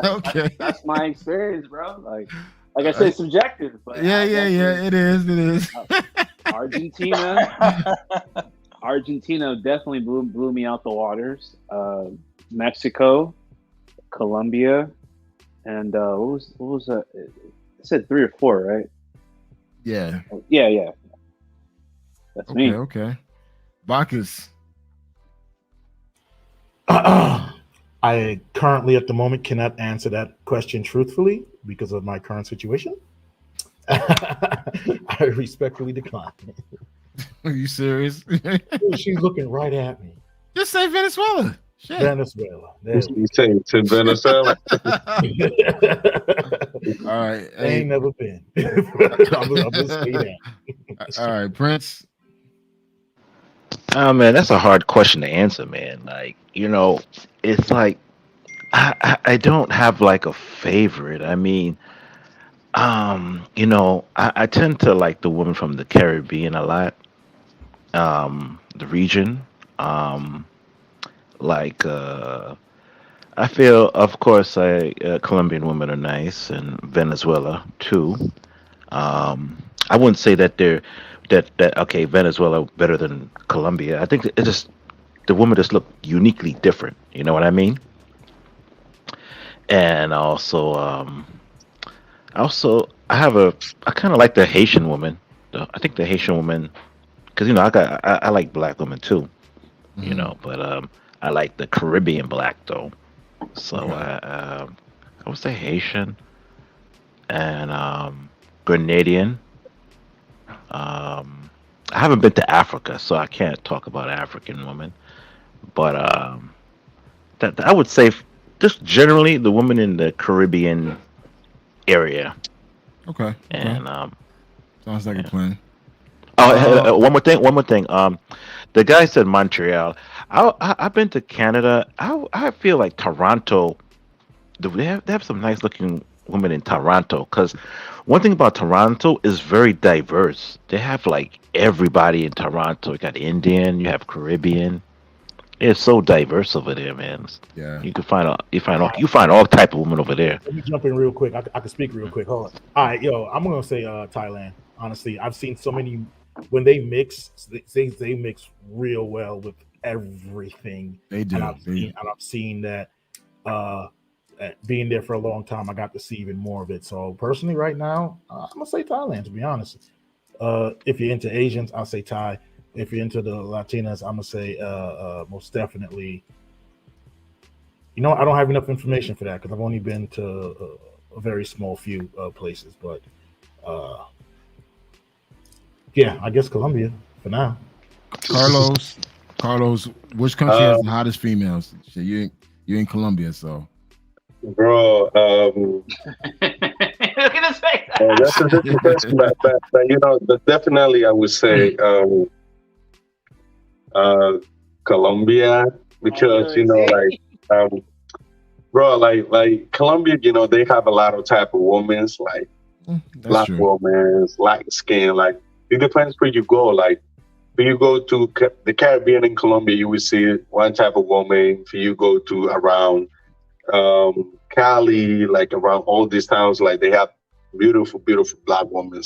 Okay. That's my experience, bro. Like I said, subjective. But Yeah. It is. Argentina definitely blew me out the waters. Mexico, Colombia, and what was that? I said 3 or 4, right? Yeah. Yeah. That's me. Okay. Bacchus. I currently, at the moment, cannot answer that question truthfully because of my current situation. I respectfully decline. Are you serious? She's looking right at me. Just say Venezuela. Shit. Venezuela. You say it's in Venezuela. All right. I ain't never been. I'm just stay down. All right, Prince. Oh man, that's a hard question to answer, man. Like, it's like I don't have like a favorite. I mean, I tend to like the women from the Caribbean a lot. The region. I feel, of course, Colombian women are nice, and Venezuela too. I wouldn't say that okay, Venezuela better than Colombia. I think it just the women just look uniquely different. You know what I mean? And also, I kind of like the Haitian woman. I think the Haitian woman, because I like black women too. But I like the Caribbean black though. So I would say Haitian and Grenadian. I haven't been to Africa, so I can't talk about African women. But that I would say just generally the women in the Caribbean area. Okay. And sounds like a plan. One more thing. The guy said Montreal. I've been to Canada. I feel like Toronto. They have some nice looking women in Toronto. Because one thing about Toronto is very diverse. They have like everybody in Toronto. You got Indian, you have Caribbean, It's so diverse over there, man. Yeah. You can find all type of women over there. Let me jump in real quick. I can speak real quick. Hold on. All right, yo, I'm gonna say Thailand. Honestly, I've seen so many when they mix, they mix real well with everything. They do. And I've seen that. Being there for a long time, I got to see even more of it. So personally, right now, I'm gonna say Thailand. To be honest, if you're into Asians, I'll say Thai. If you're into the Latinas, I'm gonna say most definitely. You know, I don't have enough information for that because I've only been to a very small few places. But yeah, I guess Colombia for now. Carlos, which country has the hottest females? Shit, you're in Colombia, so. Bro, Look at his face. that's a different question, but you know, but definitely I would say Colombia because you know, like, bro, like Colombia, you know, they have a lot of type of women, like black women, light skin, like it depends where you go. Like, if you go to the Caribbean in Colombia, you will see one type of woman. If you go to around Cali, like around all these towns, like they have beautiful black women,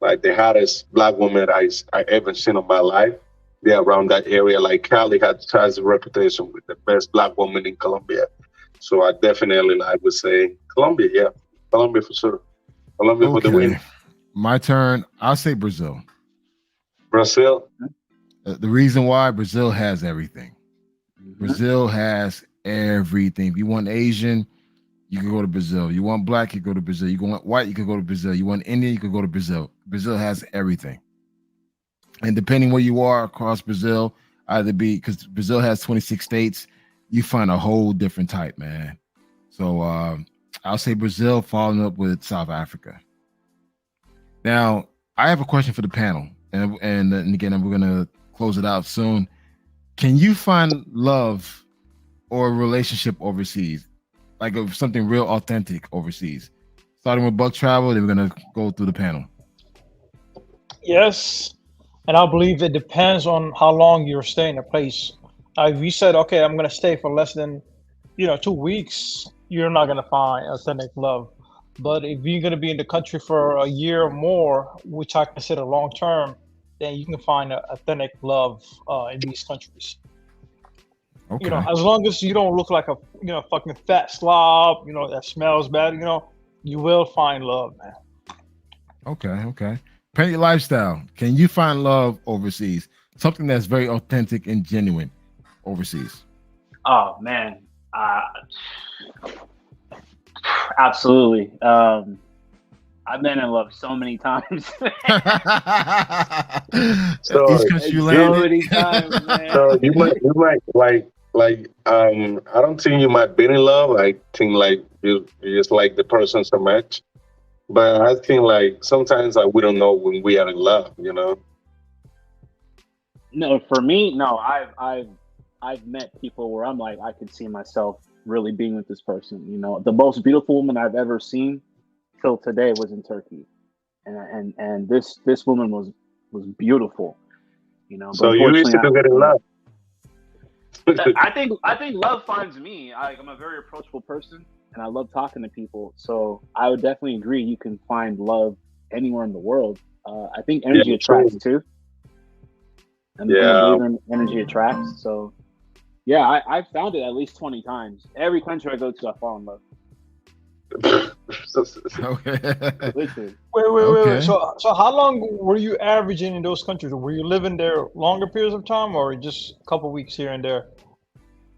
like the hottest black woman I ever seen in my life. They're around that area. Like Cali has a reputation with the best black woman in Colombia. So I definitely would say Colombia, yeah. Colombia for sure. Colombia for the win. My turn. I'll say Brazil. Brazil? The reason why Brazil has everything. Brazil has everything. If you want Asian, you can go to Brazil. You want black, you go to Brazil. You want white, you can go to Brazil. You want Indian, you can go to Brazil. Brazil has everything. And depending where you are across Brazil, either be because Brazil has 26 states, you find a whole different type, man. So I'll say Brazil, following up with South Africa. Now, I have a question for the panel, and again, we're gonna close it out soon. Can you find love or a relationship overseas, like something real authentic overseas? Starting with Buck Travel, then we're gonna go through the panel. Yes, and I believe it depends on how long you're staying in a place. If you said, okay, I'm gonna stay for less than 2 weeks, you're not gonna find authentic love. But if you're gonna be in the country for a year or more, which I consider long term, then you can find authentic love in these countries. Okay. As long as you don't look like a fucking fat slob, that smells bad, you will find love, man. Okay. Paint your lifestyle. Can you find love overseas? Something that's very authentic and genuine overseas. Oh man, absolutely. I've been in love so many times. So many times, man. So you might I don't think you might be in love. I think like you just like the person so much. But I think like sometimes we don't know when we are in love, No, for me, no. I've met people where I'm like, I could see myself really being with this person. The most beautiful woman I've ever seen till today was in Turkey, and this woman was beautiful. So you used to get in love. I think love finds me. I'm a very approachable person, and I love talking to people. So I would definitely agree. You can find love anywhere in the world. I think energy attracts too. I'm a believer in energy attracts. So yeah, I've found it at least 20 times. Every country I go to, I fall in love. Okay. Listen. Wait. So how long were you averaging in those countries? Were you living there longer periods of time, or just a couple weeks here and there?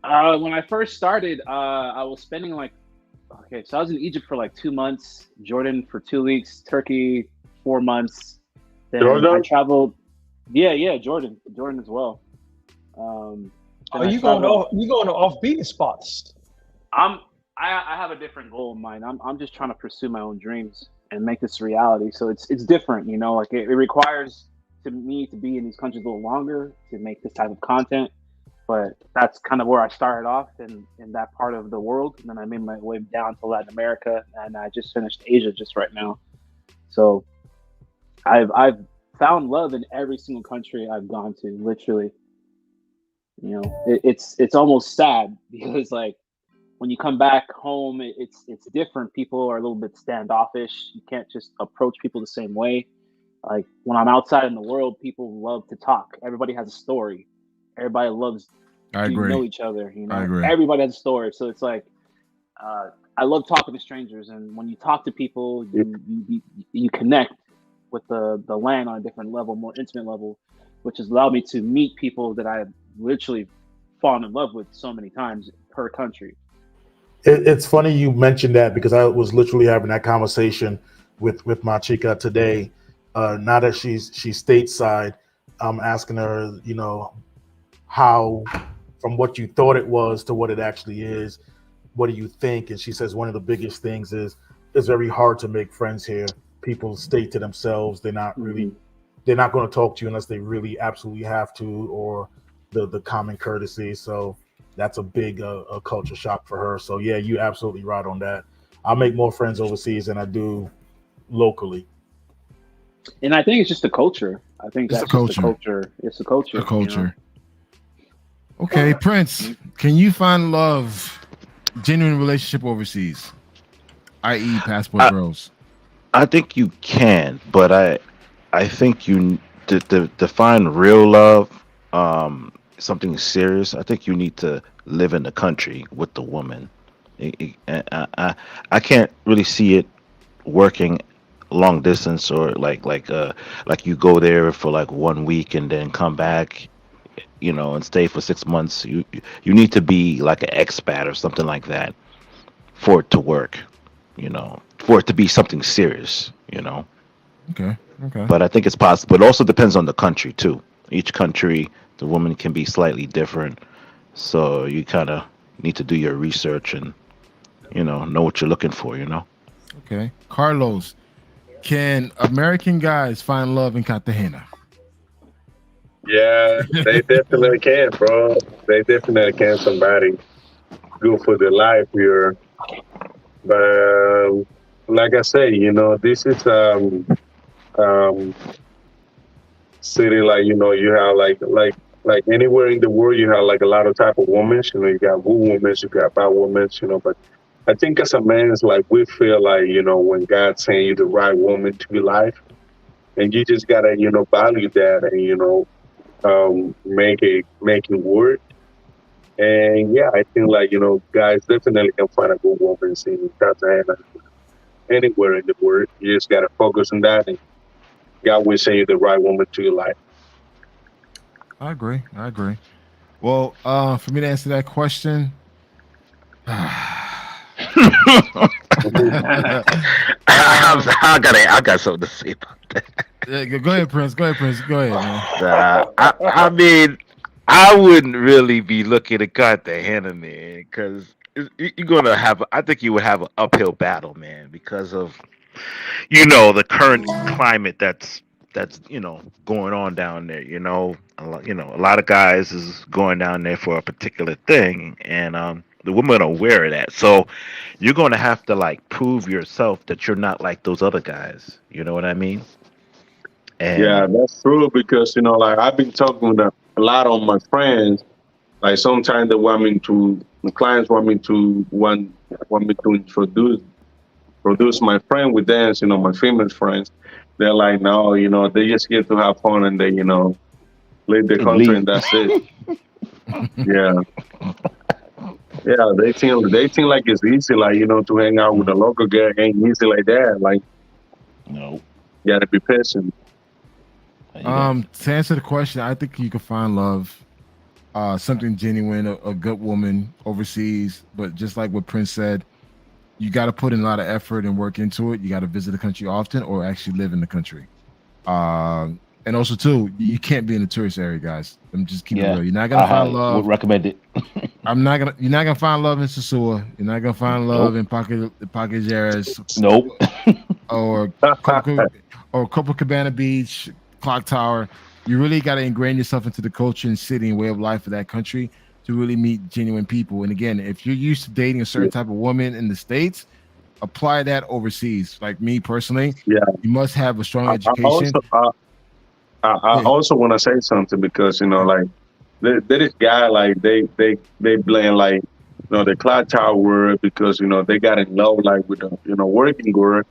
When I first started, I was spending so I was in Egypt for 2 months, Jordan for 2 weeks, Turkey 4 months. Then Jordan? I traveled. Yeah, Jordan as well. You going to off-beaten spots? I have a different goal in mind. I'm just trying to pursue my own dreams and make this a reality. So it's different, it requires me to be in these countries a little longer to make this type of content. But that's kind of where I started off in that part of the world. And then I made my way down to Latin America, and I just finished Asia just right now. So I've found love in every single country I've gone to, literally. You know, it's almost sad because like when you come back home, it's different. People are a little bit standoffish. You can't just approach people the same way. Like when I'm outside in the world, people love to talk. Everybody has a story. Everybody loves I to agree. know each other. You know, I agree. everybody has a story. So it's like I love talking to strangers, and when you talk to people, you connect with the land on a different level, more intimate level, which has allowed me to meet people that I literally fallen in love with so many times per country. It's funny you mentioned that because I was literally having that conversation with my chica today. Now that she's stateside, I'm asking her, you know, how from what you thought it was to what it actually is. What do you think? And she says one of the biggest things is it's very hard to make friends here. People stay to themselves. They're not really they're not going to talk to you unless they really absolutely have to, or the common courtesy. So that's a big a culture shock for her. So yeah, you absolutely right on that. I make more friends overseas than I do locally. And I think it's just the culture. I think It's that's the just the culture. It's the culture. The culture. You know? Okay, Prince, can you find love, genuine relationship overseas, i.e., passport girls? I think you can, but I think you to find real love, something serious. I think you need to live in the country with the woman. I can't really see it working long distance or like you go there for like 1 week and then come back, you know, and stay for 6 months. You need to be like an expat or something like that for it to work, you know, for it to be something serious, you know. Okay. But I think it's possible. It also depends on the country too. Each country, the woman can be slightly different, so you kind of need to do your research and know what you're looking for. You know. Okay, Carlos, can American guys find love in Cartagena? Yeah, they definitely can, bro. They definitely can. Somebody good for the life here, but like I say, you know, this is um city like you have like anywhere in the world you have like a lot of type of women. You know, you got good women, you got bad women. You know, but I think as a man, it's like we feel like when God's saying you the right woman to your life, and you just gotta value that and make it work. And yeah, I think like guys definitely can find a good woman in Cartagena anywhere in the world. You just gotta focus on that, and God will send you the right woman to your life. I agree. Well, for me to answer that question, I got something to say about that. yeah, go ahead, Prince. Go ahead, man. I mean, I wouldn't really be looking at Cartagena, man, because you're gonna have. I think you would have an uphill battle, man, because of the current climate that's going on down there. A lot of guys is going down there for a particular thing, and the women are aware of that. So you're going to have to like prove yourself that you're not like those other guys. You know what I mean? Yeah, And that's true because like I've been talking with a lot of my friends. Like sometimes the clients want me to introduce my friend with dance. My female friends. They're like, no, they just get to have fun and they leave the country and leave. that's it. Yeah, yeah. They think like it's easy, like to hang out with a local girl ain't easy like that. Like No. you gotta be patient. To answer the question, I think you can find love, something genuine, a good woman overseas. But just like what Prince said, you got to put in a lot of effort and work into it. You got to visit the country often, or actually live in the country. And also, too, you can't be in the tourist area, guys. I'm just keeping it real. You're not gonna find love. Would recommend it. You're not gonna find love in Sosua. You're not gonna find love in Pacajeras. Nope. Or Copacabana Beach, Clock Tower. You really got to ingrain yourself into the culture and city and way of life of that country to really meet genuine people. And again, if you're used to dating a certain type of woman in the States, apply that overseas. Like me personally, you must have a strong education. I also want to say something because like there is guy like they blame like the clock tower because they got in love like with a working girl,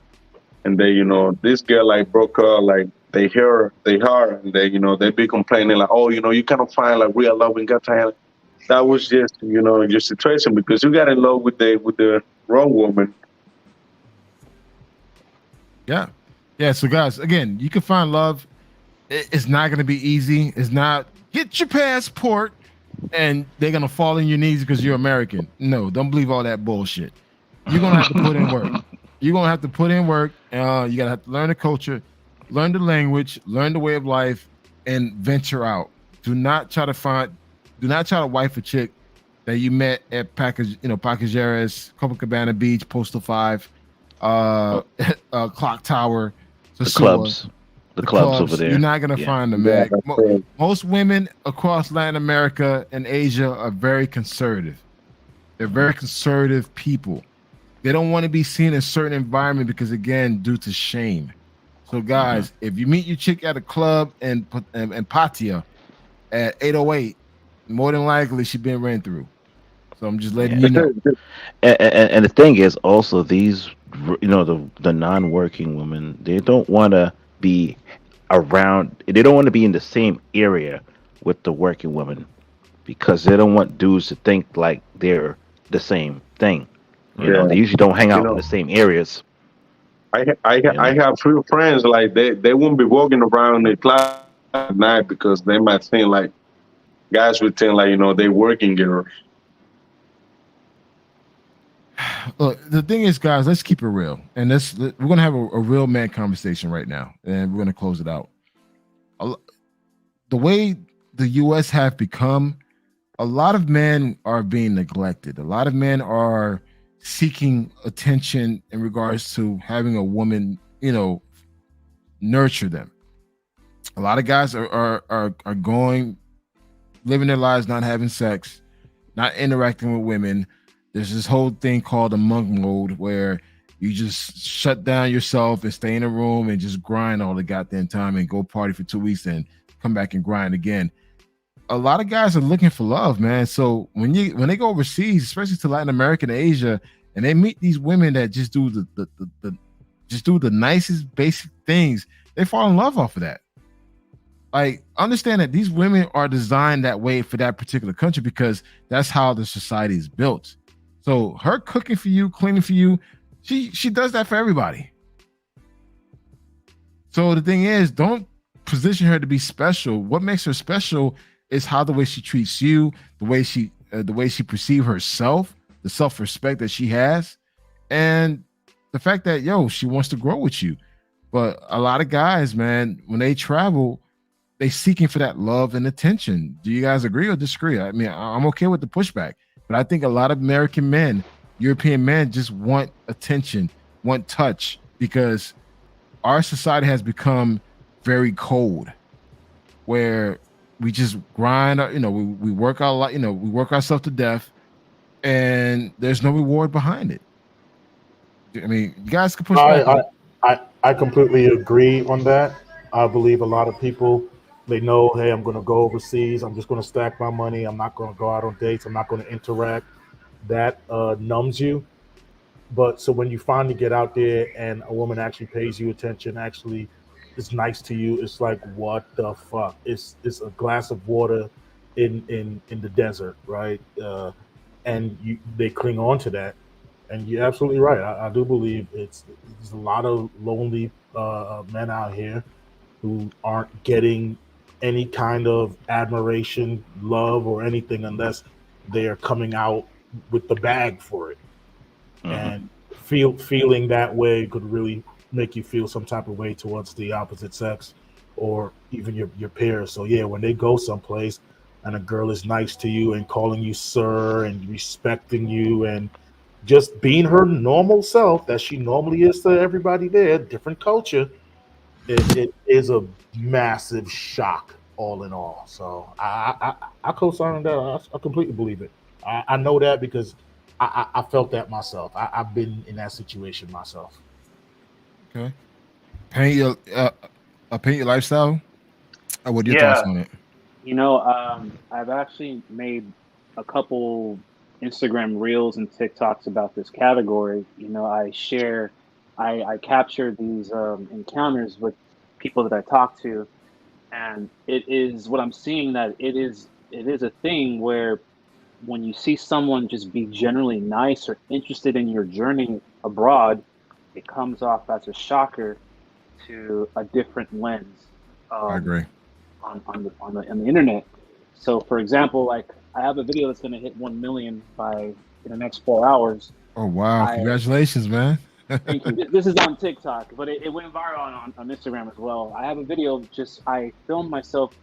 and they this girl like broke up like they her and they be complaining like, oh, you cannot find like real love in Cartagena. That was just your situation because you got in love with the wrong woman. Yeah. Yeah. So guys, again, you can find love. It's not going to be easy. It's not get your passport and they're going to fall on your knees because you're American. No, don't believe all that bullshit. You're going to have to put in work. You're going to have to put in work. You got to have to learn the culture, learn the language, learn the way of life, and venture out. Do not try to wife a chick that you met at Pacajeras, Copacabana Beach, Postal 5, Clock Tower, the clubs. The clubs over there. You're not gonna find them, man. Most women across Latin America and Asia are very conservative. They're very conservative people. They don't want to be seen in a certain environment because, again, due to shame. So, guys, if you meet your chick at a club and Patia at 808, more than likely she's been ran through. So I'm just letting you know. And the thing is, also these, the non-working women, they don't want to be around. They don't want to be in the same area with the working women because they don't want dudes to think like they're the same thing. They usually don't hang out in the same areas. I have few friends like they won't be walking around the club at night because they might think like guys would think like they working girls. Look, the thing is, guys, let's keep it real, and we're gonna have a real man conversation right now, and we're gonna close it out. The way the U.S. have become, a lot of men are being neglected. A lot of men are seeking attention in regards to having a woman, nurture them. A lot of guys are going, living their lives, not having sex, not interacting with women. There's this whole thing called a monk mode where you just shut down yourself and stay in a room and just grind all the goddamn time and go party for 2 weeks and come back and grind again. A lot of guys are looking for love, man. So when they go overseas, especially to Latin America and Asia, and they meet these women that just do the nicest basic things, they fall in love off of that. Like, understand that these women are designed that way for that particular country because that's how the society is built. So her cooking for you, cleaning for you, she does that for everybody. So the thing is, don't position her to be special. What makes her special is the way she treats you, the way she perceives herself, the self-respect that she has, and the fact that she wants to grow with you. But a lot of guys, man, when they travel, they seeking for that love and attention. Do you guys agree or disagree? I mean, I'm okay with the pushback. But I think a lot of American men, European men, just want attention, want touch, because our society has become very cold, where we just grind. We work out a lot. We work ourselves to death, and there's no reward behind it. I mean, you guys can push back. I completely agree on that. I believe a lot of people, they know, hey, I'm going to go overseas. I'm just going to stack my money. I'm not going to go out on dates. I'm not going to interact. That numbs you. But so when you finally get out there and a woman actually pays you attention, actually is nice to you, it's like, what the fuck? It's a glass of water in the desert, right? And they cling on to that. And you're absolutely right. I do believe there's a lot of lonely men out here who aren't getting any kind of admiration, love, or anything unless they are coming out with the bag for it. And feeling that way could really make you feel some type of way towards the opposite sex or even your peers. So yeah, when they go someplace and a girl is nice to you and calling you sir and respecting you and just being her normal self that she normally is to everybody there, different culture, it is a massive shock all in all. So I co-sign on that. I completely believe it. I know that because I felt that myself. I've been in that situation myself. Okay. Paint your lifestyle. What are your thoughts on it? I've actually made a couple Instagram reels and TikToks about this category. I capture these encounters with people that I talk to, and it is what I'm seeing that it is a thing where when you see someone just be generally nice or interested in your journey abroad, it comes off as a shocker to a different lens. I Um, agree. on the internet. So, for example, like I have a video that's going to hit 1 million in the next 4 hours. Oh wow! I Congratulations, man. Thank you. This is on TikTok, but it went viral on Instagram as well. I have a video of just I filmed myself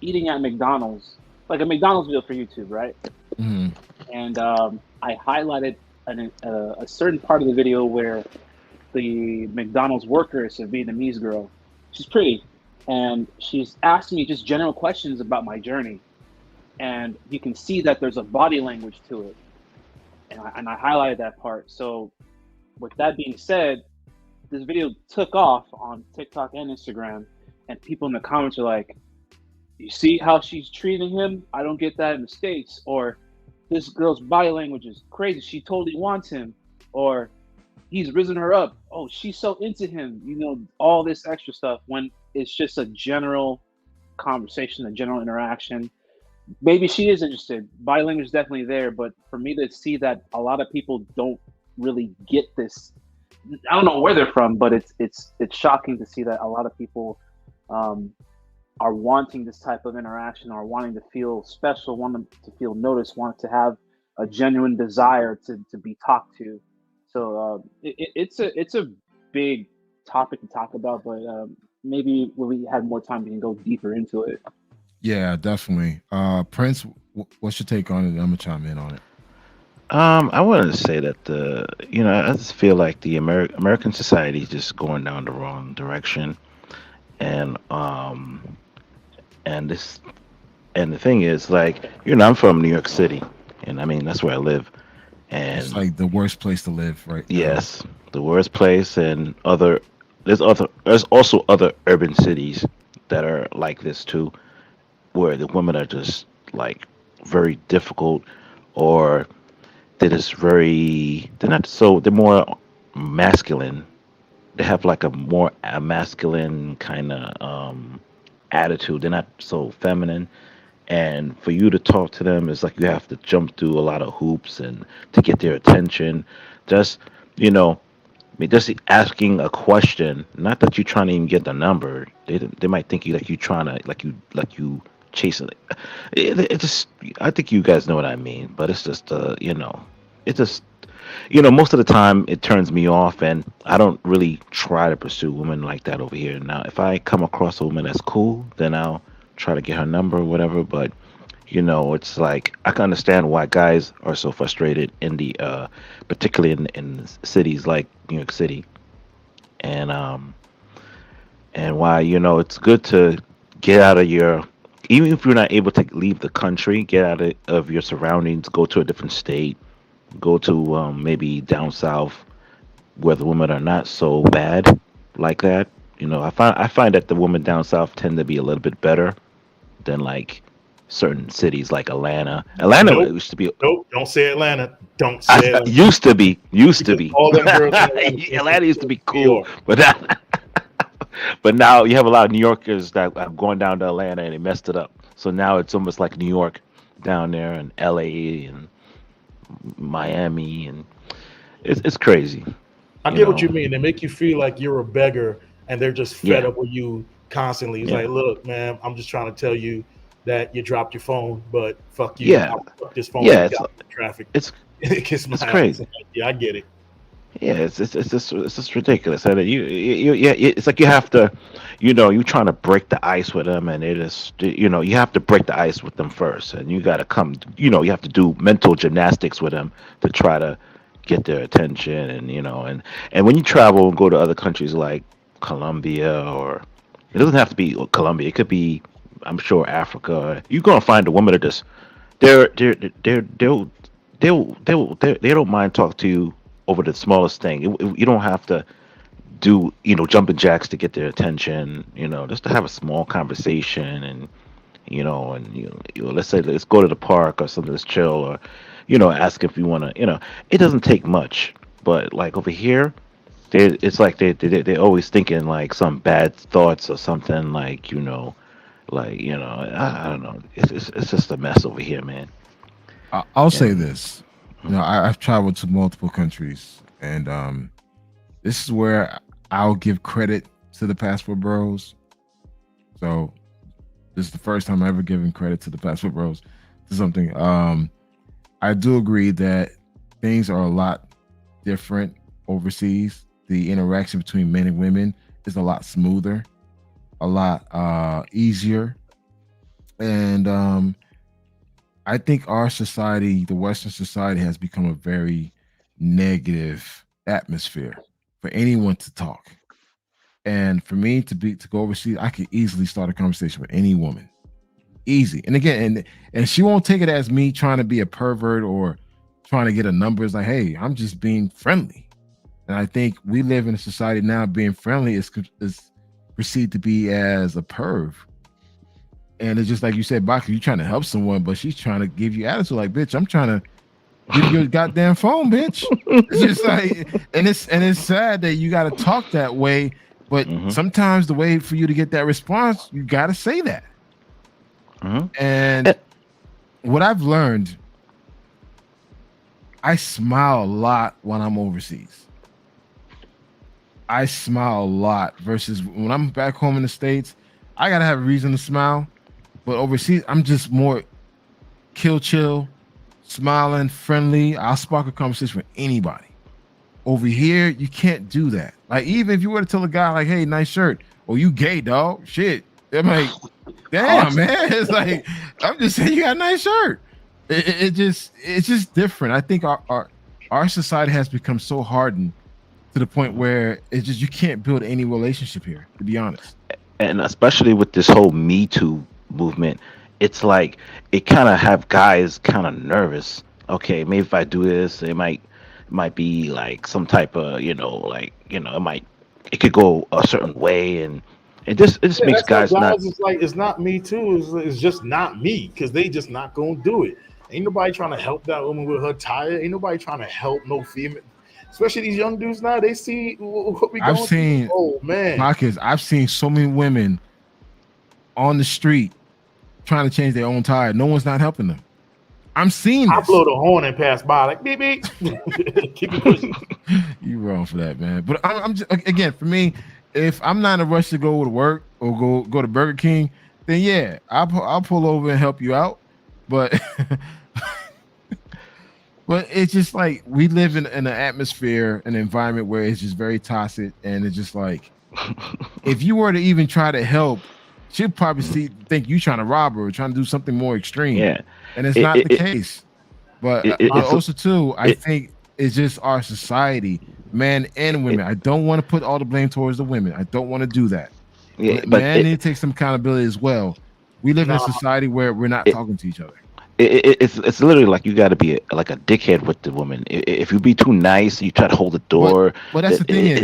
eating at McDonald's, like a McDonald's video for YouTube, right? Mhm. And I highlighted a certain part of the video where the McDonald's worker is a Vietnamese girl. She's pretty, and she's asking me just general questions about my journey. And you can see that there's a body language to it, and I highlighted that part. So, with that being said, this video took off on TikTok and Instagram, and people in the comments are like, "You see how she's treating him? I don't get that in the States." Or, "This girl's body language is crazy. She totally wants him." Or, "He's risen her up. Oh, she's so into him." All this extra stuff when it's just a general conversation, a general interaction. Maybe she is interested. Body language is definitely there, but for me to see that a lot of people don't really get this, I don't know where they're from, but it's shocking to see that a lot of people um, are wanting this type of interaction, or wanting to feel special, wanting to feel noticed, want to have a genuine desire to be talked to. So it's a big topic to talk about, but maybe when we have more time, we can go deeper into it. Yeah, definitely. Prince, what's your take on it? I'm gonna chime in on it. I wanted to say that I just feel like the American society is just going down the wrong direction, and and this and the thing is, like, I'm from New York City, and I mean that's where I live, It's and like the worst place to live right now. yes, the worst place, and there's also other urban cities that are like this too, where the women are just like very difficult, or they're more masculine. They have like a masculine kind of attitude. They're not so feminine, and for you to talk to them is like you have to jump through a lot of hoops and to get their attention. Just you know I mean, just asking a question, not that you're trying to even get the number. They might think you like you trying to like you chasing it just I think you guys know what I mean, but it's just it just most of the time it turns me off, and I don't really try to pursue women like that over here. Now, if I come across a woman that's cool, then I'll try to get her number or whatever. But it's like I can understand why guys are so frustrated in the particularly in cities like New York City, and why it's good to get out of your, even if you're not able to leave the country, get out of your surroundings, go to a different state, go to maybe down south where the women are not so bad like that. I find that the women down south tend to be a little bit better than like certain cities like Atlanta. Atlanta Nope. used to be. Nope. Don't say Atlanta. Don't say Atlanta. Used to be. All them girls in Atlanta, Atlanta used to be New cool, York. but but now you have a lot of New Yorkers that are going down to Atlanta and they messed it up. So now it's almost like New York down there, and LA and Miami, and it's crazy, I you get what know. you mean. They make you feel like you're a beggar, and they're just fed Yeah, up with you constantly. It's yeah, like, look, man, I'm just trying to tell you that you dropped your phone, but fuck you. yeah, I'll fuck this phone yeah. you It's got in the traffic. it's Kiss my it's ass. crazy. Yeah, I get it. Yeah, it's just ridiculous. And yeah, it's like you have to, you trying to break the ice with them, and you have to break the ice with them first, and you got to you have to do mental gymnastics with them to try to get their attention, and when you travel and go to other countries like Colombia, or it doesn't have to be Colombia, it could be, I'm sure, Africa. You're gonna find a woman that just they're they don't mind talking to you over the smallest thing. You don't have to do jumping jacks to get their attention. Just to have a small conversation, and and let's say let's go to the park or something, let's chill, or ask if you want to. It doesn't take much, but like over here, it's like they're always thinking like some bad thoughts or something, like I don't know. It's just a mess over here, man. I'll say And this. I've traveled to multiple countries, and this is where I'll give credit to the passport bros. So this is the first time I've ever given credit to the passport bros to something. I do agree that things are a lot different overseas. The interaction between men and women is a lot smoother, a lot easier, and I think our society, the Western society, has become a very negative atmosphere for anyone to talk. And for me to go overseas, I could easily start a conversation with any woman, easy. And again, and she won't take it as me trying to be a pervert or trying to get a number. It's like, hey, I'm just being friendly. And I think we live in a society now, being friendly is perceived to be as a perv. And it's just like you said, Boxer, you're trying to help someone, but she's trying to give you attitude. Like, bitch, I'm trying to give you your goddamn phone, bitch. It's just like, and it's sad that you got to talk that way. But sometimes the way for you to get that response, you got to say that. And what I've learned, I smile a lot when I'm overseas. I smile a lot versus when I'm back home in the States, I got to have a reason to smile. But overseas, I'm just more chill, smiling, friendly. I'll spark a conversation with anybody. Over here, you can't do that. Like, even if you were to tell a guy, like, hey, nice shirt, or you gay, dog, shit. I'm like, damn, man. It's like, I'm just saying you got a nice shirt. It's just different. I think our society has become so hardened to the point where it's just, you can't build any relationship here, to be honest. And especially with this whole Me Too movement, it's like it kind of have guys kind of nervous. Okay, maybe if I do this, it might be like some type of it could go a certain way, and it just makes guys not. It's like, it's not me too. It's just not me, because they just not gonna do it. Ain't nobody trying to help that woman with her tire. Ain't nobody trying to help no female. Especially these young dudes now, they see what we going through. Oh man, Marcus, I've seen so many women on the street trying to change their own tire. No one's not helping them. I'm seeing this. I blow the horn and pass by like beep beep. Keep it pushing. You wrong for that, man. But I'm just, again, for me, if I'm not in a rush to go to work or go to Burger King, then yeah, I'll pull over and help you out. But but it's just like we live in an atmosphere, an environment where it's just very toxic, and it's just like if you were to even try to help, she'll probably think you trying to rob her or trying to do something more extreme. Yeah, and it's not the case. But also too, I think it's just our society, men and women. I don't want to put all the blame towards the women. I don't want to do that. Yeah, but men need to take some accountability as well. We live in a society where we're not talking to each other. It's literally like you got to be like a dickhead with the woman. If you be too nice, you try to hold the door. But that's the thing.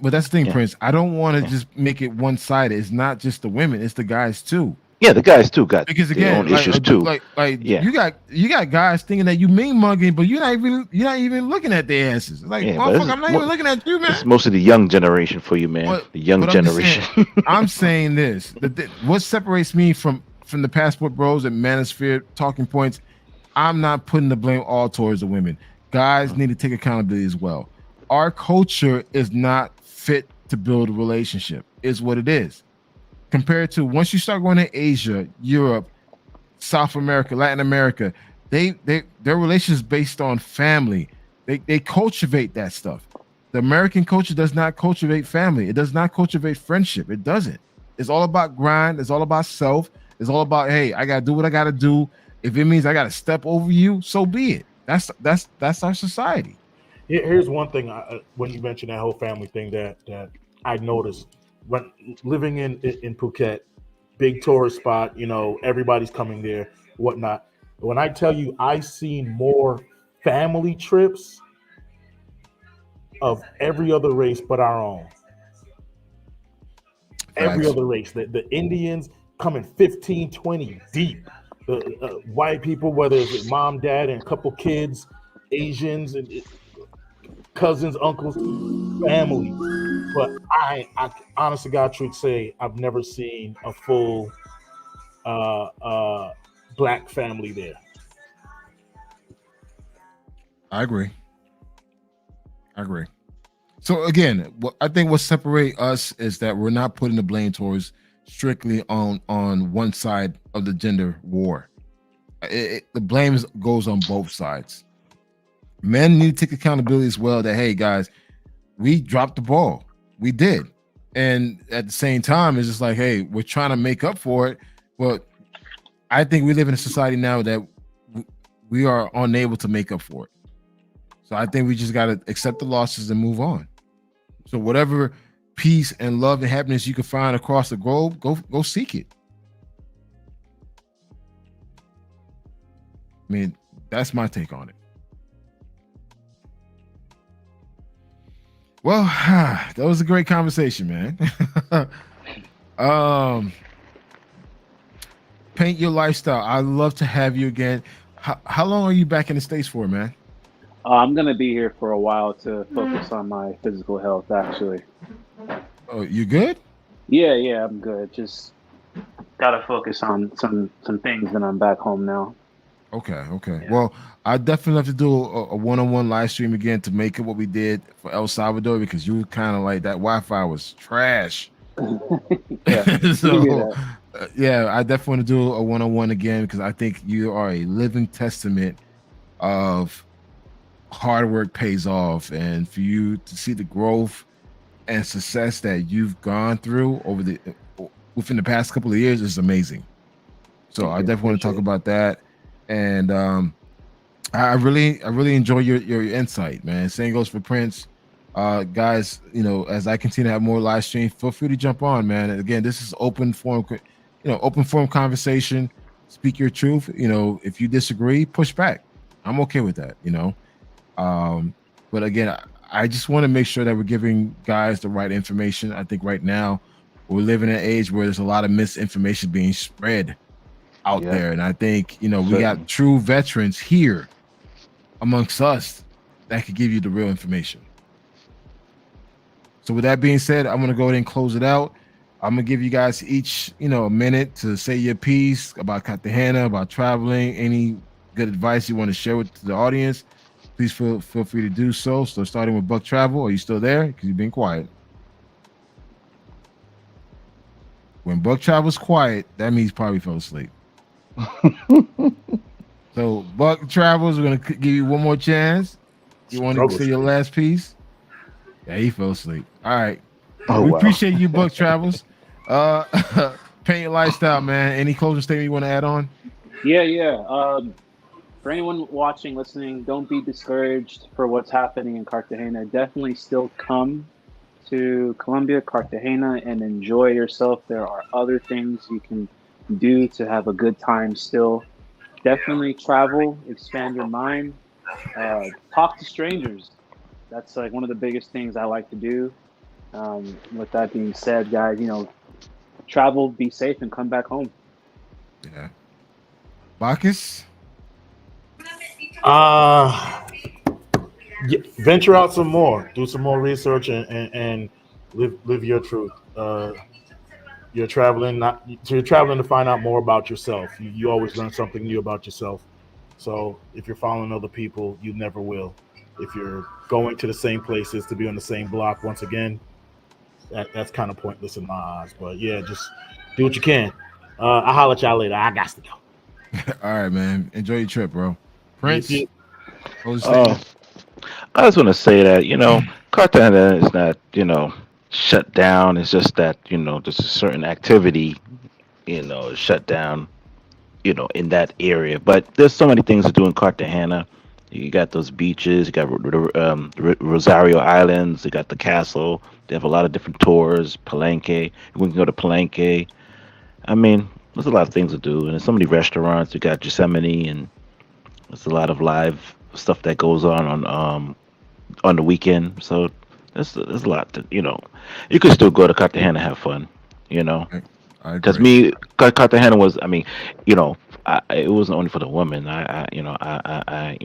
But that's the thing, Prince. I don't want to just make it one sided. It's not just the women; it's the guys too. Yeah, the guys too got because their again, own issues too. You got guys thinking that you mean mugging, but you're not even looking at their asses. It's like, motherfucker, I'm not even looking at you, man. It's most of the young generation for you, man. The young generation. I'm saying this. What separates me from the passport bros and manosphere talking points, I'm not putting the blame all towards the women. Guys need to take accountability as well. Our culture is not fit to build a relationship, is what it is. Compared to once you start going to Asia, Europe, South America, Latin America, their relations based on family. They cultivate that stuff. The American culture does not cultivate family. It does not cultivate friendship. It doesn't. It's all about grind. It's all about self. It's all about, hey, I gotta do what I gotta do. If it means I gotta step over you, so be it. That's our society. Here's one thing when you mentioned that whole family thing that I noticed when living in Phuket, big tourist spot. Everybody's coming there, whatnot. When I tell you, I seen more family trips of every other race but our own. Every other race, the Indians coming 15, 20 deep. The white people, whether it's mom, dad, and a couple kids, Asians, and cousins, uncles, family. But I honest to God, truth say, I've never seen a full black family there. I agree. So again, I think what separates us is that we're not putting the blame towards strictly on one side of the gender war. The blame goes on both sides. Men need to take accountability as well. That hey guys, we dropped the ball. We did, and at the same time, it's just like hey, we're trying to make up for it. But I think we live in a society now that we are unable to make up for it. So I think we just got to accept the losses and move on. So whatever peace and love and happiness you can find across the globe, go seek it. I mean, that's my take on it. Well, that was a great conversation, man. Paint your lifestyle. I'd love to have you again. How long are you back in the States for, man? I'm gonna be here for a while to focus on my physical health. Actually. Oh, you good? Yeah, I'm good. Just gotta focus on some things, and I'm back home now. Okay. Yeah. Well, I definitely have to do a one-on-one live stream again to make it what we did for El Salvador because you were kind of like that Wi-Fi was trash. Yeah. So, yeah, I definitely want to do a one-on-one again because I think you are a living testament of hard work pays off, and for you to see the growth and success that you've gone through within the past couple of years is amazing. So I definitely want to talk about that, and I really enjoy your insight, man. Same goes for Prince. Guys, as I continue to have more live streams, feel free to jump on, man. And again, this is open forum conversation. Speak your truth. If you disagree, push back. I'm okay with that. But again, I just want to make sure that we're giving guys the right information. I think right now we're living in an age where there's a lot of misinformation being spread out there, and I think we got true veterans here amongst us that could give you the real information. So with that being said, I'm gonna go ahead and close it out. I'm gonna give you guys each a minute to say your piece about Cartagena, about traveling, any good advice you want to share with the audience. Please feel free to do so. So starting with Buck Travel, are you still there? Because you've been quiet. When Buck Travel's quiet, that means probably fell asleep. So Buck Travels, we're gonna give you one more chance. You want to say your last piece? Yeah, he fell asleep. All right. We appreciate you, Buck Travels. Paint your lifestyle, man. Any closing statement you want to add on? Yeah. For anyone watching, listening, don't be discouraged for what's happening in Cartagena. Definitely still come to Colombia, Cartagena, and enjoy yourself. There are other things you can do to have a good time still. Definitely travel, expand your mind, talk to strangers. That's like one of the biggest things I like to do. With that being said, guys, travel, be safe, and come back home. Yeah. Bacchus? Venture out some more, do some more research, and live your truth. You're traveling to find out more about yourself. You always learn something new about yourself. So if you're following other people, you never will. If you're going to the same places to be on the same block once again, that's kind of pointless in my eyes. But yeah, just do what you can. I'll holler at y'all later. I got to go. All right, man. Enjoy your trip, bro. Prince? I just want to say that, Cartagena is not, shut down. It's just that, there's a certain activity, shut down, in that area. But there's so many things to do in Cartagena. You got those beaches, you got Rosario Islands, you got the castle. They have a lot of different tours, Palenque. We can go to Palenque. I mean, there's a lot of things to do. And there's so many restaurants. You got Yosemite, and there's a lot of live stuff that goes on the weekend. So there's a lot that, you could still go to Cartagena and have fun, All I Because agree. Cartagena was, I mean, you know, it wasn't only for the women. You know, I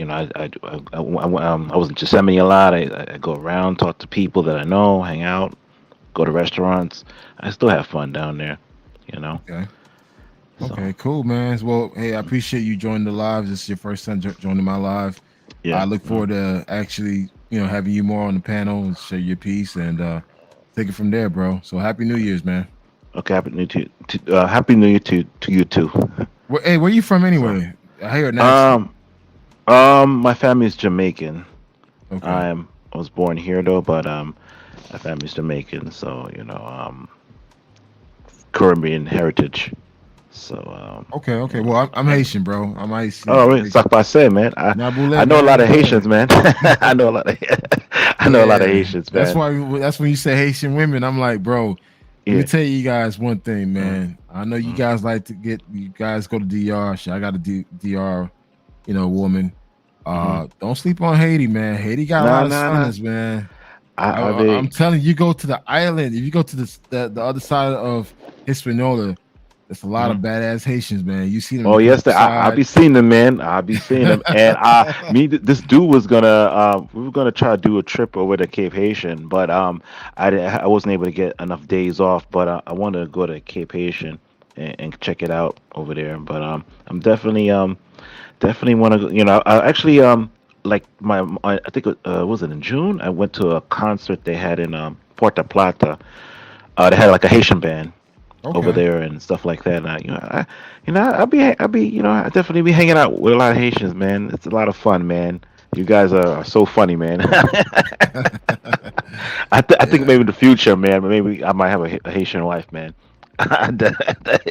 was in Yosemite a lot. I go around, talk to people that I know, hang out, go to restaurants. I still have fun down there, you know. Okay. So Okay, cool, man. Well, hey, I appreciate you joining the live. This is your first time joining my live. I yeah. look forward to actually, having you more on the panel and share your piece and take it from there, bro. So happy New Year's, man. Okay. Happy New Year to you too. Hey, where you from So, anyway? I hear an accent. my family is Jamaican. Okay. I was born here though, but my family's Jamaican, so Caribbean heritage. So Okay. Well, I'm and Haitian, bro. I'm Haitian. oh, really? Talk about say, man. I Nabule, know a lot man. of Yeah. Haitians, man. I know a lot of I know a lot of Yeah. Haitians, That's man. why. That's when you say Haitian women. I'm like, bro. Let me Yeah. tell you guys one thing, Mm, man. I know you mm, guys like to get. You guys go to DR. Shit, I got a DR. Woman. mm-hmm. Don't sleep on Haiti, man. Haiti got a Nah, lot of nah, nah. sunners, man. I I'm mean, telling you, go to the island. If you go to the other side of Hispaniola, there's a lot of mhm. badass Haitians, man. You see them in Oh the yes, I countryside. be seeing them, man. I be seeing them, and this dude was gonna, we were gonna try to do a trip over to Cape Haitian, but I wasn't able to get enough days off, but I wanted to go to Cape Haitian and check it out over there. But I'm definitely want to, I actually like I think was it in June? I went to a concert they had in Puerto Plata. They had like a Haitian band over Okay. there and stuff like that. And I definitely be hanging out with a lot of Haitians, man. It's a lot of fun, man. You guys are so funny, man. I think Yeah. maybe in the future, man, maybe I might have a Haitian wife, man. I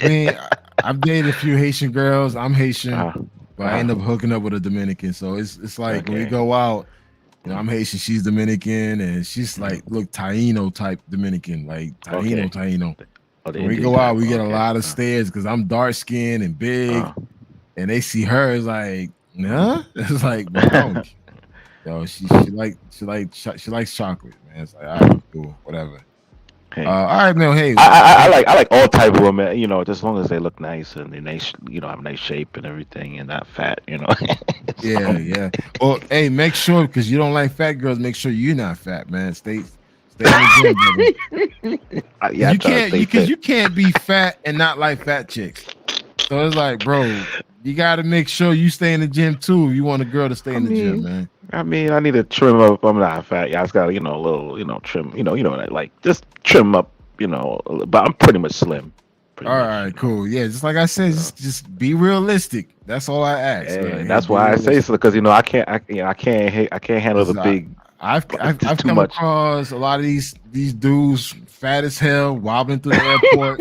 mean, I've dated a few Haitian girls. I'm Haitian, uh, but I end uh, up hooking up with a Dominican. So it's like when we okay. go out, Mm, I'm Haitian, she's Dominican, and she's mm. like, look, Taino type Dominican, like Okay. Taino. Oh, the So when we Indian go out, type. we get a Okay. lot of stares because I'm dark skinned and big, Uh. and they see her, it's like, Mm. nah. It's like, bro, I don't. Yo, she likes chocolate, man. It's like, all right, Mm. cool, whatever. Hey. All right, man. Hey, I like all type of women, just as long as they look nice and they nice, have nice shape and everything and not fat. So, yeah. Well, hey, make sure because you don't like fat girls. Make sure you're not fat, man. Stay in the gym, brother. yeah, I You try to can't stay because fit. you can't be fat and not like fat chicks. So it's like, bro, you got to make sure you stay in the gym too. If you want a girl to stay I in the gym, mean, man. I need to trim up. If I'm not fat. Yeah, I just got to, a little, trim. Like just trim up. But I'm pretty much slim. Pretty All much. right, cool. Yeah, just like I said, So, just be realistic. That's all I ask. and Hey, that's be why I say so realistic. because I can't handle the 'Cause big. Just I've too come much. across a lot of these dudes fat as hell wobbling through the airport.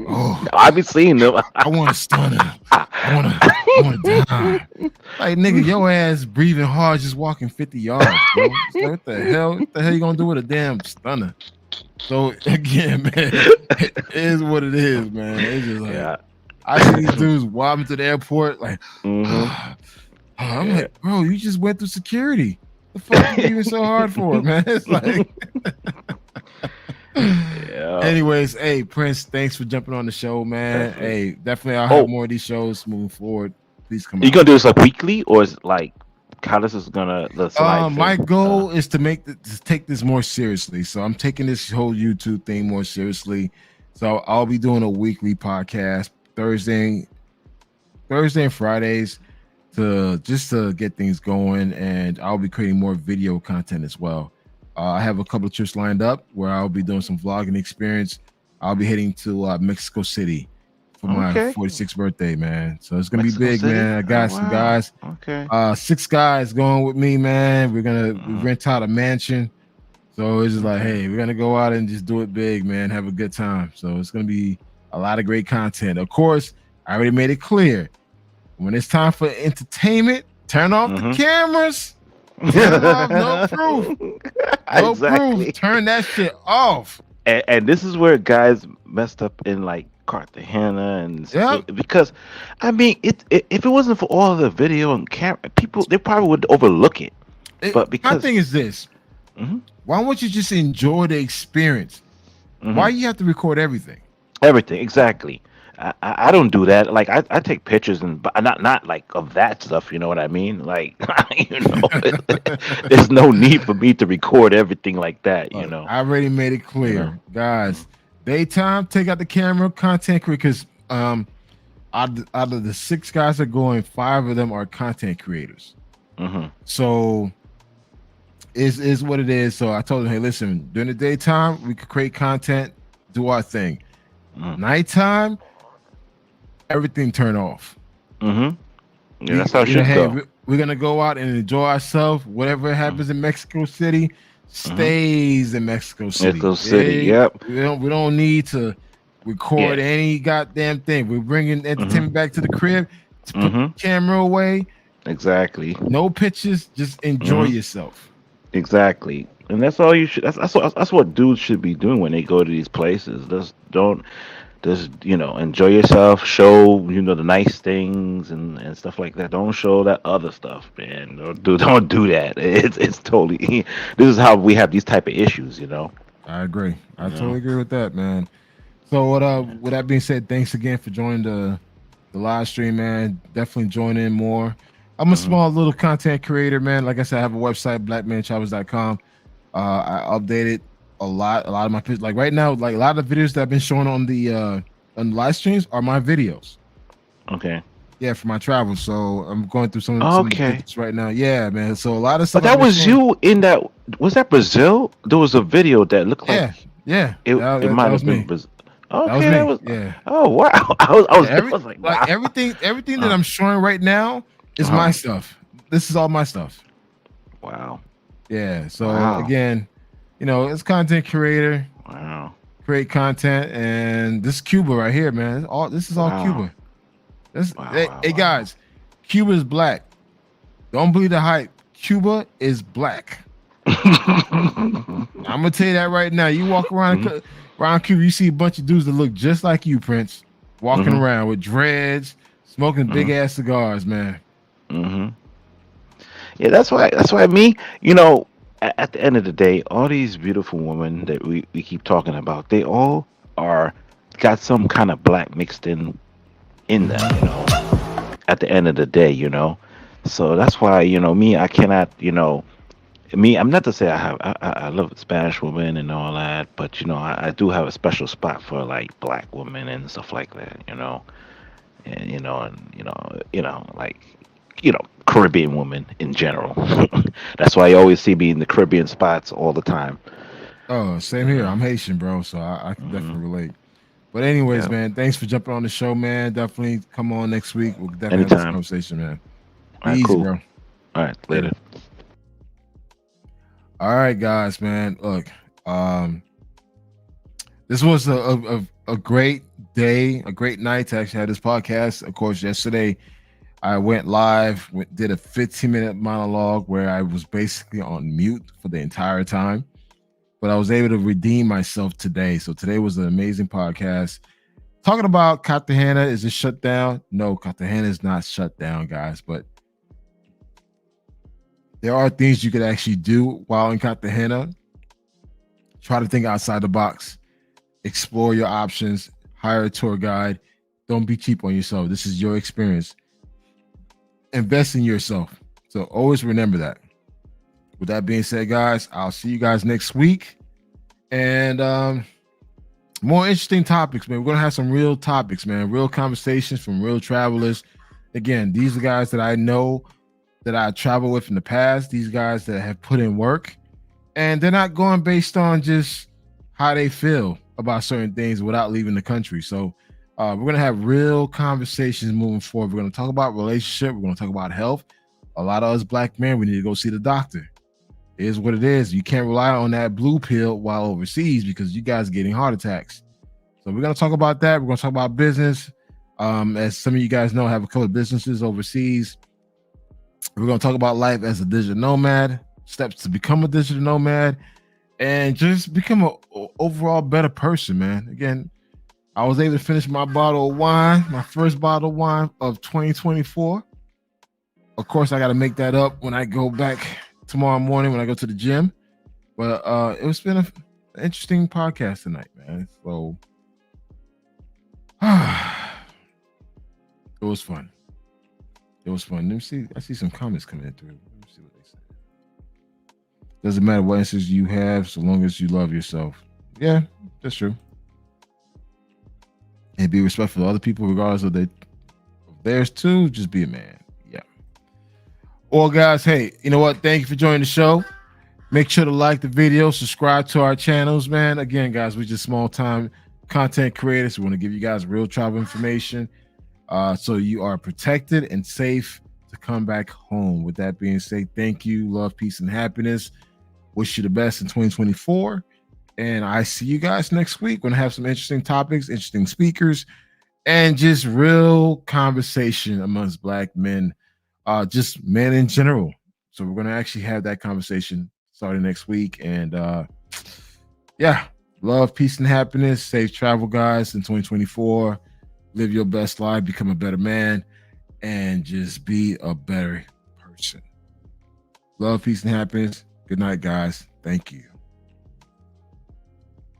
Oh, I've been seeing them. I want to stun her. I want to die. Like nigga, your ass breathing hard, just walking 50 yards, bro. It's like, what the hell? What the hell you gonna do with a damn stunner? So again, man, it is what it is, man. It's just like Yeah. I see these dudes wobbling to the airport, like Hmm. I'm Yeah. like, bro, you just went through security. The fuck you breathing so hard for, man? It's like Yeah. anyways, hey Prince, thanks for jumping on the show, man. Definitely. Hey, definitely I'll have Oh, more of these shows moving forward. Please come you out. gonna do this like weekly, or is it like how this is gonna the live My thing? goal is to take this more seriously. So I'm taking this whole YouTube thing more seriously. So I'll be doing a weekly podcast Thursday and Fridays to get things going, and I'll be creating more video content as well. I have a couple of trips lined up where I'll be doing some vlogging experience. I'll be heading to Mexico City for my Okay. 46th birthday, man. So it's gonna be Mexico big, City. man. I Oh got some wow. guys. Okay. 6 guys going with me, man. We Mhm. rent out a mansion. So it's just like, Okay. hey, we're gonna go out and just do it big, man. Have a good time. So it's gonna be a lot of great content. Of course, I already made it clear. When it's time for entertainment, turn off the Mhm. cameras. Turn them off. No proof. No Exactly. proof. Turn that shit off. And this is where guys messed up in like Cartagena Yep. because I mean if it wasn't for all the video and camera people they probably would overlook it. But My because thing is this. Mhm. Why won't you just enjoy the experience? Mhm. Why you have to record everything? Everything, exactly. I don't do that. Like I take pictures and but not like of that stuff. You know what I mean? Like there's no need for me to record everything like that. You Look, know. I already made it You know. clear, guys. Daytime, take out the camera, content creator. Because out of the 6 guys that are going, 5 of them are content creators. Mm-hmm. So is what it is. So I told them, hey, listen, during the daytime, we could create content, do our thing. Nighttime, everything turn off. Mm-hmm. Yeah, that's how it should Hey, go. we're gonna go out and enjoy ourselves. Whatever happens in Mexico City stays in Mexico City. Mexico City. Hey, Yep. we don't need to record Yeah. any goddamn thing. We're bringing entertainment back to the crib. To put the camera away. Exactly. No pictures. Just enjoy yourself. Exactly. And that's all you should. That's what dudes should be doing when they go to these places. Just enjoy yourself. Show the nice things and stuff like that. Don't show that other stuff, man. Don't do that. It's totally. This is how we have these type of issues. I agree. I totally agree with that, man. So with that being said, thanks again for joining the live stream, man. Definitely join in more. I'm a small little content creator, man. Like I said, I have a website, blackmantravels.com. I updated a lot of my pictures. Like right now, like a lot of the videos that I've been showing on the live streams are my videos. Okay. Yeah, for my travels. So I'm going through some of the pictures right now. Yeah, man. So a lot of stuff. But that was you in that. Was that Brazil? There was a video that looked like. Yeah. It might have been me. Brazil. Okay, that was me. Yeah. Oh wow! I was like, wow. everything that I'm showing right now is my stuff. This is all my stuff. Wow. Yeah. So again, it's content creator. Wow. Create content, and this is Cuba right here, man. This is all Cuba. Hey guys, Cuba is black. Don't believe the hype. Cuba is black. I'm gonna tell you that right now. You walk around Cuba, you see a bunch of dudes that look just like you, Prince, walking around with dreads, smoking big ass cigars, man. Yeah, that's why me, at the end of the day, all these beautiful women that we keep talking about, they all got some kind of black mixed in them, at the end of the day, so that's why, me, I cannot, I'm not to say I love Spanish women and all that, but I do have a special spot for like black women and stuff like that, and like Caribbean women in general. That's why you always see me in the Caribbean spots all the time. Oh, same here. I'm Haitian, bro, so I can definitely relate. But anyways, man, thanks for jumping on the show, man. Definitely come on next week. We'll definitely have this conversation, man. All right, easy, cool. Bro. All right, later. All right, guys, man. Look, this was a great day, a great night to actually have this podcast. Of course, yesterday I went live, did a 15-minute monologue where I was basically on mute for the entire time, but I was able to redeem myself today. So today was an amazing podcast. Talking about Cartagena, is it shut down? No, Cartagena is not shut down, guys, but there are things you could actually do while in Cartagena. Try to think outside the box. Explore your options. Hire a tour guide. Don't be cheap on yourself. This is your experience. Invest in yourself. So always remember that. With that being said, guys, I'll see you guys next week. And more interesting topics, man. We're going to have some real topics, man. Real conversations from real travelers. Again, these are guys that I know, that I traveled with in the past. These guys that have put in work. And they're not going based on just how they feel about certain things without leaving the country. So we're going to have real conversations moving forward. We're going to talk about relationship. We're going to talk about health. A lot of us black men, we need to go see the doctor. It is what it is. You can't rely on that blue pill while overseas because you guys are getting heart attacks. So we're going to talk about that. We're going to talk about business. As some of you guys know, I have a couple of businesses overseas. We're going to talk about life as a digital nomad, steps to become a digital nomad, and just become an overall better person, man. Again, I was able to finish my bottle of wine, my first bottle of wine of 2024. Of course, I got to make that up when I go back tomorrow morning when I go to the gym. But it's been an interesting podcast tonight, man. So It was fun. It was fun. Let me see. I see some comments coming in through. Let me see what they say. Doesn't matter what answers you have, so long as you love yourself. Yeah, that's true. And be respectful of other people, regardless of theirs too. Just be a man. Yeah. Well, guys, hey, you know what? Thank you for joining the show. Make sure to like the video, subscribe to our channels, man. Again, guys, we're just small-time content creators. We want to give you guys real travel information, so you are protected and safe to come back home. With that being said, thank you, love, peace, and happiness. Wish you the best in 2024. And I see you guys next week. We're going to have some interesting topics, interesting speakers, and just real conversation amongst Black men, just men in general. So we're going to actually have that conversation starting next week. And yeah, love, peace, and happiness. Safe travel, guys, in 2024. Live your best life, become a better man, and just be a better person. Love, peace, and happiness. Good night, guys. Thank you.